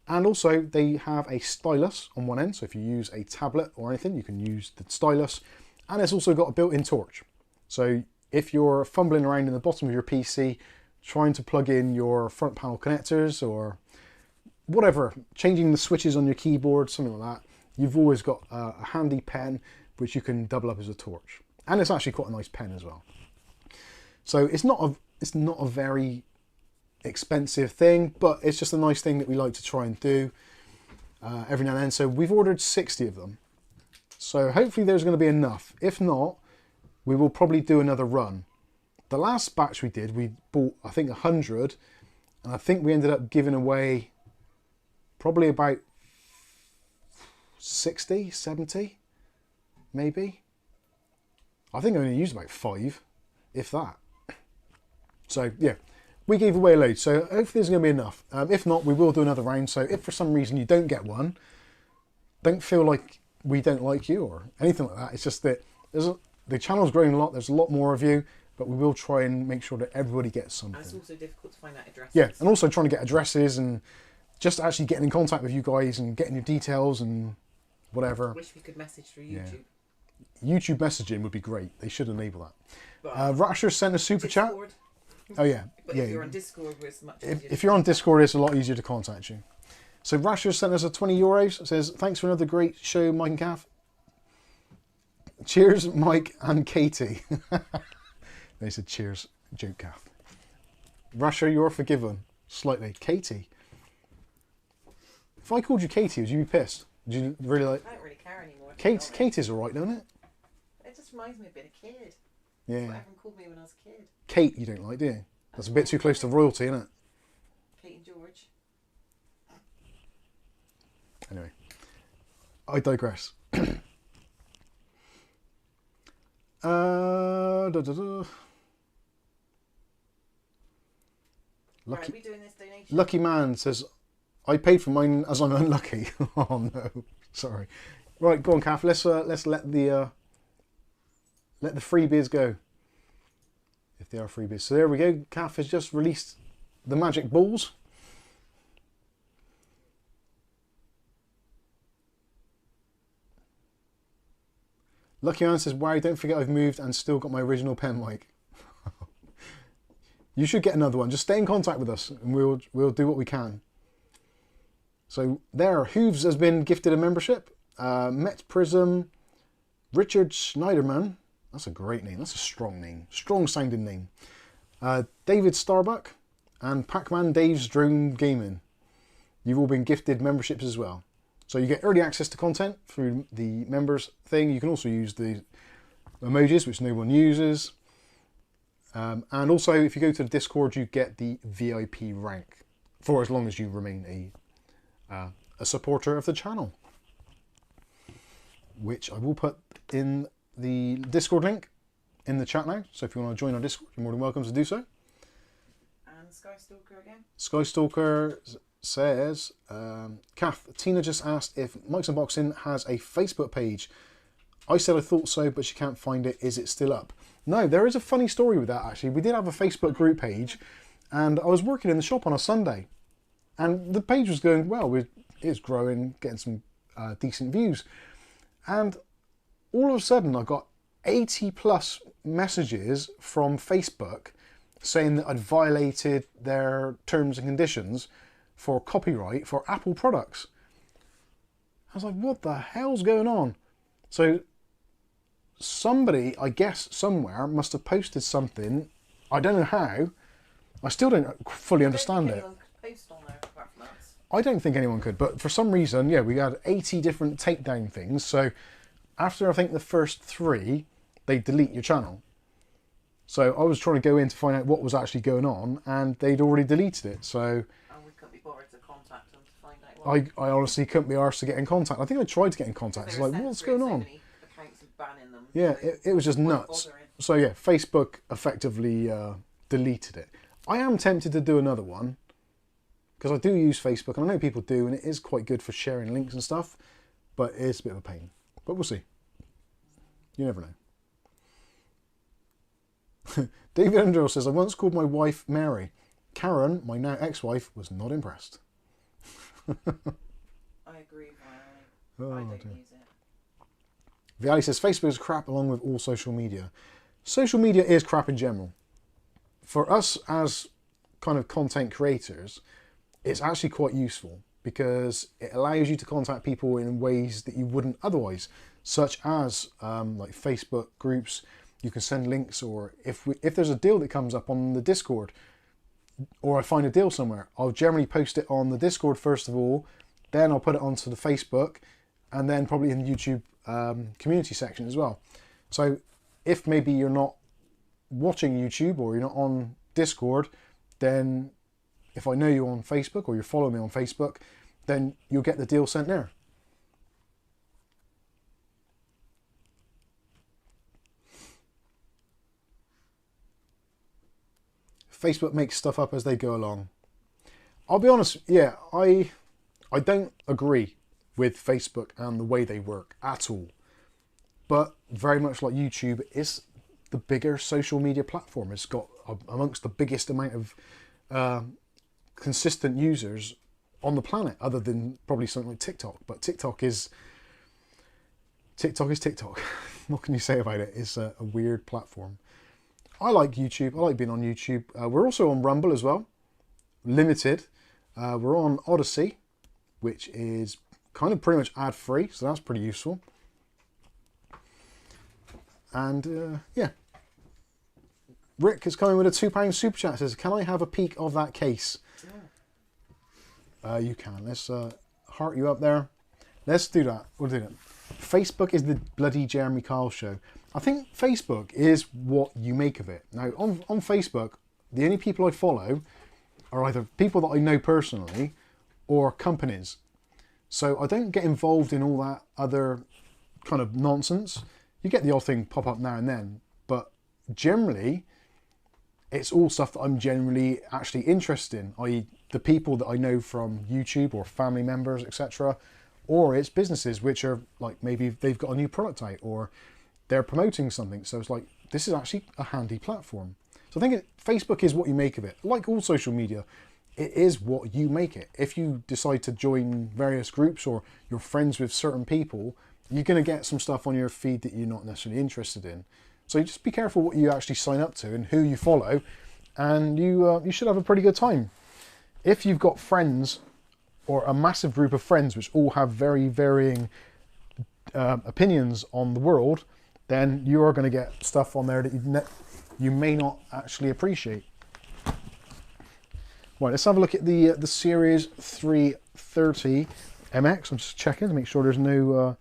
And also they have a stylus on one end, so if you use a tablet or anything, you can use the stylus. And it's also got a built-in torch. So if you're fumbling around in the bottom of your PC, trying to plug in your front panel connectors or whatever, changing the switches on your keyboard, something like that, you've always got a handy pen which you can double up as a torch. And it's actually quite a nice pen as well. So it's not a very expensive thing, but it's just a nice thing that we like to try and do every now and then. So we've ordered 60 of them. So hopefully there's going to be enough. If not, we will probably do another run. The last batch we did, we bought, I think, 100, and I think we ended up giving away probably about 60, 70, maybe. I think I only used about 5, if that. So yeah, we gave away a load, so hopefully there's going to be enough. If not, we will do another round. So if for some reason you don't get one, don't feel like we don't like you or anything like that. It's just that there's the channel's growing a lot. There's a lot more of you, but we will try and make sure that everybody gets something. And it's also difficult to find out addresses. Yeah, and also trying to get addresses and just actually getting in contact with you guys and getting your details and whatever. I wish we could message through YouTube. Yeah. YouTube messaging would be great. They should enable that. But Rasher sent a super chat. Oh yeah, But yeah. if you're on Discord, it's much easier. If you're on Discord, it's a lot easier to contact you. So Rasher sent us a €20. It says, thanks for another great show, Mike and Kath. Cheers, Mike and Katie. They said cheers, joke Kath. Rasher, you're forgiven. Slightly. Katie. If I called you Katie, would you be pissed? Would you really like... I don't really care anymore. Katie's alright, don't it? It just reminds me of being a kid. Yeah. That's what everyone called me when I was a kid. Kate, you don't like, do you? That's a bit too close to royalty, isn't it? Kate and George. Anyway, I digress. Right, are we doing this donation? Lucky Man says, I paid for mine as I'm unlucky. Oh no, sorry. Right, go on, Kath. Let's let the freebies go. If they are freebies. So there we go. Kath has just released the magic balls. Lucky Man says, wow, don't forget I've moved and still got my original pen mic. You should get another one. Just stay in contact with us and we'll do what we can. So there, Hooves has been gifted a membership. Met Prism, Richard Schneiderman. That's a great name. That's a strong name. Strong sounding name. David Starbuck and Pac-Man Dave's Drone Gaming. You've all been gifted memberships as well. So you get early access to content through the members thing. You can also use the emojis, which no one uses. And also, if you go to the Discord, you get the VIP rank for as long as you remain a supporter of the channel. Which I will put in the Discord link in the chat now. So if you want to join our Discord, you're more than welcome to do so. And Skystalker again? Skystalker says, Kath, Tina just asked if Mike's Unboxing has a Facebook page. I said I thought so, but she can't find it. Is it still up? No, there is a funny story with that actually. We did have a Facebook group page and I was working in the shop on a Sunday and the page was going well. It was growing, getting some decent views. And all of a sudden I got 80 plus messages from Facebook saying that I'd violated their terms and conditions for copyright for Apple products. I was like, what the hell's going on? So somebody, I guess somewhere, must have posted something. I don't know how. I still don't fully understand it. Post on there apart from us. I don't think anyone could, but for some reason, yeah, we had 80 different takedown things. So after I think the first 3, they delete your channel. So I was trying to go in to find out what was actually going on and they'd already deleted it. So And we couldn't be bothered to contact them to find out what. I honestly couldn't be arsed to get in contact. I think I tried to get in contact. It's like, what's going on? Accounts are banning them, Yeah, so it was just we're nuts. bothering. So yeah, Facebook effectively deleted it. I am tempted to do another one because I do use Facebook and I know people do and it is quite good for sharing links and stuff, but it's a bit of a pain. But we'll see. You never know. David Andrew says, I once called my wife Mary. Karen, my now ex-wife, was not impressed. I agree, Violet. I don't use it. Viali says, Facebook is crap along with all social media. Social media is crap in general. For us as kind of content creators, it's actually quite useful because it allows you to contact people in ways that you wouldn't otherwise, such as like Facebook groups. You can send links, or if there's a deal that comes up on the Discord, or I find a deal somewhere, I'll generally post it on the Discord first of all, then I'll put it onto the Facebook, and then probably in the YouTube community section as well. So if maybe you're not watching YouTube or you're not on Discord, then if I know you on Facebook or you're following me on Facebook, then you'll get the deal sent there. Facebook makes stuff up as they go along. I'll be honest, yeah, I don't agree with Facebook and the way they work at all. but very much like YouTube, it's the bigger social media platform. It's got amongst the biggest amount of consistent users on the planet, other than probably something like TikTok. But TikTok is TikTok. What can you say about it? It's a weird platform. I like YouTube. I like being on YouTube. We're also on Rumble as well, limited. We're on Odyssey, which is kind of pretty much ad-free, so that's pretty useful. And yeah, Rick is coming with a £2 super chat. Says, "Can I have a peek of that case?" Yeah. You can. Let's heart you up there. Let's do that. We'll do that. Facebook is the bloody Jeremy Kyle show. I think Facebook is what you make of it. Now, on Facebook, the only people I follow are either people that I know personally or companies. So I don't get involved in all that other kind of nonsense. You get the odd thing pop up now and then, but generally, it's all stuff that I'm generally actually interested in, i.e. the people that I know from YouTube or family members, etc. Or it's businesses which are like, maybe they've got a new product out or they're promoting something. So it's like, this is actually a handy platform. So I think Facebook is what you make of it. Like all social media, it is what you make it. If you decide to join various groups or you're friends with certain people, you're going to get some stuff on your feed that you're not necessarily interested in. So just be careful what you actually sign up to and who you follow, and you should have a pretty good time. If you've got friends or a massive group of friends which all have very varying opinions on the world, then you are going to get stuff on there that you may not actually appreciate. Right, let's have a look at the Ceres 330 MX. I'm just checking to make sure there's no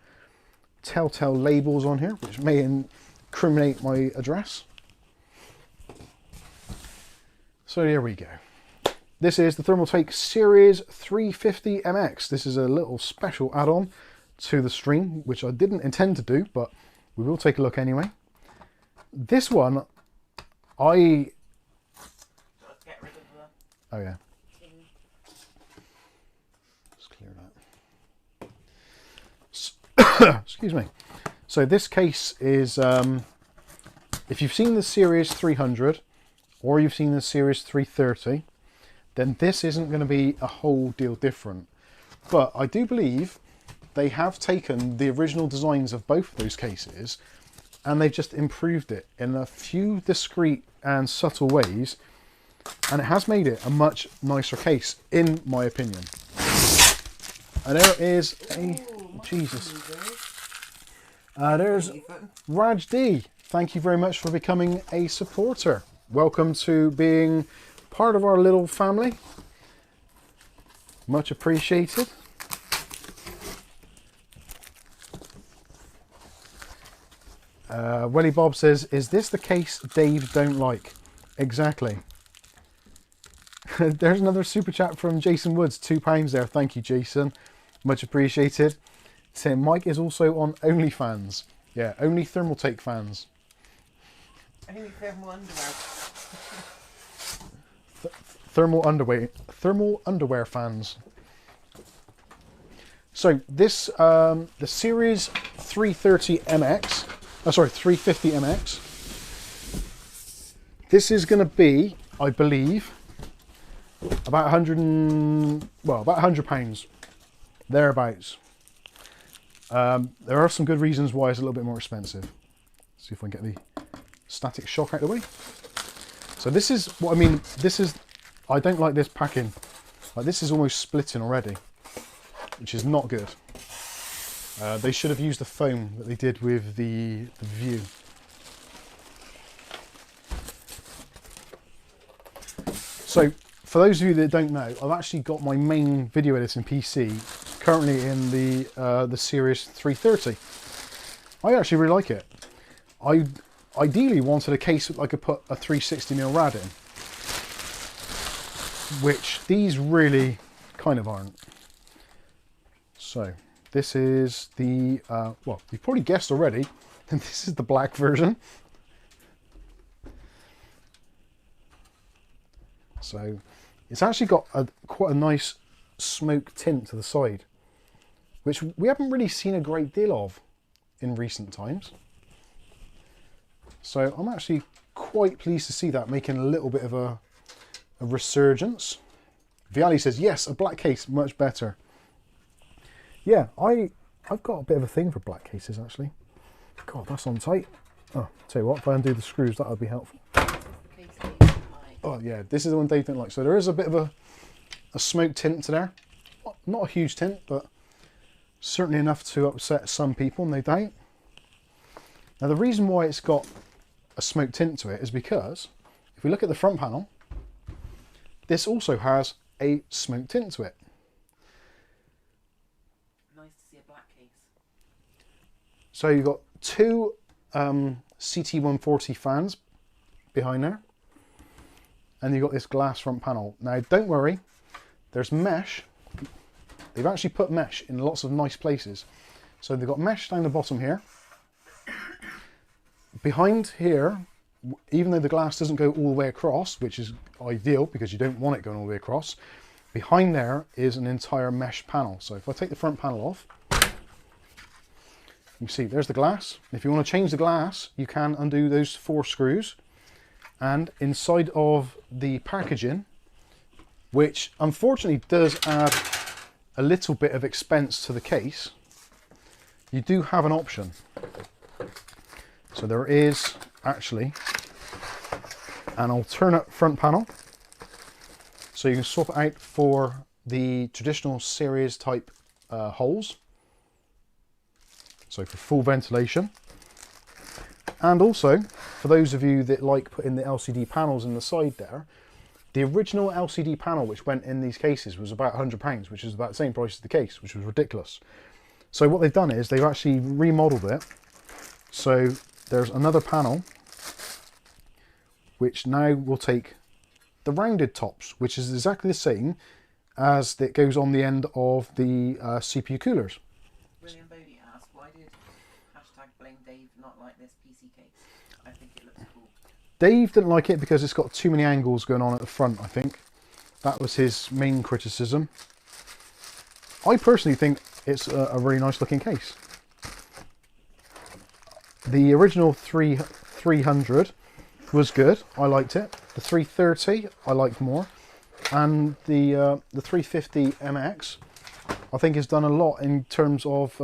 telltale labels on here, which may incriminate my address. So here we go. This is the Thermaltake Ceres 350 MX. This is a little special add-on to the stream, which I didn't intend to do, but we will take a look anyway. This one, Let's get rid of that. Oh yeah. Just clear that. Excuse me. So this case is, if you've seen the Ceres 300 or you've seen the Ceres 330, then this isn't going to be a whole deal different. But I do believe they have taken the original designs of both of those cases and they've just improved it in a few discreet and subtle ways, and it has made it a much nicer case, in my opinion. And there is a... Jesus. There's Raj D. Thank you very much for becoming a supporter. Welcome to being part of our little family. Much appreciated. Welly Bob says, "Is this the case Dave don't like?" Exactly. There's another super chat from Jason Woods, £2 there. Thank you, Jason. Much appreciated. Saying Mike is also on OnlyFans. Yeah, only Thermaltake fans. Only thermal underwear. Thermal underwear fans. So this, the Ceres 330 MX. Sorry, 350 MX. This is going to be, I believe, about about £100 thereabouts. There are some good reasons why it's a little bit more expensive. Let's see if I can get the static shock out of the way. So this is what I mean. I don't like this packing. Like, this is almost splitting already, which is not good. They should have used the foam that they did with the View. So, for those of you that don't know, I've actually got my main video editing PC currently in the Ceres 330. I actually really like it. I ideally wanted a case that I could put a 360mm rad in, which these really kind of aren't. So this is the, well, you've probably guessed already, this is the black version. So it's actually got quite a nice smoke tint to the side, which we haven't really seen a great deal of in recent times. So I'm actually quite pleased to see that making a little bit of a resurgence. Viali says, yes, a black case, much better. Yeah, I've got a bit of a thing for black cases, actually. God, that's on tight. Oh, tell you what, if I undo the screws, that would be helpful. Oh yeah, this is the one Dave didn't like. So there is a bit of a smoke tint to there. Not a huge tint, but certainly enough to upset some people, no doubt. Now the reason why it's got a smoke tint to it is because if we look at the front panel, this also has a smoke tint to it. Nice to see a black case. So you've got two CT120 fans behind there, and you've got this glass front panel. Now don't worry, there's mesh. They've actually put mesh in lots of nice places. So they've got mesh down the bottom here. Behind here, even though the glass doesn't go all the way across, which is ideal because you don't want it going all the way across, behind there is an entire mesh panel. So if I take the front panel off, you see there's the glass. If you want to change the glass, you can undo those 4 screws. And inside of the packaging, which unfortunately does add a little bit of expense to the case, you do have an option. So there is actually an alternate front panel. So you can swap it out for the traditional Ceres type holes. So for full ventilation. And also, for those of you that like putting the LCD panels in the side there, the original LCD panel which went in these cases was about £100, which is about the same price as the case, which was ridiculous. So what they've done is they've actually remodeled it. So there's another panel which now will take the rounded tops, which is exactly the same as that goes on the end of the CPU coolers. William Bodie asked, why did #blame Dave not like this PC case? I think it looks cool. Dave didn't like it because it's got too many angles going on at the front, I think. That was his main criticism. I personally think it's a really nice looking case. The original 300 was good, I liked it. The 330 I liked more. And the 350 MAX I think has done a lot in terms of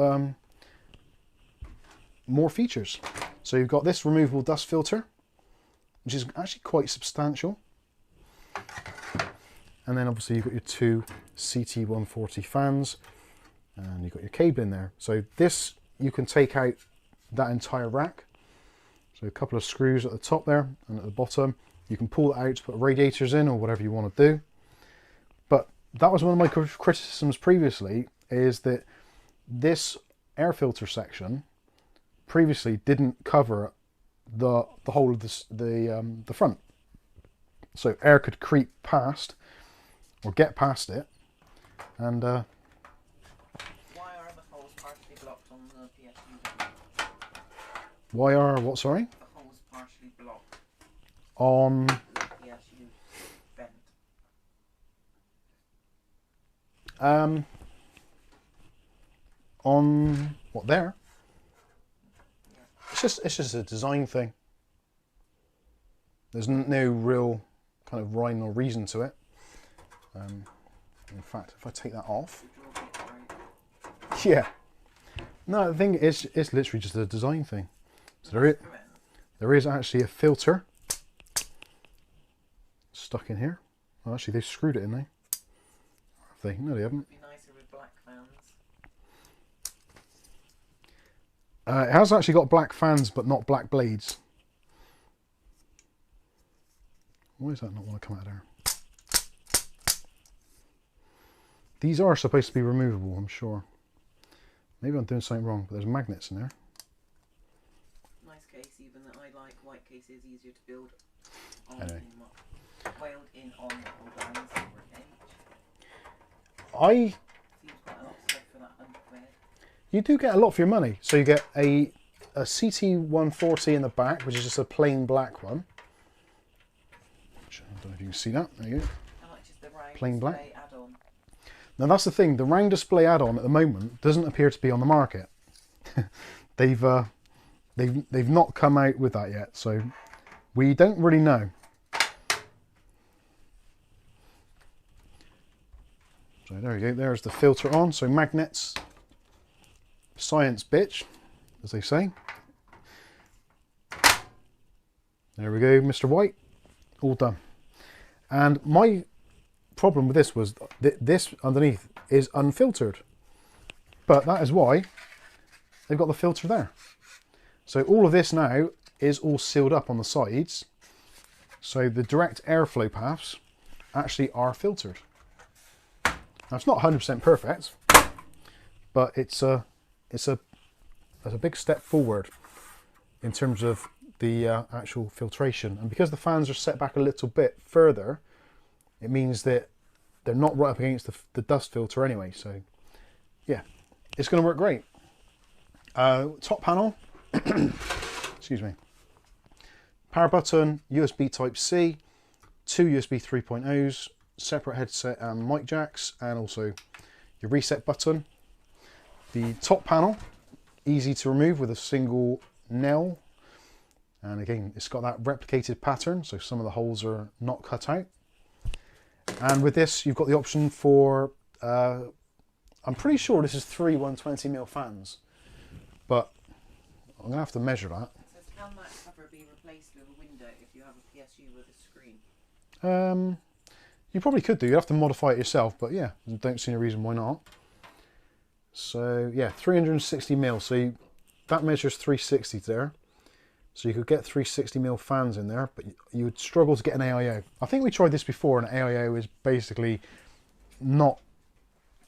more features. So you've got this removable dust filter, which is actually quite substantial. And then obviously you've got your 2 CT140 fans, and you've got your cable in there. So this, you can take out that entire rack. So a couple of screws at the top there and at the bottom. You can pull it out to put radiators in or whatever you want to do. But that was one of my criticisms previously, is that this air filter section previously didn't cover the whole of the front. So air could creep past or get past it, and why are the holes partially blocked on the PSU? why are what, sorry? The holes partially blocked On the PSU vent. On what there? It's just a design thing. There's no real kind of rhyme or reason to it. In fact, if I take that off, yeah. No, the thing is, it's literally just a design thing. So there is actually a filter stuck in here. Well, actually, they've screwed it in there. Have they? No, they haven't. It'd be nicer with black fans. It has actually got black fans, but not black blades. Why does that not want to come out of there? These are supposed to be removable, I'm sure. Maybe I'm doing something wrong, but there's magnets in there. Nice case, even that I like. White case is easier to build on Anyway. wailed in on or down silver edge. I Seems quite a lot of stuff for that £100. You do get a lot for your money. So you get a CT140 in the back, which is just a plain black one. I don't know if you can see that. There you go. How much is the round Plain black. display add-on? Now that's the thing. The round display add-on at the moment doesn't appear to be on the market. they've not come out with that yet, so we don't really know. So there we go, there's the filter on. So magnets, science bitch, as they say. There we go, Mr. White, all done. And my problem with this was that this underneath is unfiltered, but that is why they've got the filter there. So all of this now is all sealed up on the sides, so the direct airflow paths actually are filtered. Now it's not 100% perfect, but it's a big step forward in terms of the actual filtration. And because the fans are set back a little bit further, it means that they're not right up against the dust filter anyway. So yeah, it's going to work great. Top panel, excuse me, power button, USB Type C, 2 USB 3.0s, separate headset and mic jacks, and also your reset button. The top panel, easy to remove with a single nail, and again it's got that replicated pattern, so some of the holes are not cut out. And with this you've got the option for I'm pretty sure this is 3 120mm fans, but I'm gonna have to measure that. It says, can that cover be replaced with a window if you have a PSU with a screen? You probably could do. You have to modify it yourself, but yeah, don't see any reason why not. So yeah, 360mm. So that measures 360 there. So you could get 360mm fans in there, but you would struggle to get an AIO. I think we tried this before, and AIO is basically not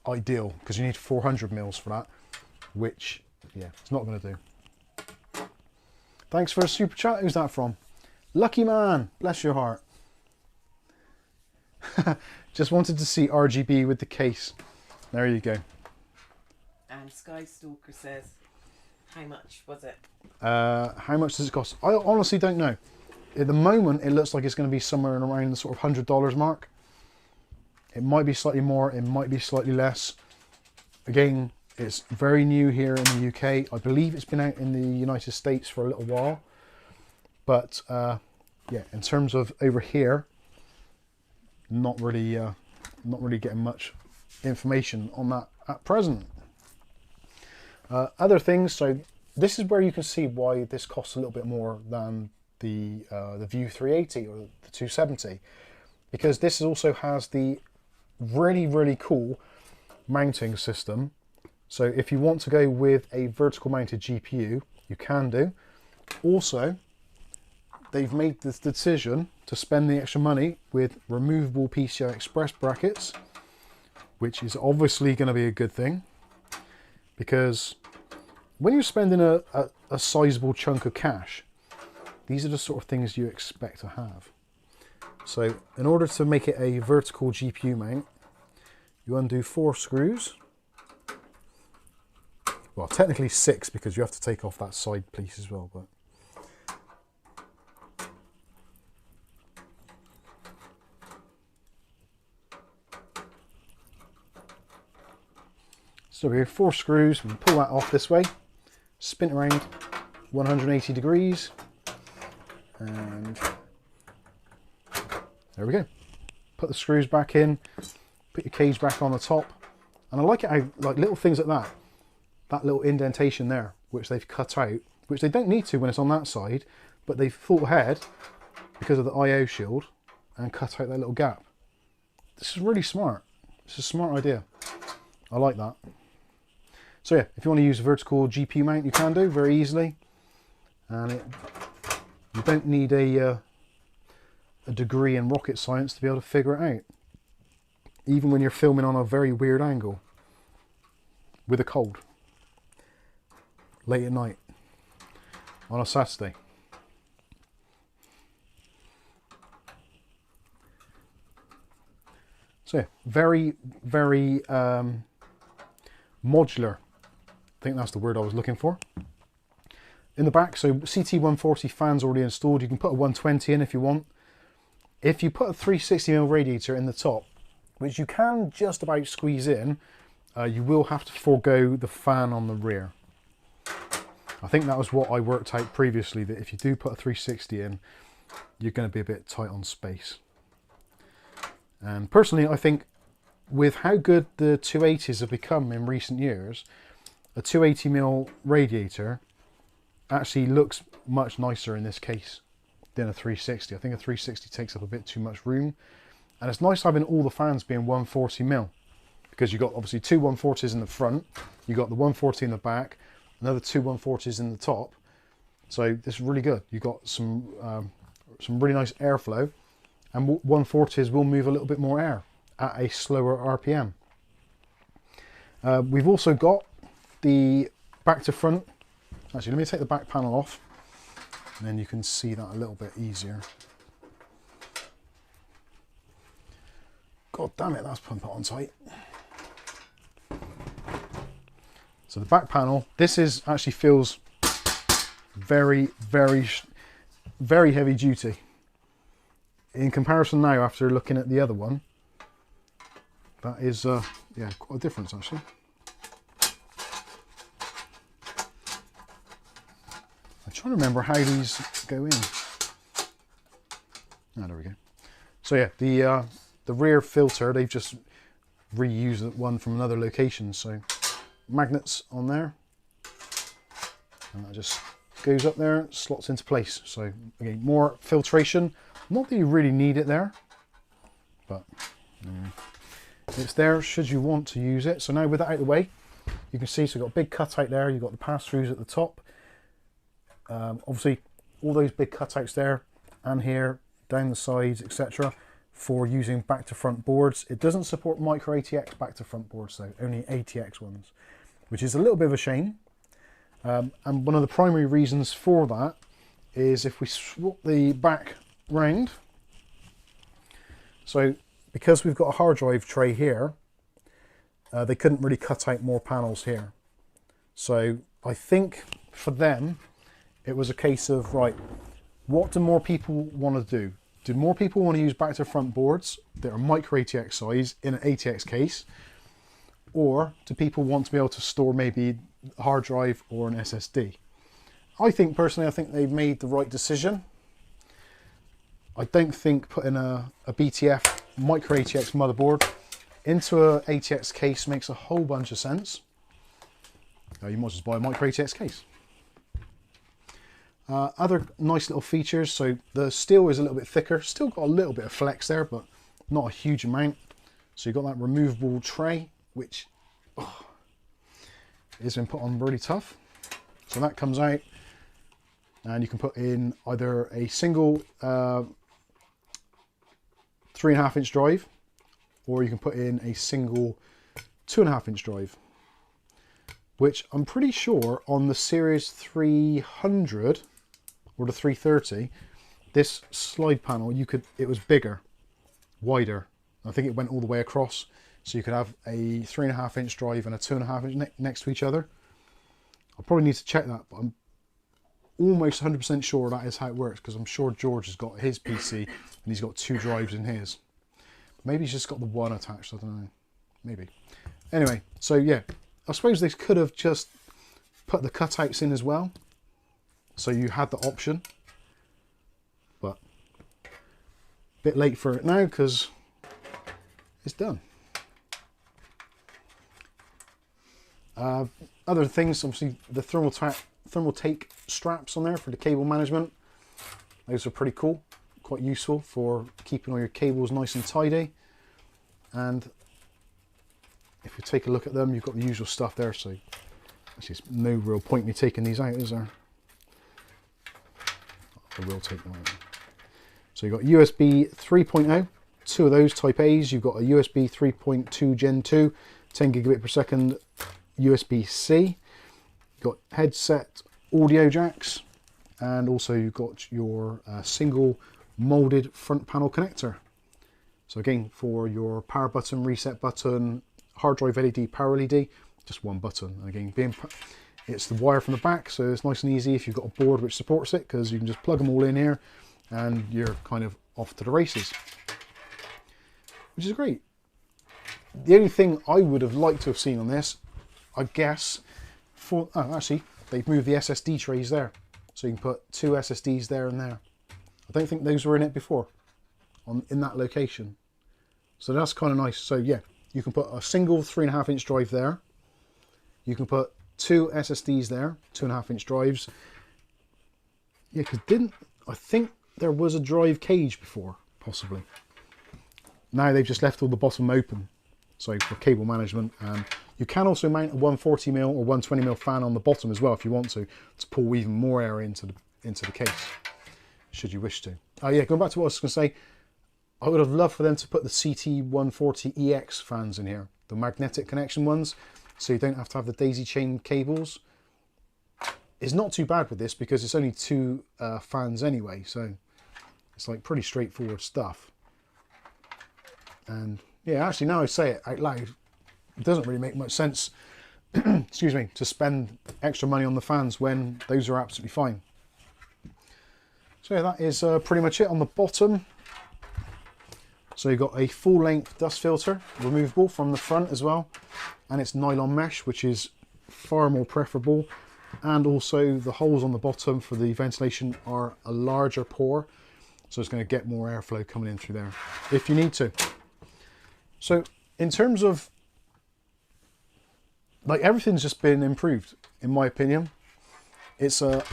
ideal because you need 400mm for that, which yeah, it's not going to do. Thanks for a super chat. Who's that from? Lucky man, bless your heart. Just wanted to see RGB with the case. There you go. And Skystalker says, how much was it? How much does it cost? I honestly don't know. At the moment, it looks like it's going to be somewhere around the sort of $100 mark. It might be slightly more, it might be slightly less. Again, it's very new here in the UK. I believe it's been out in the United States for a little while. But yeah, in terms of over here, not really getting much information on that at present. Other things, so this is where you can see why this costs a little bit more than the View 380 or the 270, because this also has the really cool mounting system. So if you want to go with a vertical mounted GPU, you can do. Also, they've made this decision to spend the extra money with removable PCI Express brackets, which is obviously going to be a good thing, because when you're spending a sizable chunk of cash, these are the sort of things you expect to have. So in order to make it a vertical GPU mount, you undo 4 screws. Well, technically 6, because you have to take off that side piece as well, but so we have 4 screws. We can pull that off this way, spin it around 180 degrees, and there we go. Put the screws back in, put your cage back on the top, and I like it how, like, little things like that, that little indentation there, which they've cut out, which they don't need to when it's on that side, but they've thought ahead because of the IO shield and cut out that little gap. This is really smart. It's a smart idea. I like that. So yeah, if you want to use a vertical GPU mount, you can do very easily, and you don't need a degree in rocket science to be able to figure it out, even when you're filming on a very weird angle with a cold late at night on a Saturday. So yeah, very modular. I think that's the word I was looking for. In the back, so CT140 fans already installed. You can put a 120 in if you want. If you put a 360mm radiator in the top, which you can just about squeeze in, you will have to forego the fan on the rear. I think that was what I worked out previously, that if you do put a 360 in, you're going to be a bit tight on space. And personally, I think with how good the 280s have become in recent years, a 280mm radiator actually looks much nicer in this case than a 360. I think a 360 takes up a bit too much room, and it's nice having all the fans being 140mm, because you've got obviously two 140s in the front, you've got the 140 in the back, another two 140s in the top, so this is really good. You've got some really nice airflow, and 140s will move a little bit more air at a slower RPM. We've also got the back to front. Actually, let me take the back panel off, and then you can see that a little bit easier. God damn it, that's put on tight. So the back panel, this is actually feels very, very, very heavy duty. In comparison now, after looking at the other one, that is, yeah, quite a difference actually. I'm trying to remember how these go in. Oh, there we go. So yeah, the rear filter, they've just reused one from another location. So magnets on there, and that just goes up there, slots into place. So again, more filtration. Not that you really need it there, but it's there should you want to use it. So now with that out of the way, you can see, so you've got a big cutout there, you've got the pass-throughs at the top. Obviously, all those big cutouts there and here, down the sides, etc., for using back to front boards. It doesn't support micro ATX back to front boards though, only ATX ones, which is a little bit of a shame. And one of the primary reasons for that is if we swap the back round, so because we've got a hard drive tray here, they couldn't really cut out more panels here. So I think for them, it was a case of, right, what do more people want to do? Do more people want to use back to front boards that are micro ATX size in an ATX case? Or do people want to be able to store maybe a hard drive or an SSD? I think personally, I think they've made the right decision. I don't think putting a BTF micro ATX motherboard into a ATX case makes a whole bunch of sense. You might just buy a micro ATX case. Other nice little features, so the steel is a little bit thicker, still got a little bit of flex there, but not a huge amount. So you've got that removable tray, which has been put on really tough. So that comes out, and you can put in either a single 3.5 inch drive, or you can put in a single 2.5 inch drive, which I'm pretty sure on the Ceres 300 or the 330, this slide panel, it was bigger, wider. I think it went all the way across, so you could have a 3.5 inch drive and a 2.5 inch next to each other. I'll probably need to check that, but I'm almost 100% sure that is how it works, because I'm sure George has got his PC and he's got two drives in his. Maybe he's just got the one attached, I don't know, maybe. Anyway, so yeah, I suppose they could have just put the cutouts in as well, so you had the option, but a bit late for it now because it's done. Other things, obviously the Thermaltake straps on there for the cable management. Those are pretty cool, quite useful for keeping all your cables nice and tidy. And if we take a look at them, you've got the usual stuff there, so actually there's no real point in me taking these out, is there? I will take them out. So you've got USB 3.0, two of those type A's. You've got a USB 3.2 Gen 2, 10 gigabit per second USB-C. You've got headset audio jacks, and also you've got your single molded front panel connector. So again, for your power button, reset button, hard drive LED, power LED, just one button. Again, it's the wire from the back, so it's nice and easy if you've got a board which supports it, because you can just plug them all in here and you're kind of off to the races, which is great. The only thing I would have liked to have seen on this, I guess, actually, they've moved the SSD trays there. So you can put 2 SSDs there and there. I don't think those were in it before, in that location. So that's kind of nice. So yeah, you can put a single 3.5-inch drive there. You can put 2 SSDs there, 2.5-inch drives. Yeah, because I think there was a drive cage before, possibly. Now they've just left all the bottom open, so for cable management. And you can also mount a 140mm or 120mm fan on the bottom as well if you want to pull even more air into the case, should you wish to. Oh yeah, going back to what I was going to say, I would have loved for them to put the CT120 EX fans in here, the magnetic connection ones, so you don't have to have the daisy chain cables. It's not too bad with this because it's only 2 fans anyway, so it's like pretty straightforward stuff. And yeah, actually now I say it out loud, it doesn't really make much sense, excuse me, to spend extra money on the fans when those are absolutely fine. So yeah, that is pretty much it on the bottom. So you've got a full-length dust filter, removable from the front as well, and it's nylon mesh, which is far more preferable. And also the holes on the bottom for the ventilation are a larger pore, so it's going to get more airflow coming in through there if you need to. So in terms of, like, everything's just been improved in my opinion. It's a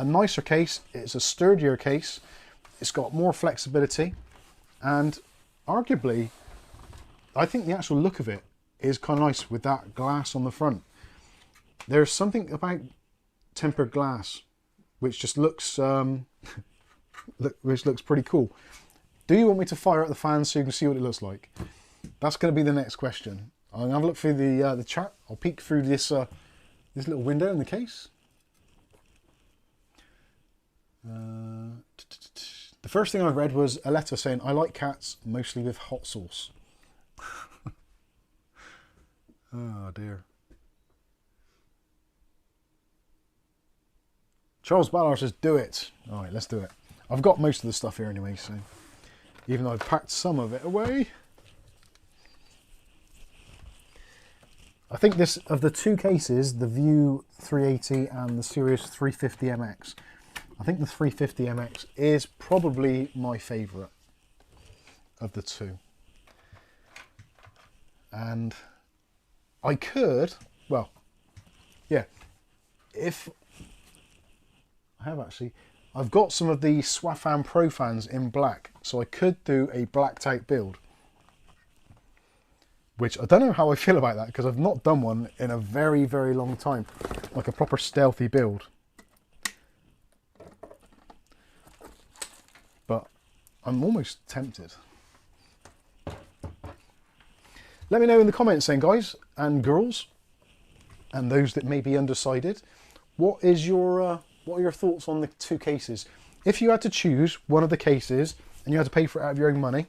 nicer case, it's a sturdier case, it's got more flexibility, and arguably I think the actual look of it is kind of nice with that glass on the front. There's something about tempered glass which just looks which looks pretty cool. Do you want me to fire up the fan so you can see what it looks like? That's going to be the next question. I'm going to have a look through the chat. I'll peek through this this little window in the case. The first thing I read was a letter saying, "I like cats, mostly with hot sauce." Oh dear. Charles Ballard says, "Do it." All right, let's do it. I've got most of the stuff here anyway, so even though I've packed some of it away. I think this, of the 2 cases, the View 380 and the Ceres 350 MX, I think the 350 MX is probably my favourite of the 2. And I could, well, yeah, if I have actually, I've got some of the Swafan Pro fans in black, so I could do a blacked out build. Which I don't know how I feel about that, because I've not done one in a very, very long time. Like a proper stealthy build. But I'm almost tempted. Let me know in the comments then, guys and girls, and those that may be undecided, what are your thoughts on the 2 cases? If you had to choose one of the cases and you had to pay for it out of your own money,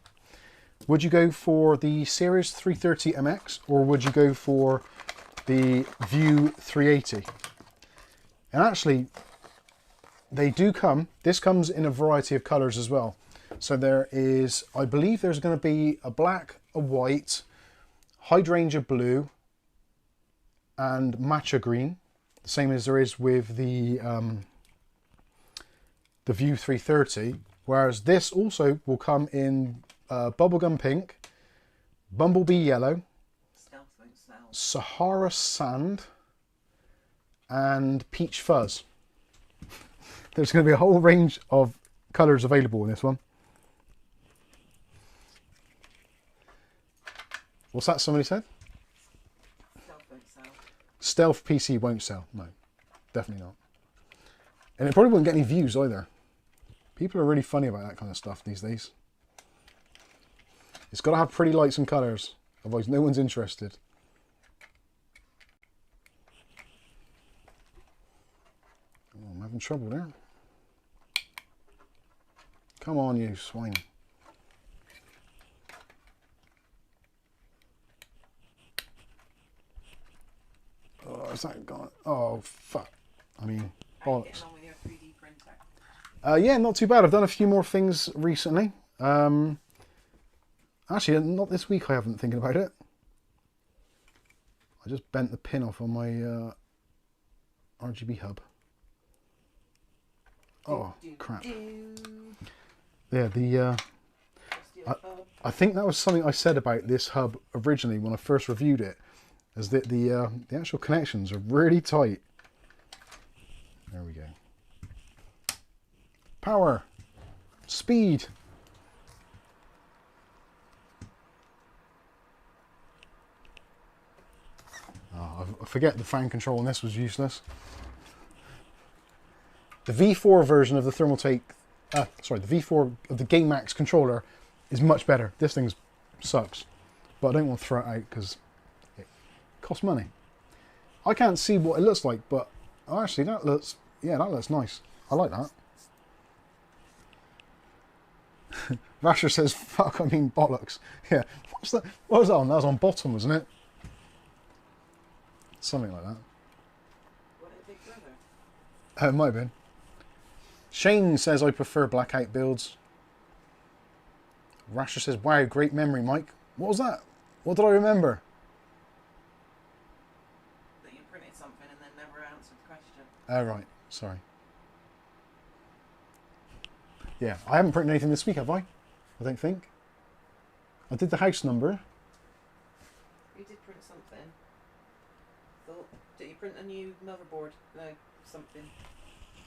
would you go for the Ceres 330 MX or would you go for the View 380? And actually, they do come, this comes in a variety of colours as well. So there is, I believe there's going to be a black, a white, Hydrangea blue, and Matcha green, the same as there is with the View 330. Whereas this also will come in bubblegum pink, bumblebee yellow, Sahara sand, and peach fuzz. There's going to be a whole range of colours available in this one. What's that somebody said? Stealth won't sell. Stealth PC won't sell. No, definitely not. And it probably wouldn't get any views either. People are really funny about that kind of stuff these days. It's got to have pretty lights and colours, otherwise no one's interested. Oh, I'm having trouble there. Come on, you swine. Oh, is that gone? Oh, fuck. I mean, bollocks. With your 3D printer? Yeah, not too bad. I've done a few more things recently. Actually, not this week, I haven't thinking about it. I just bent the pin off on my RGB hub. Oh, crap. Yeah, Yeah, I think that was something I said about this hub originally when I first reviewed it, is that the actual connections are really tight. There we go. Power, speed. Oh, I forget the fan control on this was useless. The V4 version of the Thermaltake, the V4 of the GameMax controller is much better. This thing sucks, but I don't want to throw it out because it costs money. I can't see what it looks like, but actually that looks nice. I like that. Vasher says, fuck, I mean bollocks. Yeah, what's that? What was that on? That was on bottom, wasn't it? Something like that. What did it take further? It might have been. Shane says, I prefer blackout builds. Rasher says, wow, great memory, Mike. What was that? What did I remember? That you printed something and then never answered the question. Oh, right. Sorry. Yeah, I haven't printed anything this week, have I? I don't think. I did the house number. You did print something. Thought, did you print a new motherboard? No, something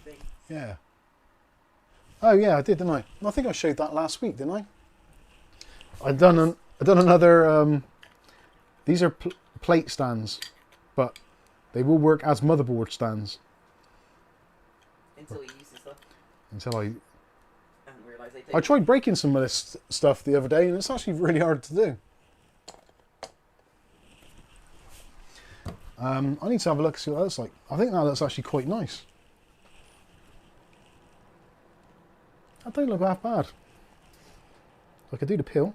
big. Yeah. Oh yeah, I did, didn't I? I think I showed that last week, didn't I? I've done another. These are plate stands, but they will work as motherboard stands. Until you use this stuff. Until I Realise they I tried breaking some of this stuff the other day, and it's actually really hard to do. I need to have a look and see what that looks like. I think that looks actually quite nice. That don't look half bad. I could do the peel.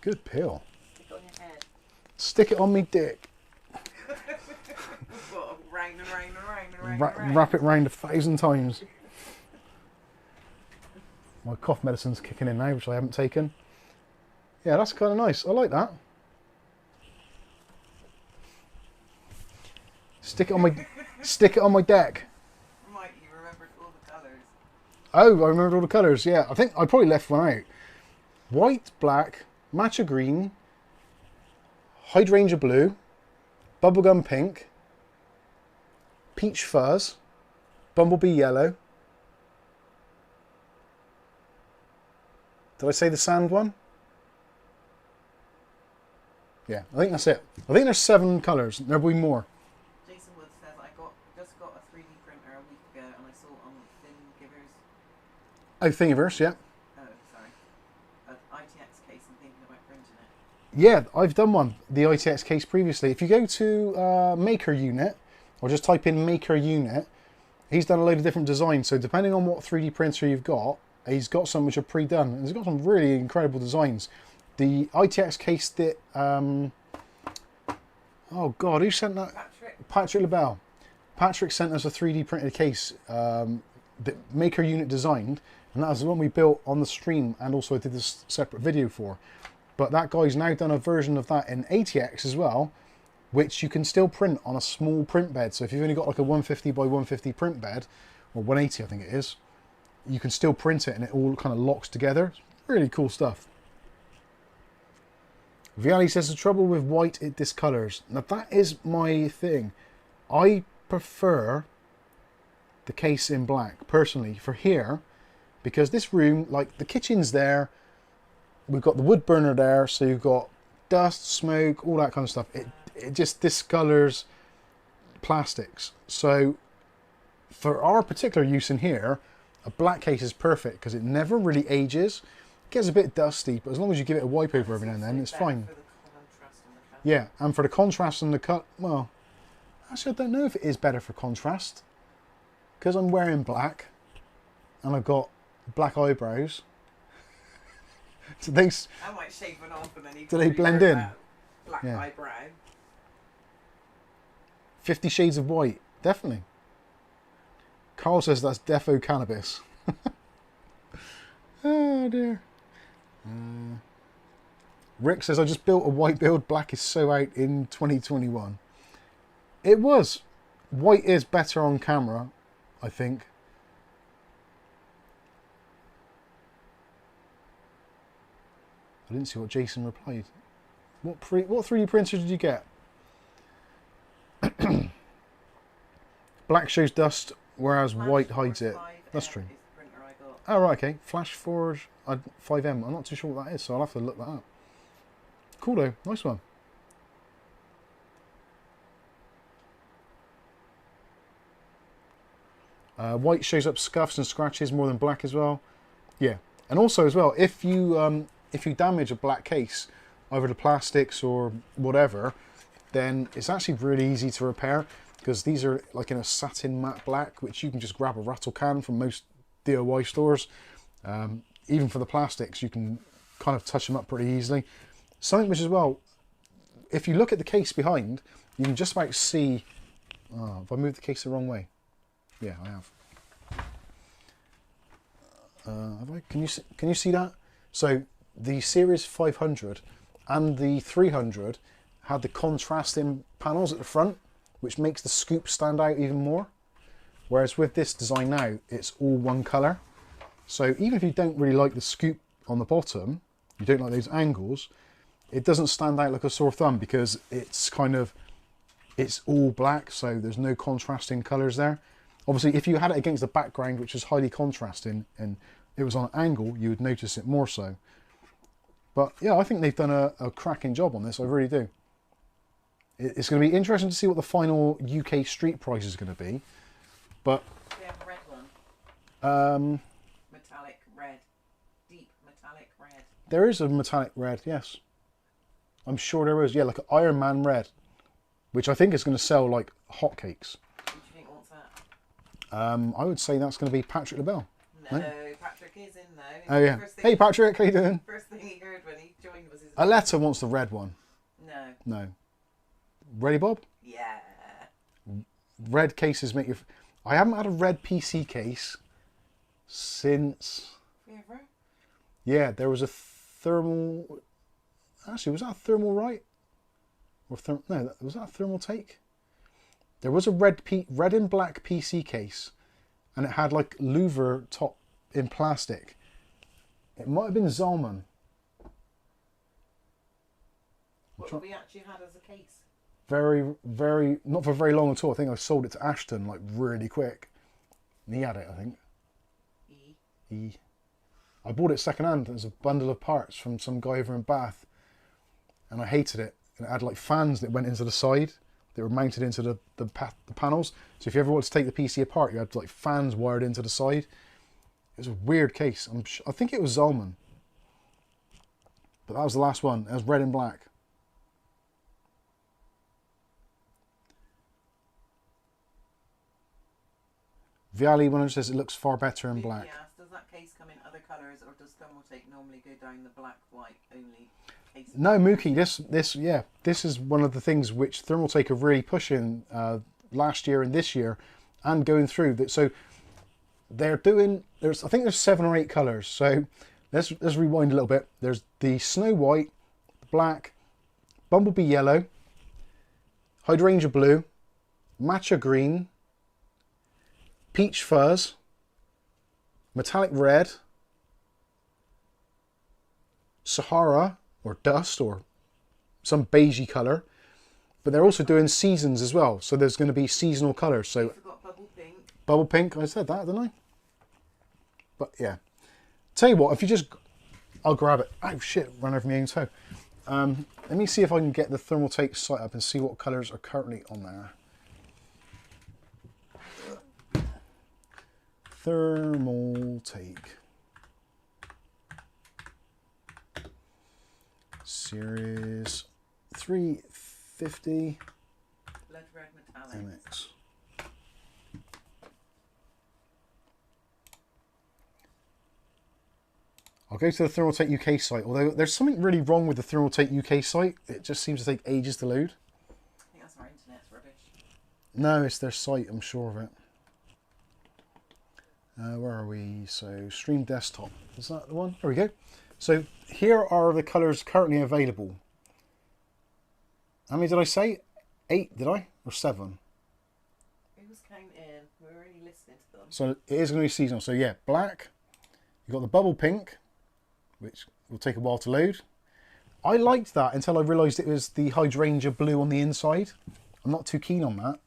Good peel. Stick it on your head. Stick it on me dick. Round and round and round and round. Wrap it round 1,000 times. My cough medicine's kicking in now, which I haven't taken. Yeah, that's kind of nice. I like that. Stick it on my deck. Mike, you remembered all the colours. Oh, I remembered all the colours. Yeah, I think I probably left one out. White, black, matcha green, hydrangea blue, bubblegum pink, peach fuzz, bumblebee yellow. Did I say the sand one? Yeah, I think that's it. I think there's 7 colours. There'll be more. Jason Wood says, just got a 3D printer a week ago and I saw it on Thingiverse. Oh, Thingiverse, yeah. Oh, sorry. An ITX case, I'm thinking about printing it. Yeah, I've done one, the ITX case previously. If you go to Maker Unit, or just type in Maker Unit, he's done a load of different designs. So depending on what 3D printer you've got, he's got some which are pre-done. And he's got some really incredible designs. The ITX case that, oh God, who sent that? Patrick LaBelle. Patrick sent us a 3D printed case that Maker Unit designed, and that was the one we built on the stream, and also did this separate video for. But that guy's now done a version of that in ATX as well, which you can still print on a small print bed. So if you've only got like a 150 by 150 print bed, or 180 I think it is, you can still print it and it all kind of locks together. It's really cool stuff. Viali says the trouble with white, it discolors. Now that is my thing. I prefer the case in black personally for here, because this room, like the kitchen's there, we've got the wood burner there, so you've got dust, smoke, all that kind of stuff. It just discolors plastics. So for our particular use in here, a black case is perfect because it never really ages. It gets a bit dusty, but as long as you give it a wipe over every now and then, it's fine. Yeah, and for the contrast and the cut, well, actually I don't know if it is better for contrast, because I'm wearing black and I've got black eyebrows. Do they, I might shave one off and then you do they blend in? Black eyebrow. 50 Shades of White, definitely. Carl says that's defo cannabis. Oh dear. Rick says, I just built a white build. Black is so out in 2021. It was. White is better on camera, I think. I didn't see what Jason replied. What 3D printer did you get? Black shows dust, whereas white hides it. That's true. Oh, right, okay. Flash Forge 5M. I'm not too sure what that is, so I'll have to look that up. Cool, though. Nice one. White shows up scuffs and scratches more than black as well. Yeah, and also as well, if you damage a black case, either the plastics or whatever, then it's actually really easy to repair, because these are like in a satin matte black, which you can just grab a rattle can from most DIY stores. Even for the plastics, you can kind of touch them up pretty easily. Something which as well, if you look at the case behind, you can just about see. Oh, have I moved the case the wrong way? Yeah, I have. Have I? Can you see that? So the Ceres 500 and the 300 had the contrasting panels at the front, which makes the scoop stand out even more. Whereas with this design now, it's all one colour. So even if you don't really like the scoop on the bottom, you don't like those angles, it doesn't stand out like a sore thumb, because it's all black, so there's no contrasting colours there. Obviously, if you had it against the background, which is highly contrasting, and it was on an angle, you would notice it more so. But yeah, I think they've done a cracking job on this, I really do. It's going to be interesting to see what the final UK street price is going to be. But they have a red one. Metallic red. Deep metallic red. There is a metallic red, yes. I'm sure there is. Yeah, like an Iron Man red, which I think is going to sell like hotcakes. Who do you think wants that? I would say that's going to be Patrick LaBelle. No, Patrick is in though. Oh yeah. Hey Patrick, how you doing? First thing he heard when he joined was his... Aletta wants the red one. No. No. Ready, Bob? Yeah. Red cases make you... I haven't had a red PC case since... Ever? Yeah, there was a thermal... Actually, was that a thermal right? Or no, was that a Thermaltake? There was a red and black PC case, and it had like louver top in plastic. It might have been Zalman. What we actually had as a case? Very, not for very long at all. I think I sold it to Ashton like really quick. And he had it, I think. E. I bought it second hand as a bundle of parts from some guy over in Bath. And I hated it. And it had like fans that went into the side. They were mounted into the panels. So if you ever wanted to take the PC apart, you had like fans wired into the side. It was a weird case. I think it was Zalman. But that was the last one. It was red and black. Viali 100 says it looks far better in black. Yes. Does that case come in other colours, or does Thermaltake normally go down the black, white only case? No, Mookie. This is one of the things which Thermaltake are really pushing last year and this year, and going through that. So they're doing. I think there's 7 or 8 colours. So let's rewind a little bit. There's the Snow White, black, Bumblebee yellow, Hydrangea blue, Matcha green, Peach fuzz, metallic red, Sahara or dust or some beigey colour, but they're also doing seasons as well. So there's going to be seasonal colours. So forgot bubble pink. Bubble pink. I said that, didn't I? But yeah, tell you what, if you just, I'll grab it. Oh shit! Ran over my own toe. Let me see if I can get the Thermaltake site up and see what colours are currently on there. Thermaltake Ceres 350 Blood red metallic. MX. I'll go to the Thermaltake UK site, although there's something really wrong with the Thermaltake UK site. It just seems to take ages to load. I think that's our internet's rubbish. No, it's their site, I'm sure of it. Where are we? So stream desktop, is that the one? There we go. So here are the colours currently available. How many did I say? 8, did I? Or 7? Who was counting? We were already listening to them. So it is going to be seasonal. So yeah, black. You've got the bubble pink, which will take a while to load. I liked that until I realised it was the Hydrangea blue on the inside. I'm not too keen on that.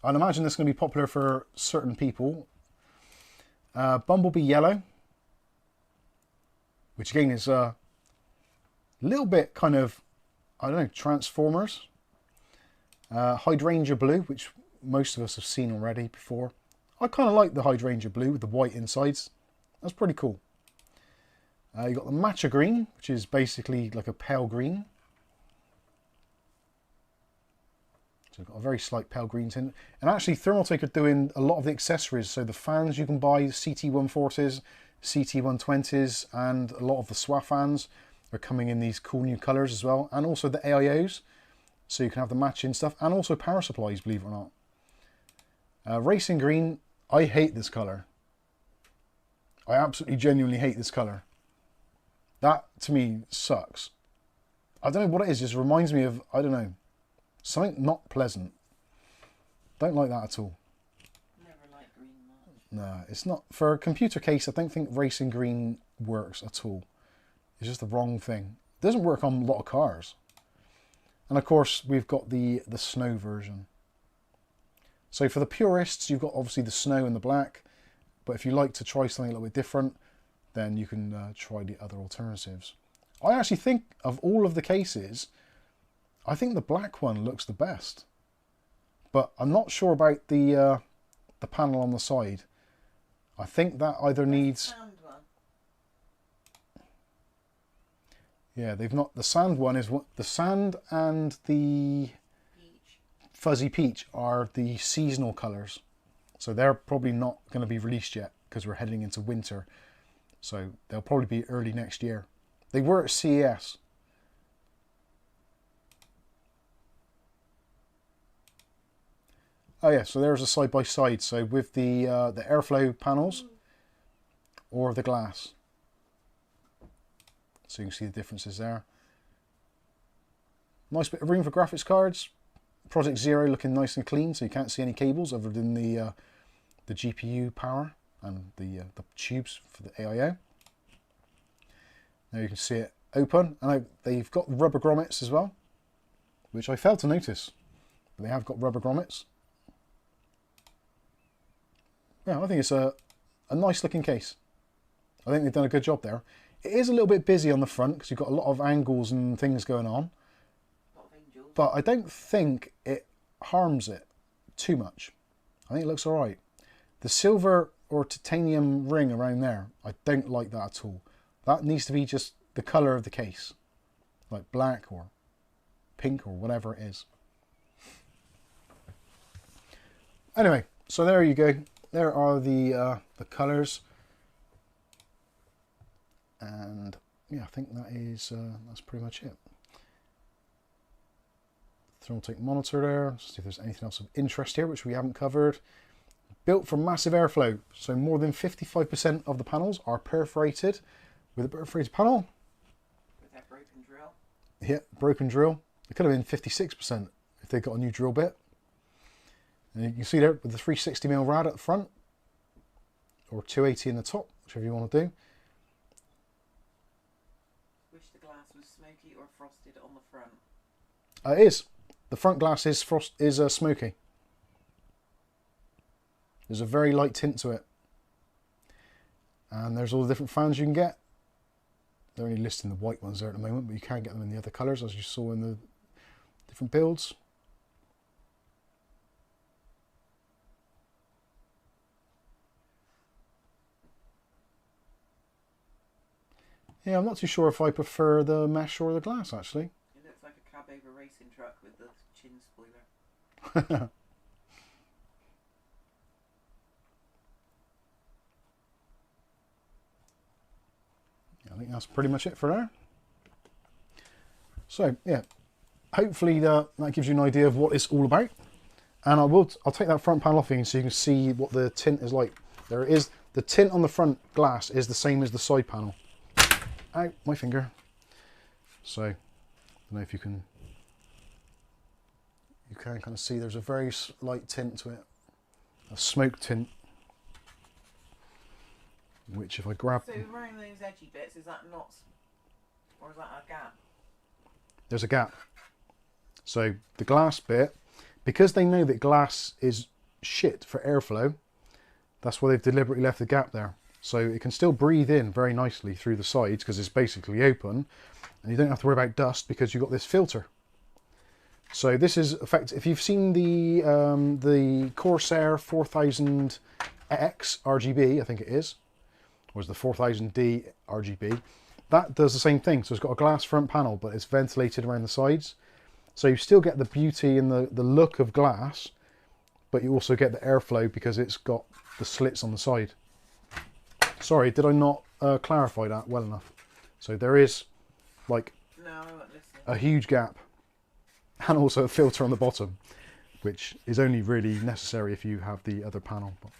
I'd imagine this is going to be popular for certain people. Bumblebee yellow, which again is a little bit kind of, I don't know, Transformers. Hydrangea blue, which most of us have seen already before. I kind of like the Hydrangea blue with the white insides. That's pretty cool. You've got the Matcha green, which is basically like a pale green. So you've got a very slight pale green tint. And actually Thermaltake are doing a lot of the accessories. So the fans you can buy, CT140s, CT120s, and a lot of the SWA fans are coming in these cool new colours as well. And also the AIOs. So you can have the matching stuff. And also power supplies, believe it or not. Racing green, I hate this colour. I absolutely genuinely hate this colour. That to me sucks. I don't know what it is, it just reminds me of, I don't know, something not pleasant. Don't like that at all. Never liked green much. No, it's not. For a computer case, I don't think racing green works at all. It's just the wrong thing. It doesn't work on a lot of cars. And of course, we've got the snow version. So for the purists, you've got obviously the snow and the black. But if you like to try something a little bit different, then you can try the other alternatives. I actually think of all of the cases, I think the black one looks the best. But I'm not sure about the panel on the side. I think that either needs... Sand one. Yeah, they've not... The sand one is what... The sand and the Peach. fuzzy peach are the seasonal colours. So they're probably not going to be released yet because we're heading into winter. So they'll probably be early next year. They were at CES. Oh yeah, so there's a side by side. So with the airflow panels or the glass. So you can see the differences there. Nice bit of room for graphics cards. Project Zero looking nice and clean, so you can't see any cables other than the GPU power and the tubes for the AIO. Now you can see it open, and they've got rubber grommets as well, which I failed to notice. But they have got rubber grommets. Yeah, I think it's a nice looking case. I think they've done a good job there. It is a little bit busy on the front because you've got a lot of angles and things going on. But I don't think it harms it too much. I think it looks alright. The silver or titanium ring around there, I don't like that at all. That needs to be just the colour of the case. Like black or pink or whatever it is. Anyway, so there you go. There are the colours. And yeah, I think that is that's pretty much it. Thermaltake monitor there. See if there's anything else of interest here which we haven't covered. Built for massive airflow, so more than 55% of the panels are perforated with a perforated panel. With that broken drill. Yeah, broken drill. It could have been 56% if they got a new drill bit. And you can see there with the 360mm rad at the front, or 280 in the top, whichever you want to do. Wish the glass was smoky or frosted on the front. It is. The front glass is smoky. There's a very light tint to it. And there's all the different fans you can get. They're only listing the white ones there at the moment, but you can get them in the other colours as you saw in the different builds. Yeah, I'm not too sure if I prefer the mesh or the glass actually. It looks like a cab over racing truck with the chin spoiler. I think that's pretty much it for now. So yeah, hopefully that gives you an idea of what it's all about. And I'll take that front panel off again so you can see what the tint is like. There it is. The tint on the front glass is the same as the side panel. Ow, my finger. So, I don't know if you can kind of see there's a very light tint to it, a smoke tint, which if I grab... So around those edgy bits, is that not, or is that a gap? There's a gap. So the glass bit, because they know that glass is shit for airflow, that's why they've deliberately left the gap there. So it can still breathe in very nicely through the sides because it's basically open, and you don't have to worry about dust because you've got this filter. So this is effective. If you've seen the Corsair 4000X RGB, I think it is, or is the 4000D RGB, that does the same thing. So it's got a glass front panel, but it's ventilated around the sides. So you still get the beauty and the look of glass, but you also get the airflow because it's got the slits on the side. Sorry, did I not clarify that well enough? So there is like a huge gap and also a filter on the bottom, which is only really necessary if you have the other panel. But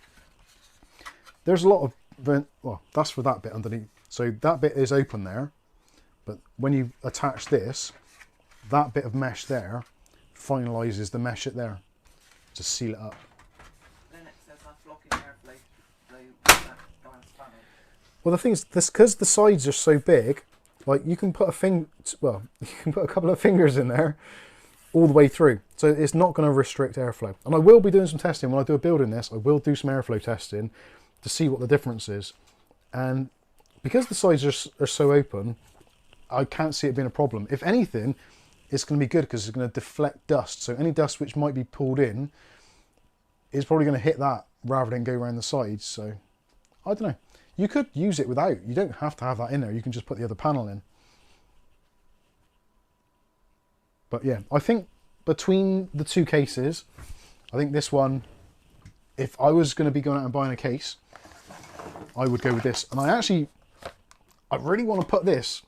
there's a lot of well, that's for that bit underneath. So that bit is open there, but when you attach this, that bit of mesh there finalises the mesh it there to seal it up. Then it says that's blocking airflow with that glass panel. Well, the thing is, because the sides are so big, like you can put you can put a couple of fingers in there all the way through. So it's not going to restrict airflow. And I will be doing some testing when I do a build in this. I will do some airflow testing to see what the difference is. And because the sides are so open, I can't see it being a problem. If anything, it's going to be good because it's going to deflect dust. So any dust which might be pulled in is probably going to hit that rather than go around the sides. So I don't know. You could use it without. You don't have to have that in there. You can just put the other panel in. But yeah, I think between the two cases, I think this one, if I was going to be going out and buying a case, I would go with this. And I really want to put this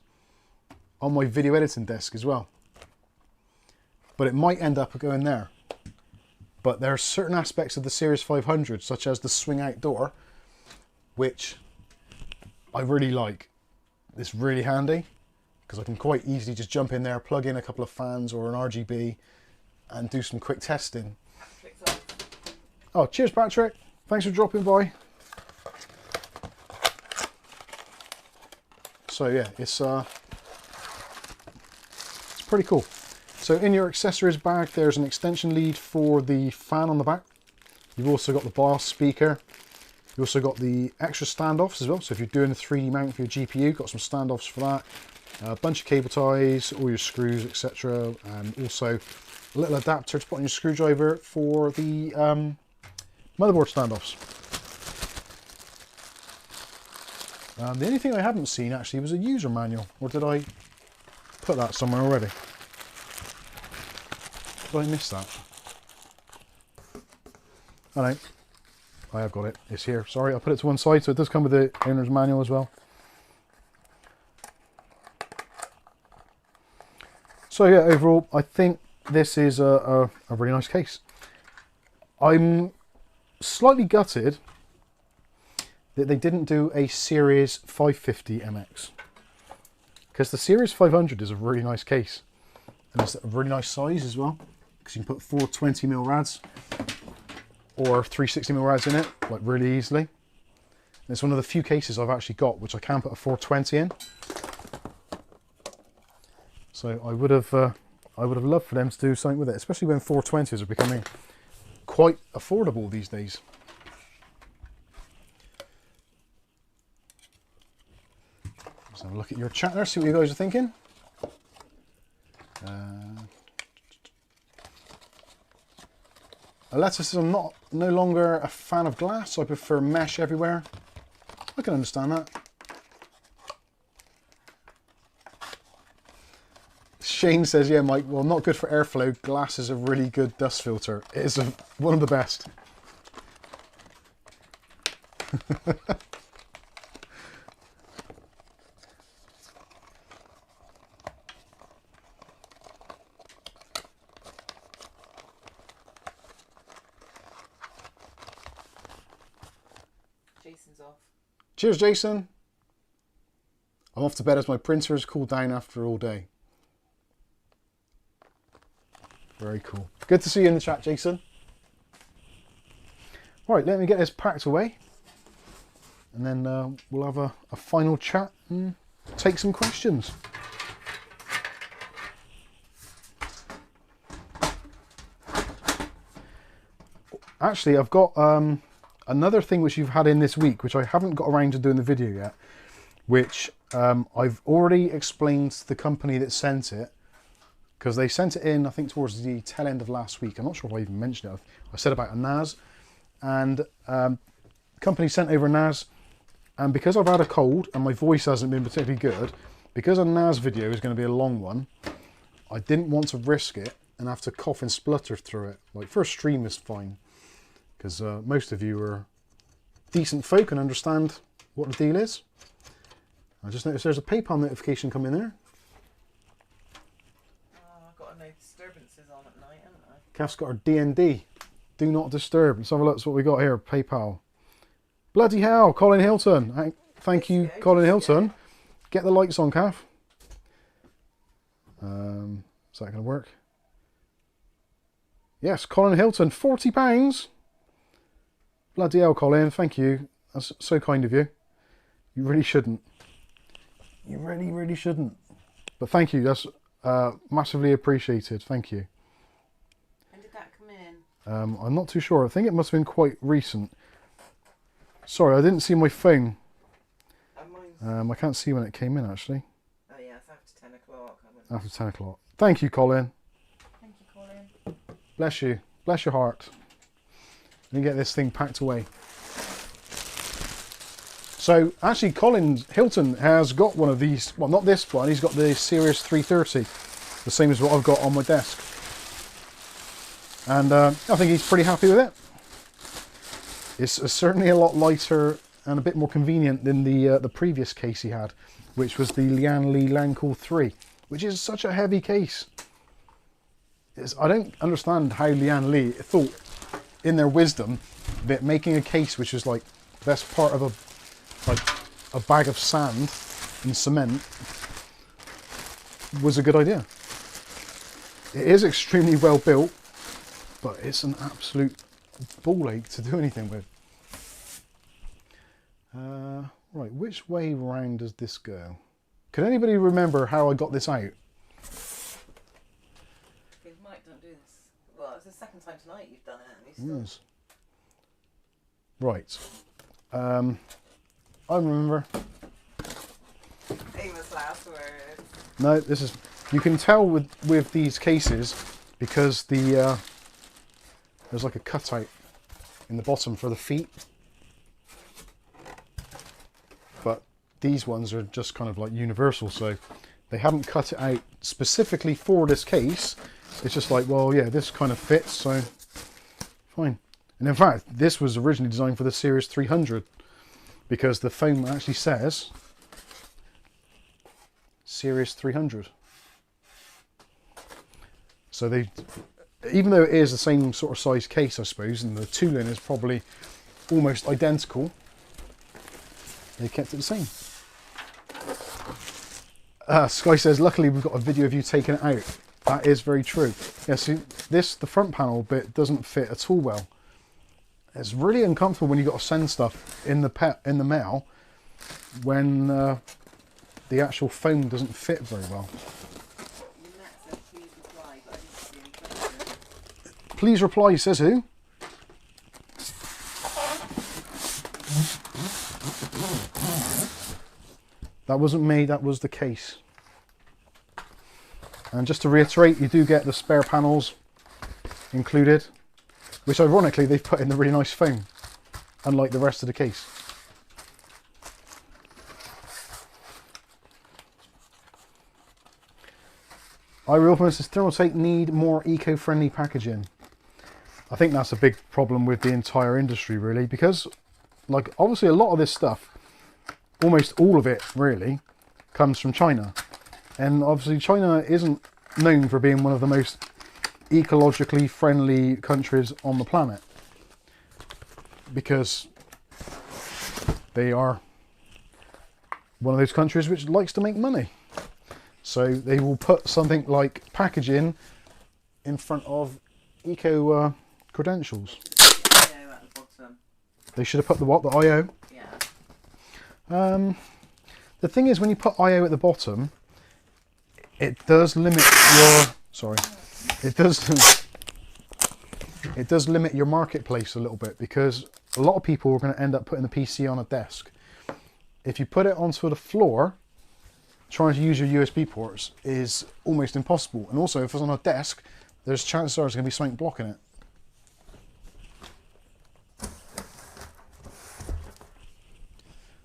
on my video editing desk as well. But it might end up going there. But there are certain aspects of the Ceres 500, such as the swing out door, which I really like. It's really handy because I can quite easily just jump in there, plug in a couple of fans or an RGB and do some quick testing. Oh, cheers Patrick. Thanks for dropping by. So yeah, it's pretty cool. So in your accessories bag, there's an extension lead for the fan on the back. You've also got the BIOS speaker. You also got the extra standoffs as well. So if you're doing a 3D mount for your GPU, got some standoffs for that. A bunch of cable ties, all your screws, etc. And also a little adapter to put on your screwdriver for the motherboard standoffs. The only thing I haven't seen actually was a user manual, or did I put that somewhere already? Did I miss that? Oh no, I have got it. It's here. Sorry, I put it to one side, so it does come with the owner's manual as well. So yeah, overall, I think this is a really nice case. I'm slightly gutted that they didn't do a Ceres 550 MX, because the Ceres 500 is a really nice case, and it's a really nice size as well, because you can put 420mm rads or 360mm rads in it, like really easily. And it's one of the few cases I've actually got which I can put a 420 in. So I would have loved for them to do something with it, especially when 420s are becoming quite affordable these days. Let's have a look at your chat there, see what you guys are thinking. Aletta says, I'm no longer a fan of glass, so I prefer mesh everywhere. I can understand that. Shane says, yeah, Mike, well, not good for airflow. Glass is a really good dust filter. It is one of the best. Jason's off. Cheers, Jason. I'm off to bed as my printer has cooled down after all day. Very cool. Good to see you in the chat, Jason. Right, let me get this packed away. And then we'll have a final chat and take some questions. Actually, I've got another thing which you've had in this week, which I haven't got around to doing the video yet, which I've already explained to the company that sent it, because they sent it in, I think, towards the tail end of last week. I'm not sure if I even mentioned it. I said about a NAS, and company sent over a NAS, and because I've had a cold and my voice hasn't been particularly good, because a NAS video is going to be a long one, I didn't want to risk it and have to cough and splutter through it. Like, for a stream is fine, because most of you are decent folk and understand what the deal is. I just noticed there's a PayPal notification coming there. I've got no disturbances on at night, haven't I? Kath's got her DND. Do not disturb. Let's have a look at what we got here. PayPal. Bloody hell, Colin Hilton. Thank you, Colin Hilton. Get the lights on, Kath. Is that going to work? Yes, Colin Hilton, £40. Bloody hell, Colin. Thank you. That's so kind of you. You really shouldn't. You really, really shouldn't. But thank you. That's massively appreciated. Thank you. When did that come in? I'm not too sure. I think it must have been quite recent. Sorry, I didn't see my phone. I can't see when it came in, actually. Oh yeah, it's after 10 o'clock. After 10 o'clock. Thank you, Colin. Thank you, Colin. Bless you. Bless your heart. Let me get this thing packed away. So, actually, Colin Hilton has got one of these. Well, not this one. He's got the Ceres 330. The same as what I've got on my desk. And I think he's pretty happy with it. It's certainly a lot lighter and a bit more convenient than the previous case he had, which was the Lian Li Lancool 3, which is such a heavy case. I don't understand how Lian Li thought, in their wisdom, that making a case which is like the best part of a bag of sand and cement was a good idea. It is extremely well built, but it's an absolute ball ache to do anything with. Right, which way round does this go? Can anybody remember how I got this out? Mike, don't do this. Well, it's the second time tonight you've done it. And Yes. Right. I remember. Famous last words. No, this is. You can tell with these cases because there's like a cutout in the bottom for the feet. But these ones are just kind of like universal, so they haven't cut it out specifically for this case. It's just like, well, yeah, this kind of fits, so fine. And in fact, this was originally designed for the Ceres 300 because the foam actually says Ceres 300. So they, even though it is the same sort of size case, I suppose, and the tooling is probably almost identical, they kept it the same. Sky says, luckily we've got a video of you taking it out. That is very true. Yeah, see, the front panel bit doesn't fit at all well. It's really uncomfortable when you've got to send stuff in the mail when the actual foam doesn't fit very well. Please reply, says who? That wasn't me, that was the case. And just to reiterate, you do get the spare panels included, which ironically they've put in the really nice foam, unlike the rest of the case. Optimus, does Thermaltake need more eco-friendly packaging? I think that's a big problem with the entire industry, really, because, like, obviously a lot of this stuff, almost all of it really, comes from China. And obviously China isn't known for being one of the most ecologically friendly countries on the planet, because they are one of those countries which likes to make money. So they will put something like packaging in front of eco credentials. IO at the bottom. They should have put the what? The IO? Yeah. The thing is, when you put IO at the bottom, it does limit your... Sorry. It does limit your marketplace a little bit, because a lot of people are going to end up putting the PC on a desk. If you put it onto the floor, trying to use your USB ports is almost impossible. And also, if it's on a desk, there's chances are there's going to be something blocking it.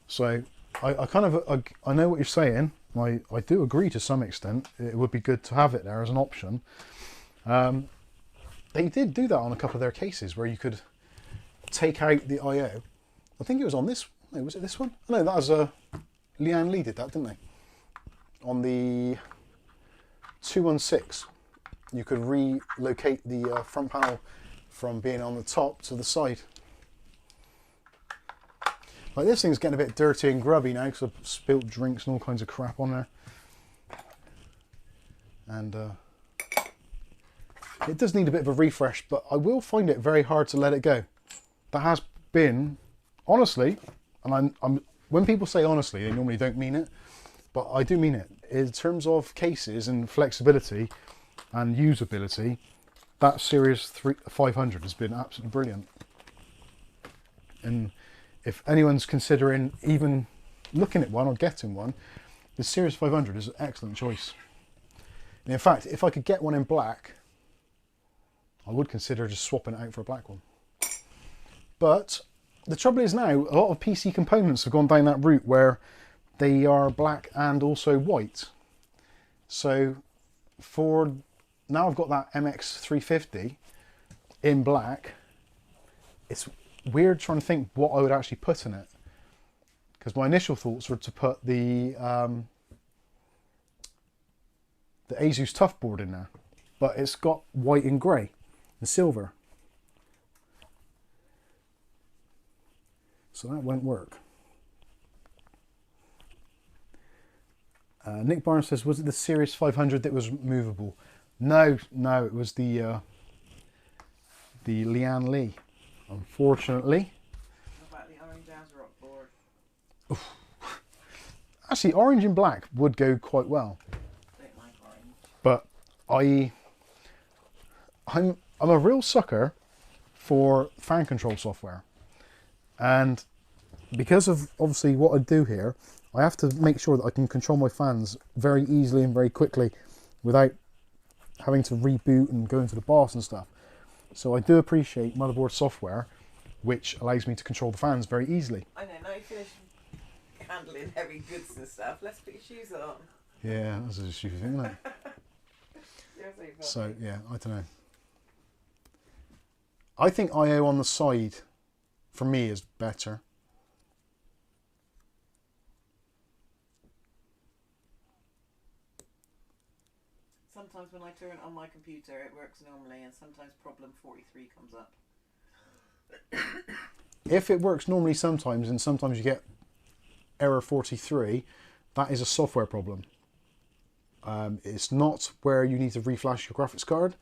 So I know what you're saying. I do agree to some extent. It would be good to have it there as an option. They did do that on a couple of their cases where you could take out the I/O. I think it was on this. No, was it this one? No, that was Leanne Lee did that, didn't they? On the 216, you could relocate the front panel from being on the top to the side. Like, this thing's getting a bit dirty and grubby now because I've spilt drinks and all kinds of crap on there. And it does need a bit of a refresh, but I will find it very hard to let it go. That has been, honestly, and when people say honestly, they normally don't mean it, but I do mean it. In terms of cases and flexibility and usability, that Ceres 500 has been absolutely brilliant. And if anyone's considering even looking at one or getting one, the Ceres 500 is an excellent choice. And in fact, if I could get one in black, I would consider just swapping it out for a black one. But the trouble is now, a lot of PC components have gone down that route where they are black and also white. So for now, I've got that MX350 in black. It's weird trying to think what I would actually put in it, because my initial thoughts were to put the ASUS tough board in there, but it's got white and grey and silver, so that won't work. Nick Barnes says, was it the Ceres 500 that was movable? No, it was the Leanne Lee. Unfortunately. What about the orange rock board? Oof. Actually, orange and black would go quite well. I don't like orange. But I'm a real sucker for fan control software. And because of obviously what I do here, I have to make sure that I can control my fans very easily and very quickly without having to reboot and go into the BIOS and stuff. So I do appreciate motherboard software which allows me to control the fans very easily. I know, now you finish handling heavy goods and stuff, let's put your shoes on. Yeah, that's a stupid thing, isn't it? So yeah, I don't know. I think I/O on the side for me is better. Sometimes when I turn it on my computer it works normally, and sometimes problem 43 comes up. If it works normally sometimes, and sometimes you get error 43, that is a software problem. It's not where you need to reflash your graphics card.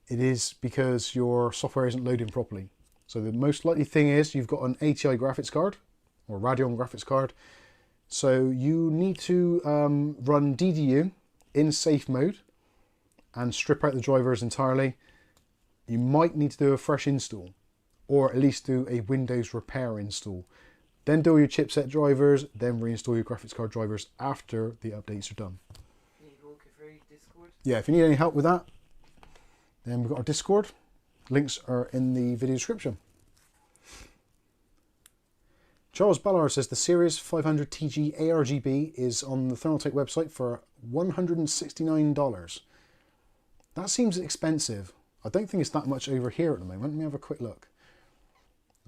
It is because your software isn't loading properly. So the most likely thing is you've got an ATI graphics card or Radeon graphics card. So you need to run DDU in safe mode and strip out the drivers entirely. You might need to do a fresh install, or at least do a Windows repair install. Then do your chipset drivers, then reinstall your graphics card drivers after the updates are done. Can you walk it through Discord? Yeah, if you need any help with that, then we've got our Discord. Links are in the video description. Charles Ballard says the Ceres 500 TG ARGB is on the Thermaltake website for $169. That seems expensive. I don't think it's that much over here at the moment. Let me have a quick look.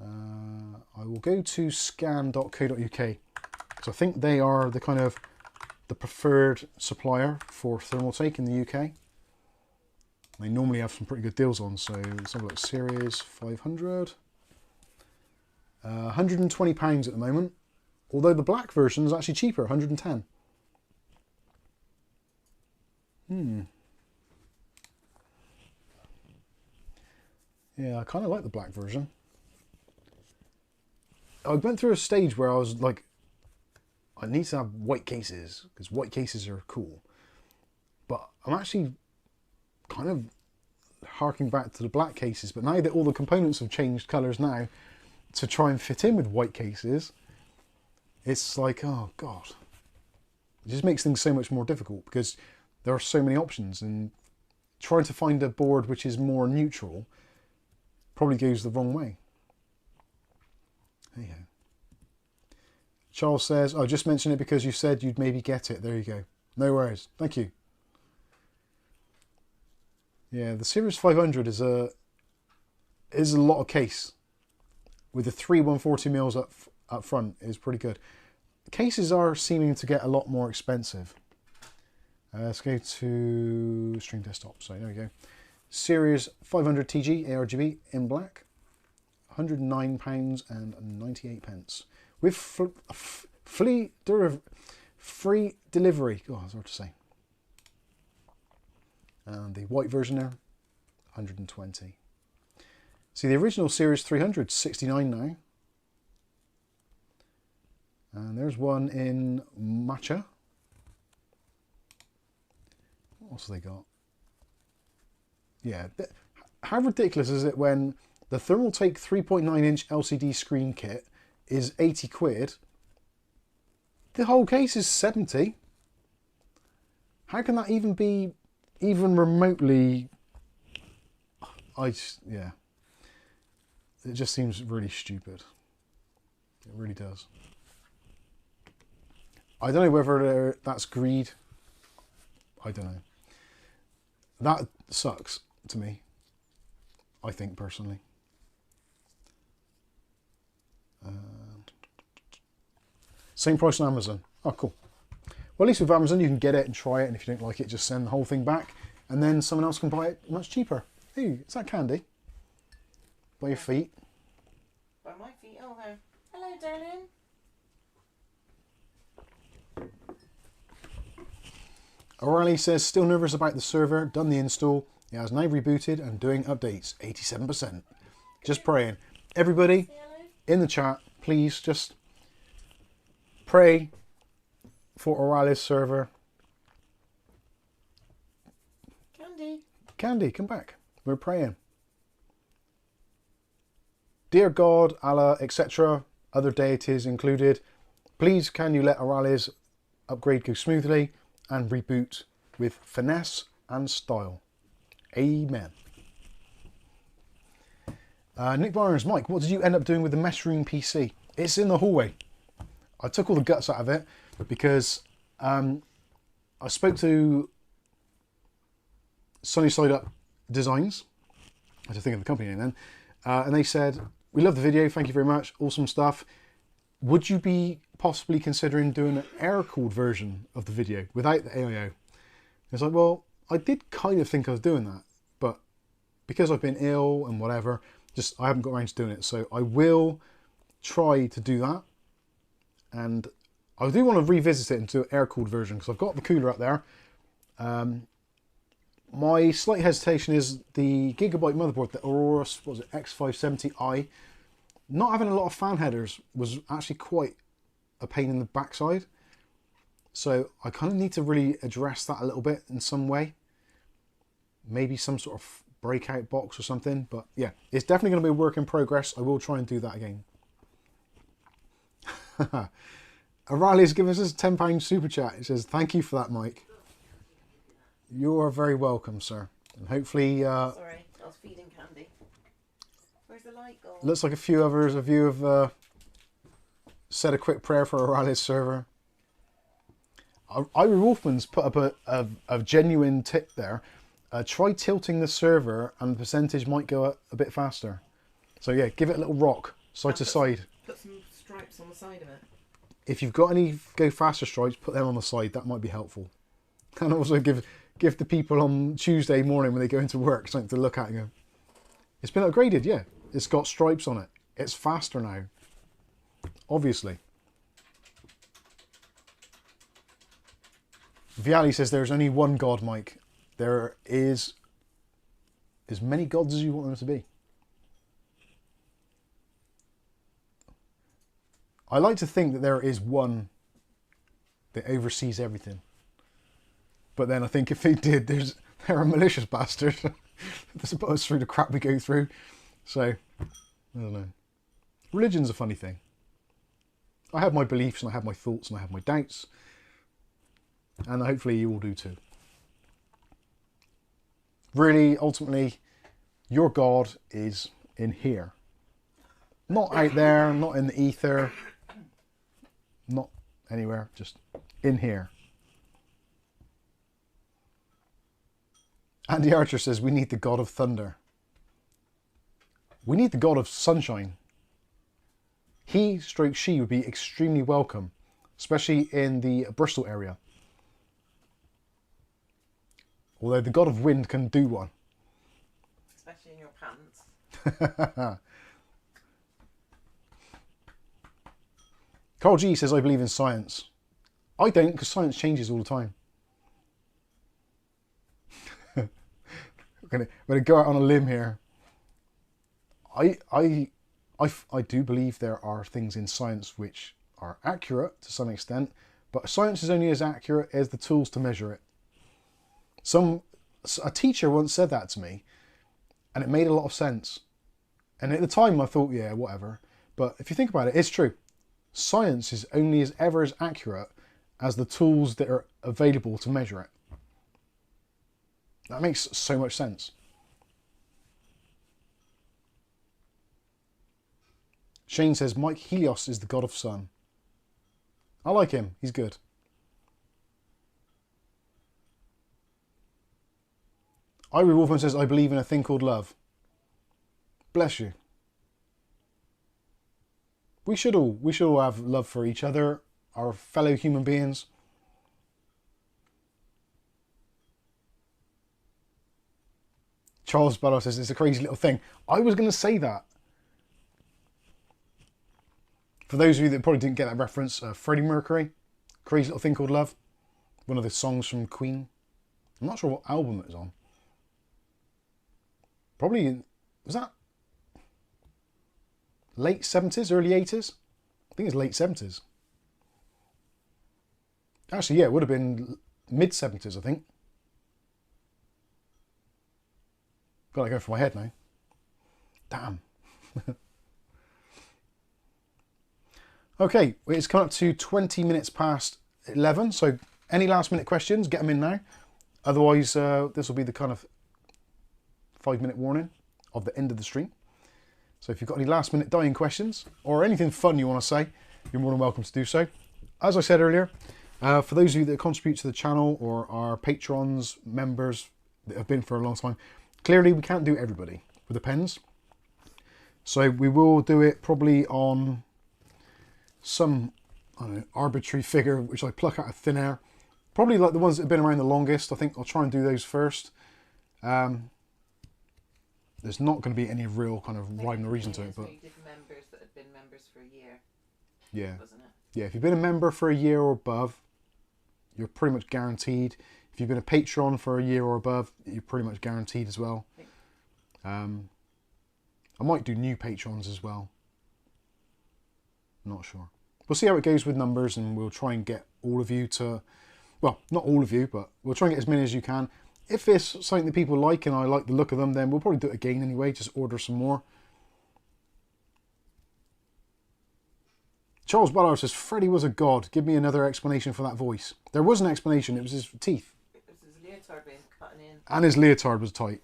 I will go to scan.co.uk, because I think they are the kind of the preferred supplier for Thermaltake in the UK. They normally have some pretty good deals on, so let's have a look. Ceres 500. £120 at the moment, Although the black version is actually cheaper, 110. Yeah, I kind of like the black version. I went through a stage where I was like, I need to have white cases, because white cases are cool. But I'm actually kind of harking back to the black cases. But now that all the components have changed colours now to try and fit in with white cases, it's like, oh God. It just makes things so much more difficult because there are so many options, and trying to find a board which is more neutral probably goes the wrong way. There you go. Charles says, "I just mentioned it because you said you'd maybe get it." There you go. No worries. Thank you. Yeah, the Ceres 500 is a lot of case. With the 3 140mm up front is pretty good. Cases are seeming to get a lot more expensive. Let's go to Stream Desktop. So there we go. Ceres 500 TG ARGB in black. £109.98 with free delivery. Oh, it's hard to say. And the white version there, 120. See, the original Ceres 300, 69 now. And there's one in Matcha. What else have they got? Yeah, how ridiculous is it when the Thermaltake 3.9-inch LCD screen kit is 80 quid. The whole case is 70. How can that even be even remotely... yeah. It just seems really stupid. It really does. I don't know whether that's greed. I don't know. That sucks to me, I think, personally. Same price on Amazon. Oh, cool. Well, at least with Amazon you can get it and try it, and if you don't like it, just send the whole thing back, and then someone else can buy it much cheaper. Hey, is that candy? By your feet? By my feet? Oh, no. Hello, darling. O'Reilly says, still nervous about the server, done the install. It has now rebooted and doing updates, 87%. Just praying. Everybody in the chat, please just pray for O'Reilly's server. Candy, come back. We're praying. Dear God, Allah, etc., other deities included, please can you let O'Reilly's upgrade go smoothly and reboot with finesse and style. Amen. Nick Barnes, Mike, what did you end up doing with the mesh room PC? It's in the hallway. I took all the guts out of it because I spoke to Sunny Side Up Designs, I just think of the company name then, and they said, we love the video, thank you very much, awesome stuff. Would you be possibly considering doing an air-cooled version of the video without the AIO? It's like, well, I did kind of think I was doing that, but because I've been ill and whatever, just I haven't got around to doing it. So I will try to do that. And I do want to revisit it into an air-cooled version because I've got the cooler up there. My slight hesitation is the GIGABYTE motherboard, the Aurora, what was it, X570i. Not having a lot of fan headers was actually quite a pain in the backside. So I kind of need to really address that a little bit in some way. Maybe some sort of breakout box or something. But yeah, it's definitely going to be a work in progress. I will try and do that again. O'Reilly's given us a £10 super chat. It says, thank you for that, Mike. You are very welcome, sir. And hopefully... Sorry, I was feeding candy. Where's the light gone? Looks like a few others of you have said a quick prayer for O'Reilly's server. Ira Wolfman's put up a genuine tip there. Try tilting the server and the percentage might go a bit faster. So yeah, give it a little rock, side to side. Put some stripes on the side of it. If you've got any go faster stripes, put them on the side. That might be helpful. And also give the people on Tuesday morning when they go into work something to look at and go, it's been upgraded, yeah. It's got stripes on it. It's faster now. Obviously. Viali says there's only one God, Mike. There is as many gods as you want them to be. I like to think that there is one that oversees everything. But then I think if they did, they're a malicious bastard. That's put us through the crap we go through. So, I don't know. Religion's a funny thing. I have my beliefs and I have my thoughts and I have my doubts. And hopefully you all do too. Really, ultimately, your God is in here. Not out there, not in the ether, not anywhere, just in here. Andy Archer says we need the God of thunder. We need the God of sunshine. He stroke she would be extremely welcome, especially in the Bristol area. Although the God of wind can do one. Especially in your pants. Carl G says I believe in science. I don't, because science changes all the time. I'm going to go out on a limb here. I do believe there are things in science which are accurate to some extent, but science is only as accurate as the tools to measure it. A teacher once said that to me, and it made a lot of sense. And at the time I thought, yeah, whatever. But if you think about it, it's true. Science is only as accurate as the tools that are available to measure it. That makes so much sense. Shane says Mike Helios is the god of sun. I like him. He's good. Irie Wolfman says I believe in a thing called love. Bless you. We should all have love for each other, our fellow human beings. Charles Ballard says it's a crazy little thing. I was going to say that. For those of you that probably didn't get that reference, Freddie Mercury, Crazy Little Thing Called Love, one of the songs from Queen. I'm not sure what album it was on. Probably, was that late 70s, early 80s? I think it's late 70s. Actually, yeah, it would have been mid 70s, I think. Gotta go for my head now. Damn. Okay, it's come up to 20 minutes past 11, so any last minute questions, get them in now. Otherwise, this will be the kind of 5-minute warning of the end of the stream. So if you've got any last minute dying questions or anything fun you want to say, you're more than welcome to do so. As I said earlier, for those of you that contribute to the channel or are patrons, members that have been for a long time, clearly we can't do everybody with the pens. So we will do it probably on some, I don't know, arbitrary figure which I pluck out of thin air. Probably like the ones that have been around the longest. I think I'll try and do those first. There's not going to be any real kind of rhyme or reason to it, but you did members that had been members for a year. Yeah. Wasn't it? Yeah, if you've been a member for a year or above, you're pretty much guaranteed. If you've been a patron for a year or above, you're pretty much guaranteed as well. I might do new patrons as well. Not sure. We'll see how it goes with numbers, and we'll try and get all of you to, well, not all of you, but we'll try and get as many as you can. If it's something that people like and I like the look of them, then we'll probably do it again anyway, just order some more. Charles Ballard says, Freddie was a god. Give me another explanation for that voice. There was an explanation. It was his teeth. It was his leotard being cut in. And his leotard was tight.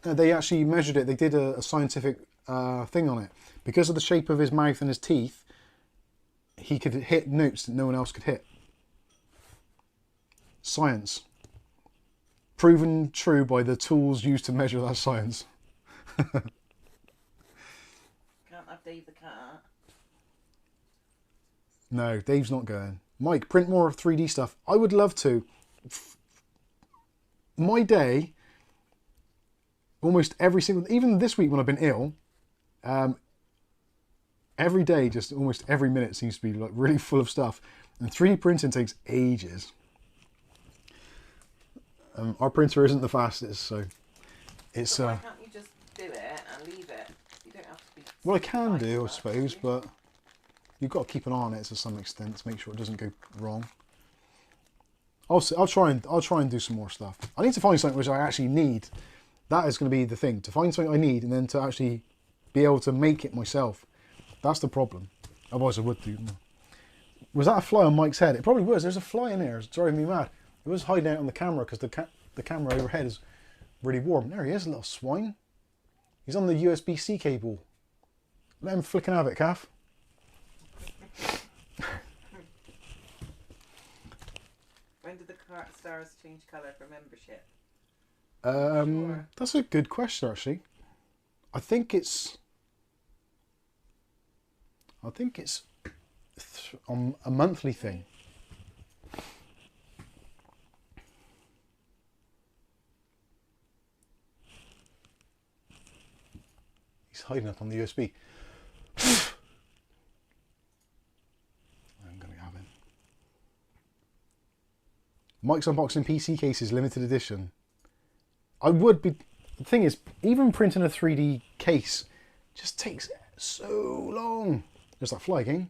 They actually measured it. They did a scientific thing on it. Because of the shape of his mouth and his teeth, he could hit notes that no one else could hit. Science. Proven true by the tools used to measure that science. Can't have Dave the cat. No, Dave's not going. Mike, print more 3D stuff. I would love to. My day, almost every single, even this week when I've been ill, every day, just almost every minute seems to be like really full of stuff. And 3D printing takes ages. Our printer isn't the fastest, so it's... But why can't you just do it and leave it? You don't have to be... well, I can precise do, I about it, suppose, do you? but you've got to keep an eye on it to some extent to make sure it doesn't go wrong. I'll try and do some more stuff. I need to find something which I actually need. That is going to be the thing, to find something I need and then to actually be able to make it myself. That's the problem. Otherwise I would do. Was that a fly on Mike's head? It probably was. There's a fly in there. It's driving me mad. It was hiding out on the camera because the camera overhead is really warm. There he is, a little swine. He's on the USB-C cable. Let him flicking have it, calf. When did the stars change colour for membership? Sure. That's a good question, actually. I think it's on a monthly thing. He's hiding up on the USB. I'm going to have him. Mike's unboxing PC cases, limited edition. I would be... The thing is, even printing a 3D case just takes so long. There's that fly again.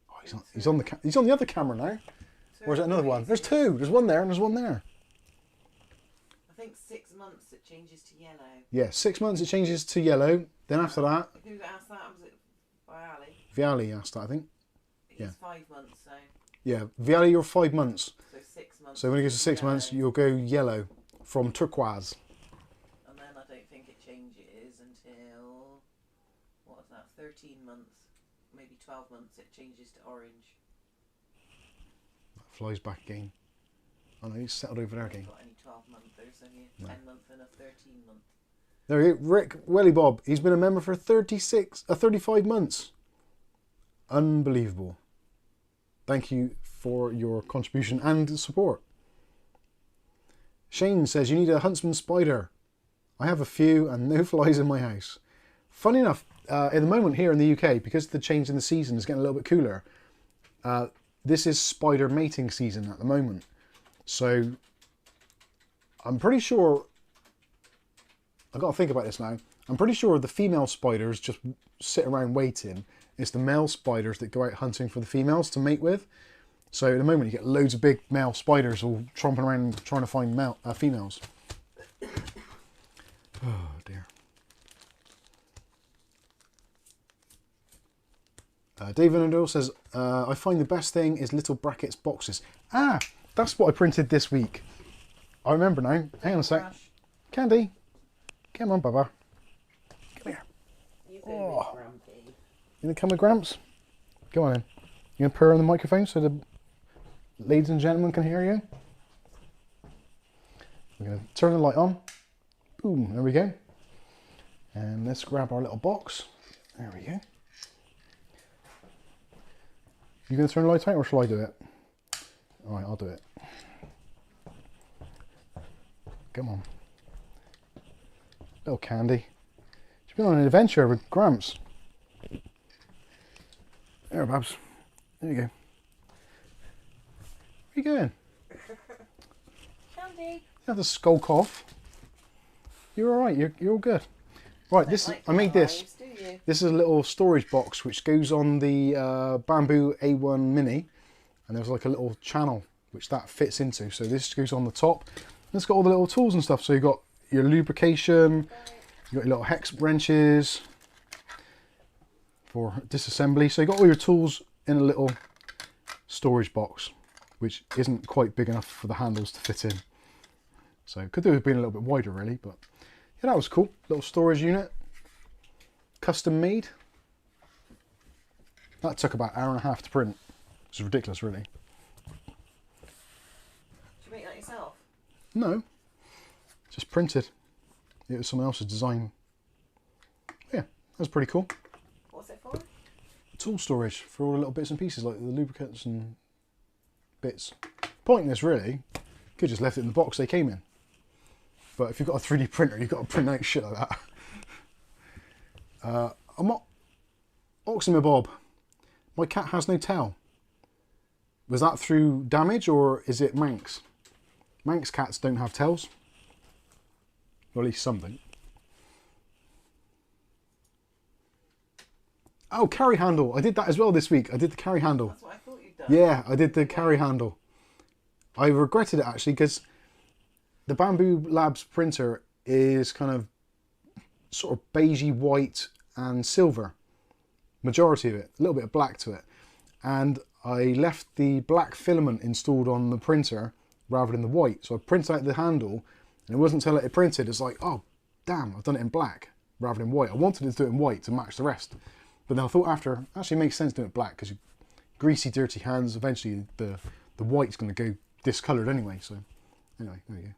Oh, he's on the other camera now. Or is it another one? There's two. There's one there and there's one there. I think 6 months it changes to yellow. Yeah, 6 months it changes to yellow. Then after that... Who asked that? Was it by Ali? Viali asked that, I think. He's Yeah. 5 months, so... Yeah, Viali, you're 5 months. So 6 months. So when it goes to 6 yellow. months, you'll go yellow from turquoise. And then I don't think it changes until... What was that? 13 months. Maybe 12 months it changes to orange. That flies back again. Oh no, he's settled over there again. Got any 12 month? There's only a No. 10 month and a 13 month. There we go. Rick Welly Bob. He's been a member for 35 months. Unbelievable. Thank you for your contribution and support. Shane says you need a huntsman spider. I have a few and no flies in my house. Funny enough, at the moment here in the UK, because the change in the season is getting a little bit cooler, this is spider mating season at the moment. So I'm pretty sure, I've got to think about this now, I'm pretty sure the female spiders just sit around waiting. It's the male spiders that go out hunting for the females to mate with. So at the moment you get loads of big male spiders all tromping around trying to find females. Oh dear. David O'Neill says, I find the best thing is little brackets boxes. Ah, that's what I printed this week. I remember now. Hang on a sec. Candy, come on, Baba. Come here. Oh. You gonna come with Gramps? Go on in. You gonna purr on the microphone so the ladies and gentlemen can hear you? We're gonna turn the light on. Boom, there we go. And let's grab our little box. There we go. You gonna turn the light out or shall I do it? Alright, I'll do it. Come on. Little Candy. She's been on an adventure with Gramps. There, Babs. There you go. Where are you going? Candy. You have to skulk off. You're alright, you're all good. Right, this Like I made this. lives, do you? This is a little storage box which goes on the Bamboo A1 Mini, and there's like a little channel which that fits into. So this goes on the top. And it's got all the little tools and stuff. So you've got your lubrication, you've got your little hex wrenches for disassembly. So you've got all your tools in a little storage box, which isn't quite big enough for the handles to fit in. So it could have been a little bit wider really, but yeah, that was cool. Little storage unit, custom made. That took about an hour and a half to print. It's ridiculous really. Did you make that yourself? No, just printed. It was someone else's design. Yeah, that was pretty cool. What's it for? Tool storage for all the little bits and pieces like the lubricants and bits. Pointless really. Could just left it in the box they came in. But if you've got a 3D printer, you've got to print out shit like that. I'm not Oxyma Bob. My cat has no tail. Was that through damage or is it Manx? Manx cats don't have tails. Or at least something. Oh, carry handle. I did that as well this week. I did the carry handle. That's what I thought you'd done. Yeah, I did the carry handle. I regretted it actually because the Bamboo Labs printer is kind of sort of beigey white and silver. Majority of it. A little bit of black to it. And I left the black filament installed on the printer rather than the white. So I printed out the handle and it wasn't until it printed it's like, oh damn, I've done it in black rather than white. I wanted to do it in white to match the rest. But then I thought after, actually it makes sense doing it black because greasy, dirty hands, eventually the white's going to go discoloured anyway. So anyway, there you go.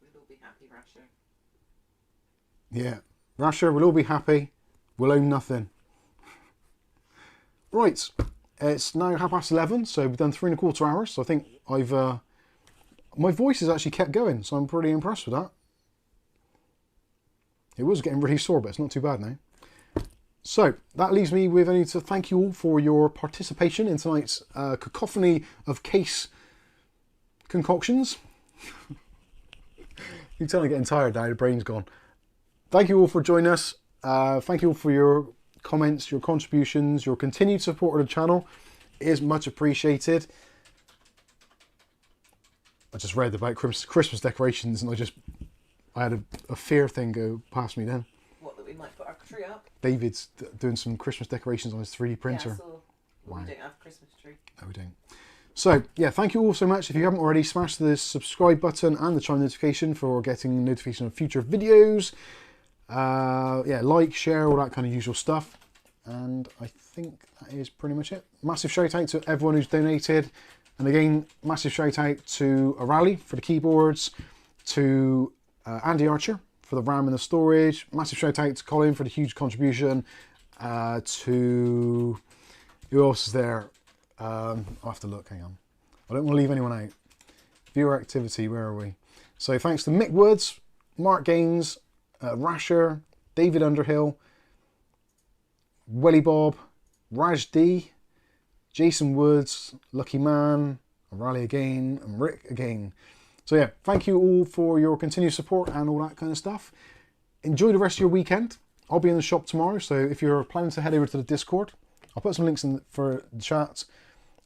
We'll all be happy, Rasher. Yeah, Rasher, we'll all be happy. We'll own nothing. Right, it's now 11:30, so we've done 3¼ hours. So I think I've my voice has actually kept going, so I'm pretty impressed with that. It was getting really sore, but it's not too bad now. So that leaves me with only to thank you all for your participation in tonight's cacophony of case concoctions. You can tell I'm getting tired now, the brain's gone. Thank you all for joining us. Thank you all for your comments, your contributions, your continued support of the channel. It is much appreciated. I just read about Christmas decorations and I had a fear thing go past me then. What, that we might put our tree up? David's doing some Christmas decorations on his 3D printer. Yeah, I saw. Wow. We don't have a Christmas tree. No, we don't. So, yeah, thank you all so much. If you haven't already, smash the subscribe button and the chime notification for getting notification of future videos. Yeah, like, share, all that kind of usual stuff. And I think that is pretty much it. Massive shout out to everyone who's donated. And again, massive shout out to Arali for the keyboards, to Andy Archer for the RAM and the storage. Massive shout out to Colin for the huge contribution. To who else is there? I'll have to look, hang on. I don't want to leave anyone out. Viewer activity, where are we? So thanks to Mick Woods, Mark Gaines, Rasher, David Underhill, Welly Bob, Raj D, Jason Woods, Lucky Man, Raleigh again, and Rick again. So yeah, thank you all for your continued support and all that kind of stuff. Enjoy the rest of your weekend. I'll be in the shop tomorrow, so if you're planning to head over to the Discord, I'll put some links in for the chat.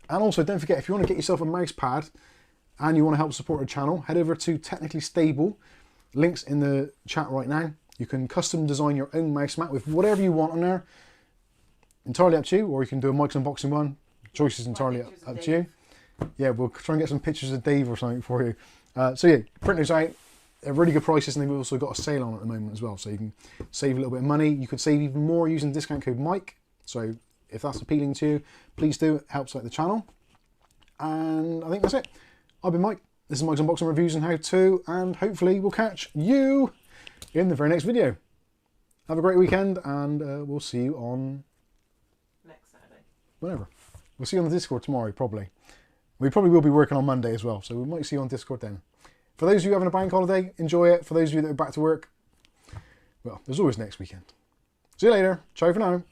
And also, don't forget, if you want to get yourself a mouse pad and you want to help support the channel, head over to Technically Stable. Links in the chat right now. You can custom design your own mouse mat with whatever you want on there. Entirely up to you, or you can do a Mike's Unboxing one. Choice is entirely up to you. Yeah, we'll try and get some pictures of Dave or something for you. So yeah, printers out at really good prices, and they've also got a sale on at the moment as well, so you can save a little bit of money. You could save even more using discount code Mike. So if that's appealing to you, please do. It helps out the channel. And I think that's it. I've been Mike. This is Mike's Unboxing Reviews and How To, and hopefully we'll catch you in the very next video. Have a great weekend, and we'll see you on Next Saturday. Whenever. We'll see you on the Discord tomorrow, probably. We probably will be working on Monday as well, so we might see you on Discord then. For those of you having a bank holiday, enjoy it. For those of you that are back to work, well, there's always next weekend. See you later. Ciao for now.